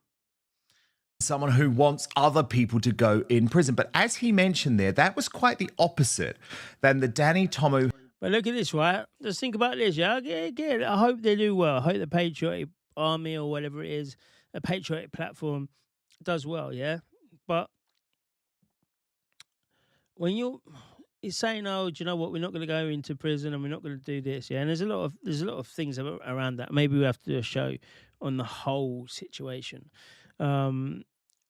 Someone who wants other people to go in prison. But as he mentioned there, that was quite the opposite than the Danny Tomo. But look at this, right? Just think about this, yeah? Again, I hope they do well. I hope the Patriotic Army or whatever it is, a Patriotic platform does well, yeah? But when he's saying, "Oh, do you know what? We're not going to go into prison, and we're not going to do this." Yeah, and there's a lot of things around that. Maybe we have to do a show on the whole situation. But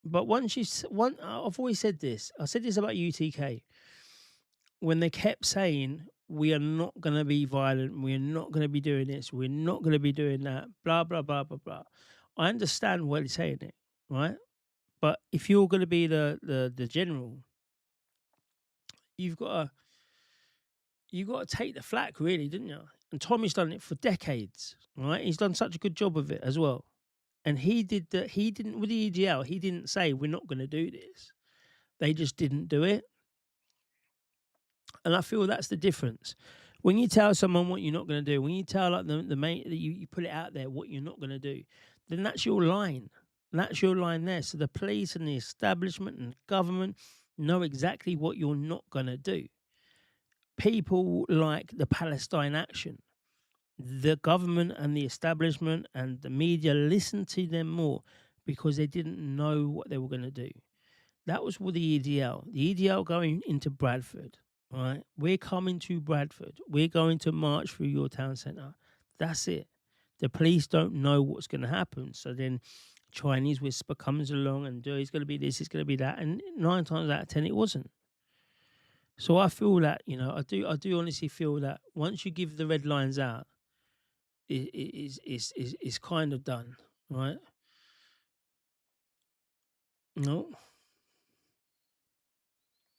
I've always said this. I said this about UTK when they kept saying, "We are not going to be violent. We're not going to be doing this. We're not going to be doing that." Blah blah blah blah blah. I understand why he's saying it, right? But if you're going to be the general, you've got to take the flak, really, didn't you? And Tommy's done it for decades, right? He's done such a good job of it as well. And he didn't with the EGL, he didn't say we're not going to do this. They just didn't do it. And I feel that's the difference. When you tell someone what you're not going to do, when you tell like the mate that you put it out there what you're not going to do, then that's your line. That's your line there. So the police and the establishment and government know exactly what you're not going to do. People like the Palestine Action, the government and the establishment and the media listened to them more because they didn't know what they were going to do. That was with the EDL. The EDL going into Bradford, right? We're coming to Bradford. We're going to march through your town centre. That's it. The police don't know what's going to happen. So then Chinese whisper comes along and it's going to be this, it's going to be that. And 9 times out of 10, it wasn't. So I feel that, I do honestly feel that once you give the red lines out, it's kind of done, right? No.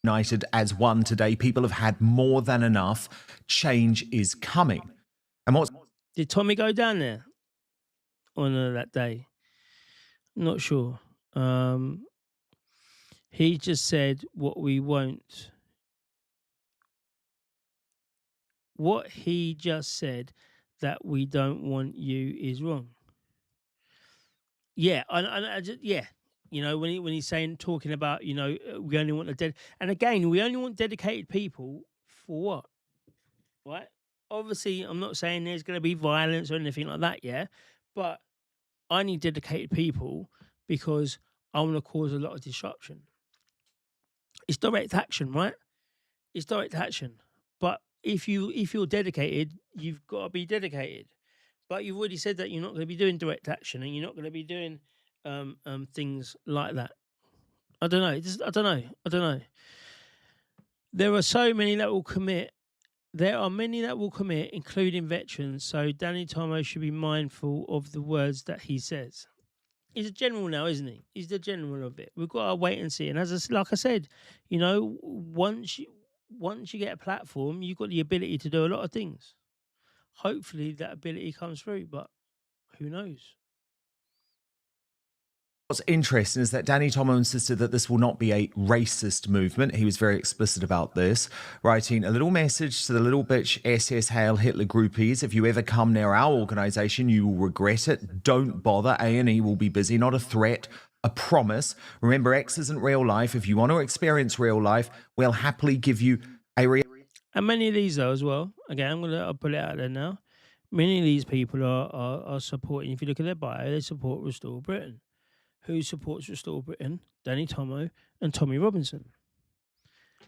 United as one today. People have had more than enough. Change is coming. And what's... Did Tommy go down there on that day? Not sure. He just said what we won't. What he just said that we don't want you is wrong. Yeah, I just, yeah. When he's talking about, we only want and again, we only want dedicated people for what? Right? Obviously, I'm not saying there's going to be violence or anything like that, yeah? But I need dedicated people because I want to cause a lot of disruption. It's direct action, right? It's direct action. But if you're dedicated, you've got to be dedicated. But you've already said that you're not going to be doing direct action and you're not going to be doing things like that. I don't know. There are so many that will commit. There are many that will commit, including veterans. So Danny Tomo should be mindful of the words that he says. He's a general now, isn't he? He's the general of it. We've got to wait and see. And like I said, once you get a platform, you've got the ability to do a lot of things. Hopefully that ability comes through, but who knows? What's interesting is that Danny Tomo insisted that this will not be a racist movement. He was very explicit about this, writing a little message to the little bitch SS Hail Hitler groupies. If you ever come near our organisation, you will regret it. Don't bother. A&E will be busy, not a threat, a promise. Remember, X isn't real life. If you want to experience real life, we'll happily give you a real... And many of these, though, as well, again, I'll put it out there now, many of these people are supporting, if you look at their bio, they support Restore Britain. Who supports Restore Britain? Danny Tomo and Tommy Robinson.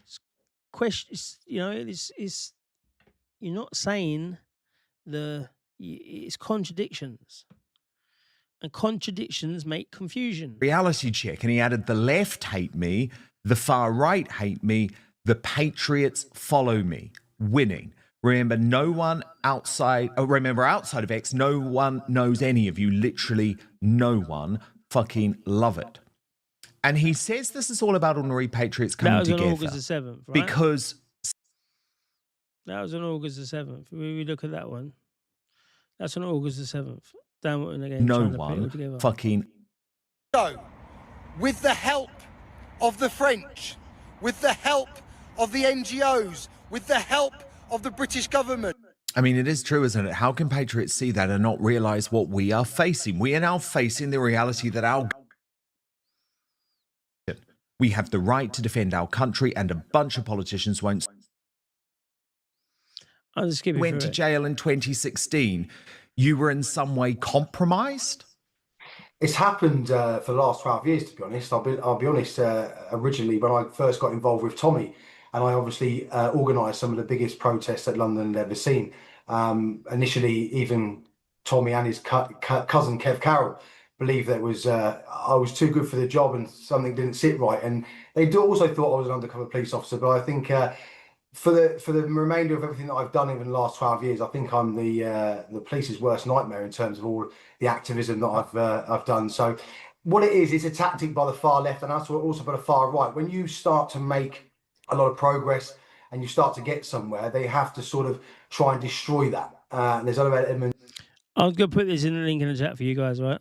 It's you're not saying it's contradictions. And contradictions make confusion. Reality check. And he added, the left hate me, the far right hate me, the patriots follow me. Winning. Remember, outside of X, no one knows any of you. Literally no one. Fucking love it. And he says this is all about ordinary patriots coming together. That was on August the 7th, right? Because... That was on August the 7th. We look at that one. That's on August the 7th. Again, no one fucking... So, with the help of the French, with the help of the NGOs, with the help of the British government... I mean, it is true, isn't it? How can patriots see that and not realize what we are facing? We are now facing the reality that we have the right to defend our country, and a bunch of politicians won't. I'll just skip it. Went to jail in 2016. You were in some way compromised? It's happened for the last 12 years, to be honest. I'll be honest, originally when I first got involved with Tommy, and I obviously organised some of the biggest protests that London had ever seen. Initially, even Tommy and his cousin Kev Carroll believed that I was too good for the job and something didn't sit right, and they also thought I was an undercover police officer. But I think for the remainder of everything that I've done over the last 12 years, I think I'm the police's worst nightmare in terms of all the activism that I've done. So what it is, it's a tactic by the far left and also by the far right. When you start to make a lot of progress and you start to get somewhere, they have to sort of try and destroy that. And there's other elements. I'm going to put this in the link in the chat for you guys, right?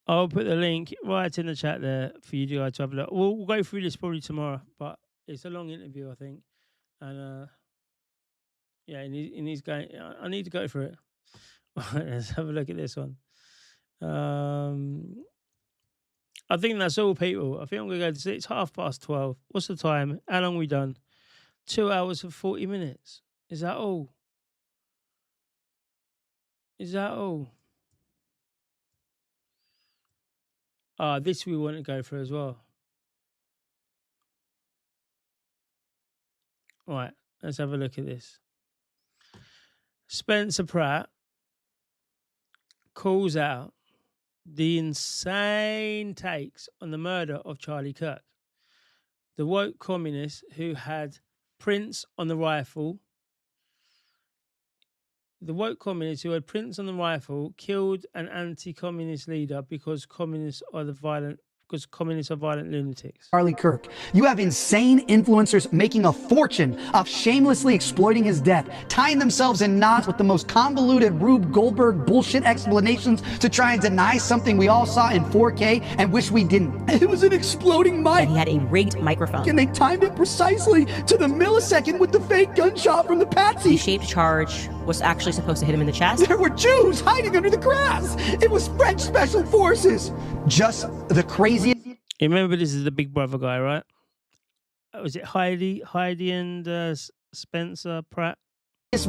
I'll put the link right in the chat there for you guys to have a look. We'll go through this probably tomorrow, but it's a long interview, I think. And yeah, and he's going. I need to go for it. Let's have a look at this one. I think that's all, people. I think I'm going to go to sleep. It's 12:30. What's the time? How long we done? 2 hours and 40 minutes. Is that all? Is that all? This we want to go for as well. Right, let's have a look at this. Spencer Pratt calls out the insane takes on the murder of Charlie Kirk. The woke communist who had prints on the rifle. The woke communists who had prints on the rifle killed an anti-communist leader because communists are violent lunatics. Charlie Kirk. You have insane influencers making a fortune off shamelessly exploiting his death, tying themselves in knots with the most convoluted Rube Goldberg bullshit explanations to try and deny something we all saw in 4K and wish we didn't. It was an exploding mic. He had a rigged microphone. And they timed it precisely to the millisecond with the fake gunshot from the patsy. The shaped charge was actually supposed to hit him in the chest. There were Jews hiding under the grass. It was French special forces. Just the craziest. You remember this is the Big Brother guy, right? Was it Heidi and Spencer Pratt?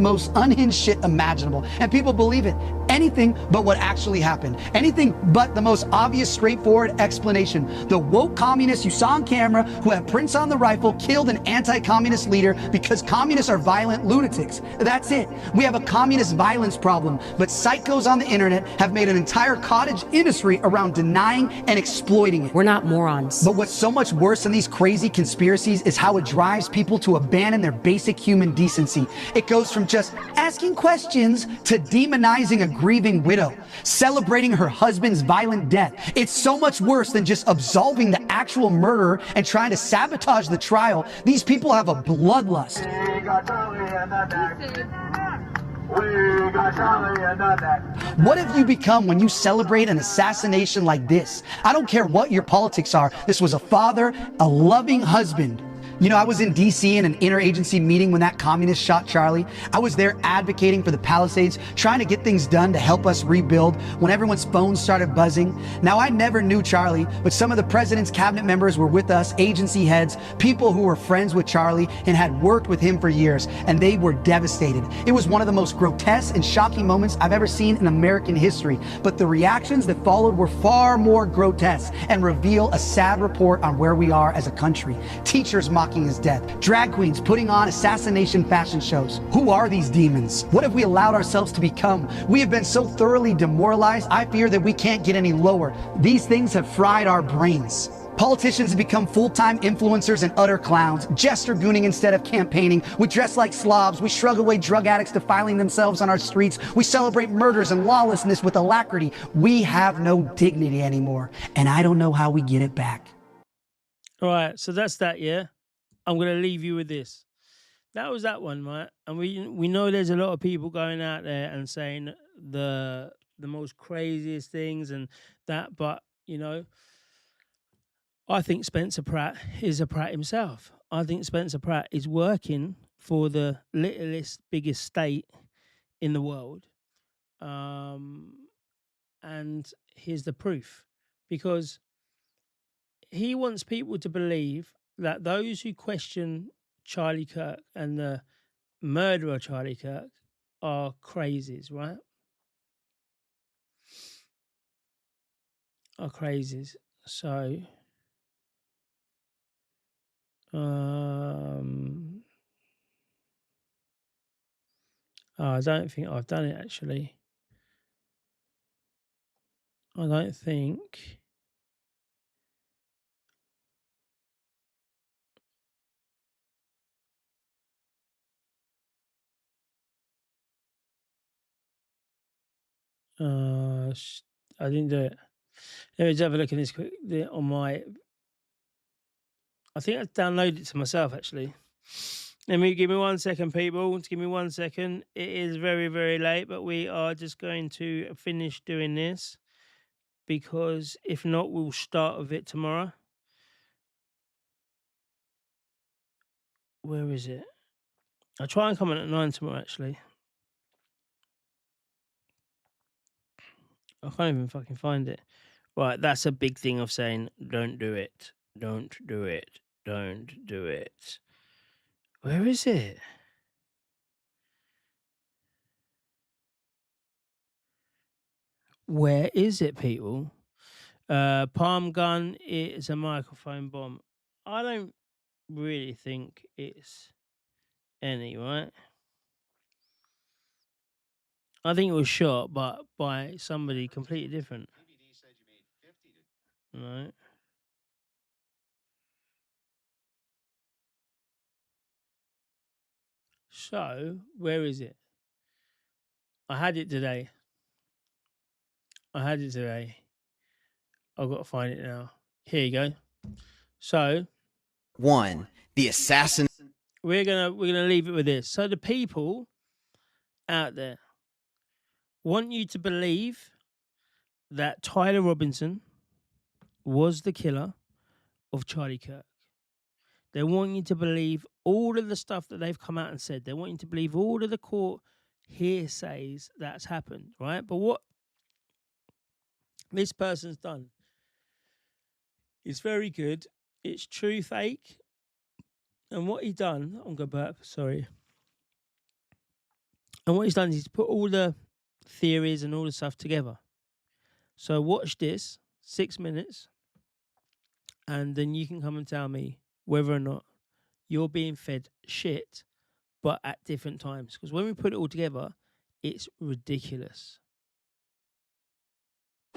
Most unhinged shit imaginable, and people believe it. Anything but what actually happened. Anything but the most obvious, straightforward explanation. The woke communists you saw on camera who have prints on the rifle killed an anti-communist leader because communists are violent lunatics. That's it. We have a communist violence problem, but psychos on the internet have made an entire cottage industry around denying and exploiting it. We're not morons. But what's so much worse than these crazy conspiracies is how it drives people to abandon their basic human decency. It goes from just asking questions to demonizing a grieving widow, celebrating her husband's violent death. It's so much worse than just absolving the actual murderer and trying to sabotage the trial. These people have a bloodlust. What have you become when you celebrate an assassination like this? I don't care what your politics are. This was a father, a loving husband. You know, I was in DC in an interagency meeting when that communist shot Charlie. I was there advocating for the Palisades, trying to get things done to help us rebuild when everyone's phones started buzzing. Now, I never knew Charlie, but some of the president's cabinet members were with us, agency heads, people who were friends with Charlie and had worked with him for years, and they were devastated. It was one of the most grotesque and shocking moments I've ever seen in American history, but the reactions that followed were far more grotesque and reveal a sad report on where we are as a country. Teachers mocking his death, drag queens putting on assassination fashion shows. Who are these demons? What have we allowed ourselves to become? We have been so thoroughly demoralized, I fear that we can't get any lower. These things have fried our brains. Politicians have become full-time influencers and utter clowns, gesture gooning instead of campaigning. We dress like slobs. We shrug away drug addicts defiling themselves on our streets. We celebrate murders and lawlessness with alacrity. We have no dignity anymore, and I don't know how we get it back. All right, so that's that, yeah? I'm going to leave you with this. That was that one, right? And we know there's a lot of people going out there and saying the most craziest things and that, but, you know, I think Spencer Pratt is a Pratt himself. I think Spencer Pratt is working for the littlest, biggest state in the world. And here's the proof. Because he wants people to believe that those who question Charlie Kirk and the murderer Charlie Kirk are crazies, right? Are crazies. So, Oh, I don't think I've done it actually. I don't think. I didn't do it. Let me just have a look at this quick on my. I think I downloaded it to myself actually. Give me 1 second, people. Just give me 1 second. It is very, very late, but we are just going to finish doing this because if not, we'll start with it tomorrow. Where is it? I'll try and come in at 9 tomorrow, actually. I can't even fucking find it. Right, that's a big thing of saying, don't do it. Don't do it. Don't do it. Where is it? Where is it, people? Palm gun is a microphone bomb. I don't really think it's any, right? I think it was shot, but by somebody completely different. Right. So, where is it? I had it today. I've got to find it now. Here you go. So, 1. The assassin. We're gonna leave it with this. So the people out there want you to believe that Tyler Robinson was the killer of Charlie Kirk. They want you to believe all of the stuff that they've come out and said. They want you to believe all of the court hearsays that's happened, right? But what this person's done is very good. It's true fake. And what he's done, I'm going back, sorry. And what he's done is he's put all the theories and all the stuff together. So watch this, 6 minutes, and then you can come and tell me whether or not you're being fed shit, but at different times. Because when we put it all together, it's ridiculous.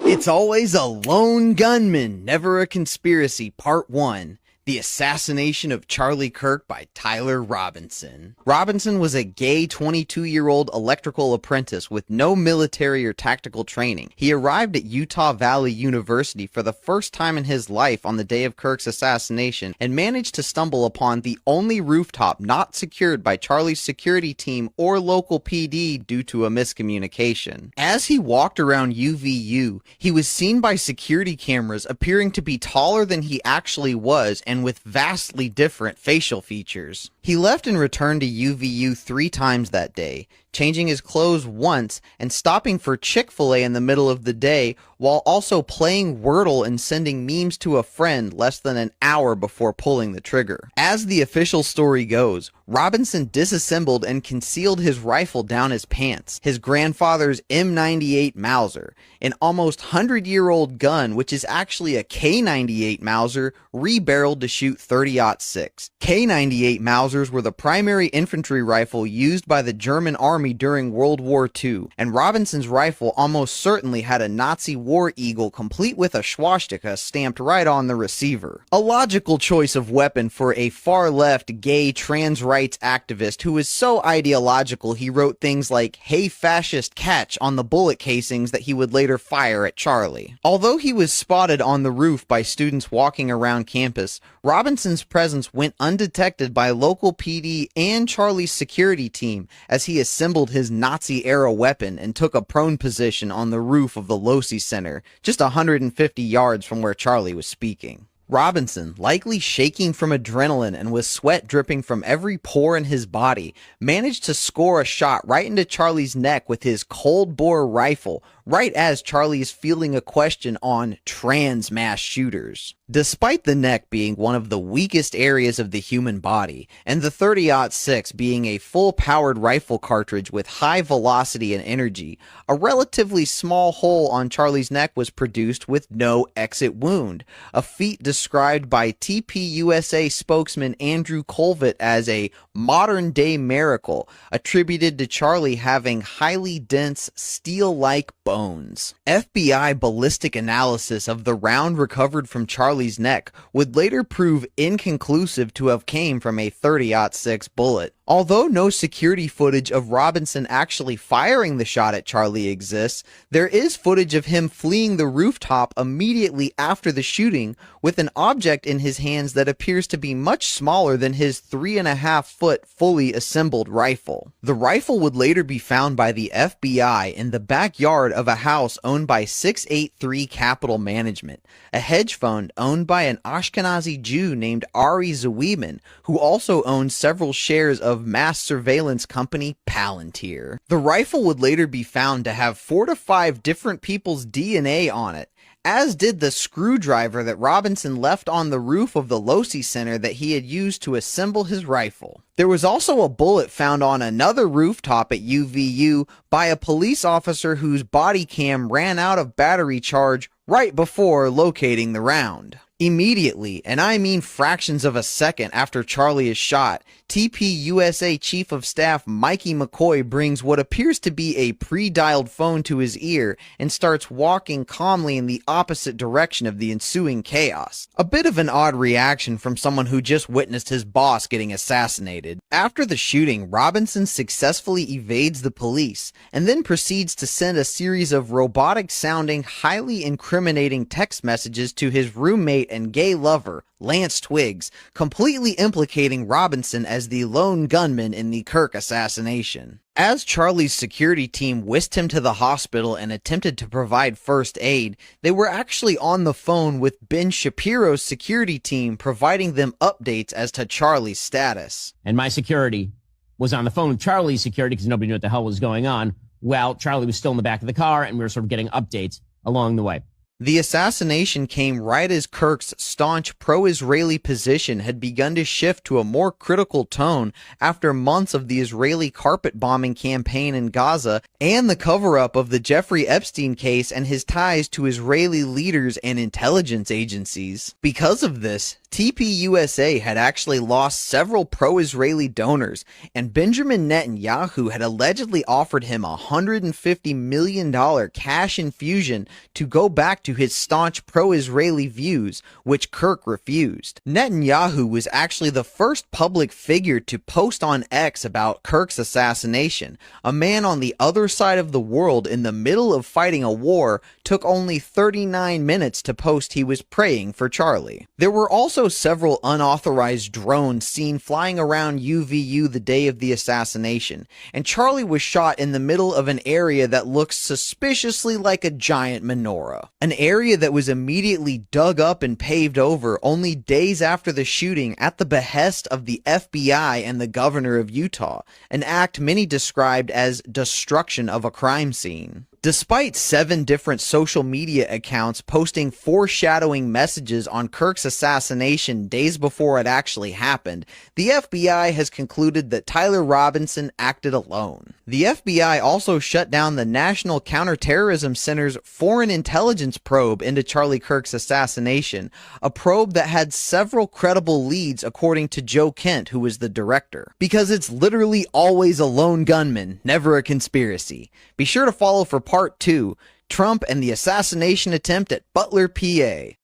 It's always a lone gunman, never a conspiracy, part 1. The Assassination of Charlie Kirk by Tyler Robinson. Robinson was a gay 22-year-old electrical apprentice with no military or tactical training. He arrived at Utah Valley University for the first time in his life on the day of Kirk's assassination and managed to stumble upon the only rooftop not secured by Charlie's security team or local PD due to a miscommunication. As he walked around UVU, he was seen by security cameras appearing to be taller than he actually was and with vastly different facial features. He left and returned to UVU 3 times that day, changing his clothes once and stopping for Chick-fil-A in the middle of the day while also playing Wordle and sending memes to a friend less than an hour before pulling the trigger. As the official story goes, Robinson disassembled and concealed his rifle down his pants, his grandfather's M98 Mauser, an almost 100-year-old gun which is actually a K98 Mauser rebarreled to shoot .30-06. K98 Mausers were the primary infantry rifle used by the German army during World War II, and Robinson's rifle almost certainly had a Nazi war eagle complete with a swastika stamped right on the receiver. A logical choice of weapon for a far-left gay trans rights activist who was so ideological he wrote things like "Hey fascist, catch" on the bullet casings that he would later fire at Charlie. Although he was spotted on the roof by students walking around campus, Robinson's presence went undetected by local PD and Charlie's security team as he assembled his Nazi-era weapon and took a prone position on the roof of the Losi Center, just 150 yards from where Charlie was speaking. Robinson, likely shaking from adrenaline and with sweat dripping from every pore in his body, managed to score a shot right into Charlie's neck with his cold-bore rifle, right as Charlie is fielding a question on trans mass shooters. Despite the neck being one of the weakest areas of the human body, and the 30-06 being a full-powered rifle cartridge with high velocity and energy, a relatively small hole on Charlie's neck was produced with no exit wound, a feat described by TPUSA spokesman Andrew Colvett as a modern-day miracle, attributed to Charlie having highly dense, steel-like bones. FBI ballistic analysis of the round recovered from Charlie's neck would later prove inconclusive to have came from a 30-06 bullet. Although no security footage of Robinson actually firing the shot at Charlie exists, there is footage of him fleeing the rooftop immediately after the shooting with an object in his hands that appears to be much smaller than his 3.5-foot fully assembled rifle. The rifle would later be found by the FBI in the backyard of a house owned by 683 Capital Management, a hedge fund owned by an Ashkenazi Jew named Ari Zawiman, who also owned several shares of mass surveillance company Palantir. The rifle would later be found to have 4 to 5 different people's DNA on it, as did the screwdriver that Robinson left on the roof of the Losi Center that he had used to assemble his rifle. There was also a bullet found on another rooftop at UVU by a police officer whose body cam ran out of battery charge right before locating the round. Immediately, and I mean fractions of a second after Charlie is shot, TPUSA Chief of Staff Mikey McCoy brings what appears to be a pre-dialed phone to his ear and starts walking calmly in the opposite direction of the ensuing chaos. A bit of an odd reaction from someone who just witnessed his boss getting assassinated. After the shooting, Robinson successfully evades the police and then proceeds to send a series of robotic-sounding, highly incriminating text messages to his roommate and gay lover, Lance Twiggs, completely implicating Robinson as the lone gunman in the Kirk assassination. As Charlie's security team whisked him to the hospital and attempted to provide first aid, they were actually on the phone with Ben Shapiro's security team providing them updates as to Charlie's status. And my security was on the phone with Charlie's security because nobody knew what the hell was going on. Well, Charlie was still in the back of the car and we were sort of getting updates along the way. The assassination came right as Kirk's staunch pro-Israeli position had begun to shift to a more critical tone after months of the Israeli carpet bombing campaign in Gaza and the cover-up of the Jeffrey Epstein case and his ties to Israeli leaders and intelligence agencies. Because of this, TPUSA had actually lost several pro-Israeli donors, and Benjamin Netanyahu had allegedly offered him a $150 million cash infusion to go back to his staunch pro-Israeli views, which Kirk refused. Netanyahu was actually the first public figure to post on X about Kirk's assassination. A man on the other side of the world in the middle of fighting a war took only 39 minutes to post he was praying for Charlie. There were also several unauthorized drones seen flying around UVU the day of the assassination, and Charlie was shot in the middle of an area that looks suspiciously like a giant menorah. An area that was immediately dug up and paved over only days after the shooting at the behest of the FBI and the governor of Utah, an act many described as destruction of a crime scene. Despite 7 different social media accounts posting foreshadowing messages on Kirk's assassination days before it actually happened, the FBI has concluded that Tyler Robinson acted alone. The FBI also shut down the National Counterterrorism Center's Foreign Intelligence probe into Charlie Kirk's assassination, a probe that had several credible leads according to Joe Kent, who was the director. Because it's literally always a lone gunman, never a conspiracy. Be sure to follow for Part 2, Trump and the assassination attempt at Butler, PA.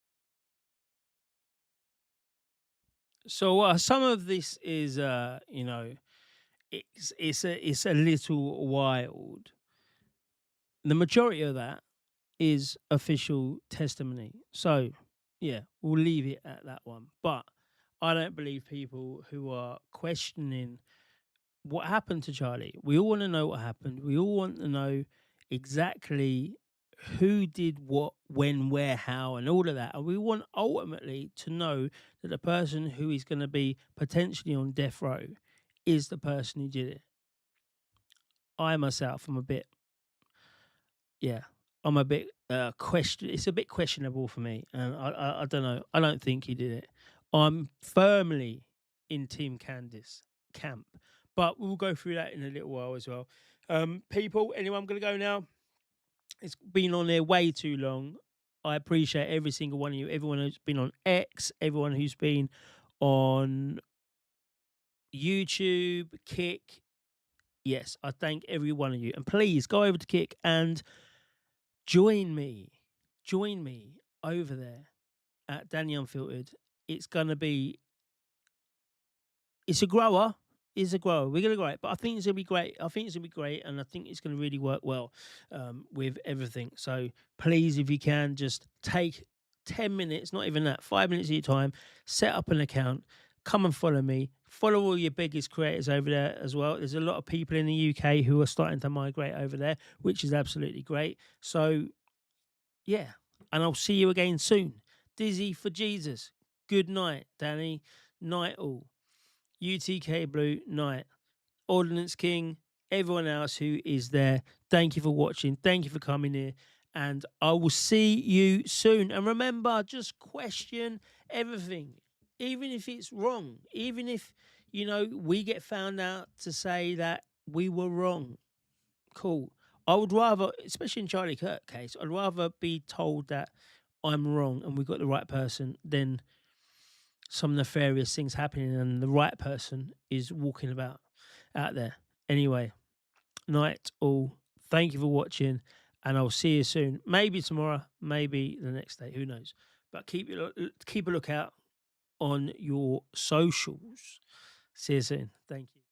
So some of this is, it's a little wild. The majority of that is official testimony. So, yeah, we'll leave it at that one. But I don't believe people who are questioning what happened to Charlie. We all want to know what happened. We all want to know exactly who did what, when, where, how, and all of that. And we want ultimately to know that the person who is going to be potentially on death row is the person who did it. I myself am a bit, I'm a bit It's a bit questionable for me, and I don't know. I don't think he did it. I'm firmly in Team Candice camp, but we'll go through that in a little while as well. People, anyone going to go now? It's been on there way too long. I appreciate every single one of you. Everyone who's been on X, everyone who's been on YouTube, Kick. Yes, I thank every one of you. And please go over to Kick and join me over there at Danny Unfiltered. It's a grower. We're going to grow it, but I think it's going to be great. And I think it's going to really work well with everything. So please, if you can, just take 10 minutes, not even that, 5 minutes of your time, set up an account, come and follow me. Follow all your biggest creators over there as well. There's a lot of people in the UK who are starting to migrate over there, which is absolutely great. So, yeah, and I'll see you again soon. Dizzy for Jesus. Good night, Danny. Night all. UTK Blue, night. Ordnance King, everyone else who is there, thank you for watching. Thank you for coming here. And I will see you soon. And remember, just question everything, even if it's wrong. Even if, we get found out to say that we were wrong. Cool. I would rather, especially in Charlie Kirk case, I'd rather be told that I'm wrong and we got the right person than some nefarious things happening and the right person is walking about out there. Anyway, night all. Thank you for watching, and I'll see you soon. Maybe tomorrow, maybe the next day. Who knows? But keep a lookout on your socials. See you soon. Thank you.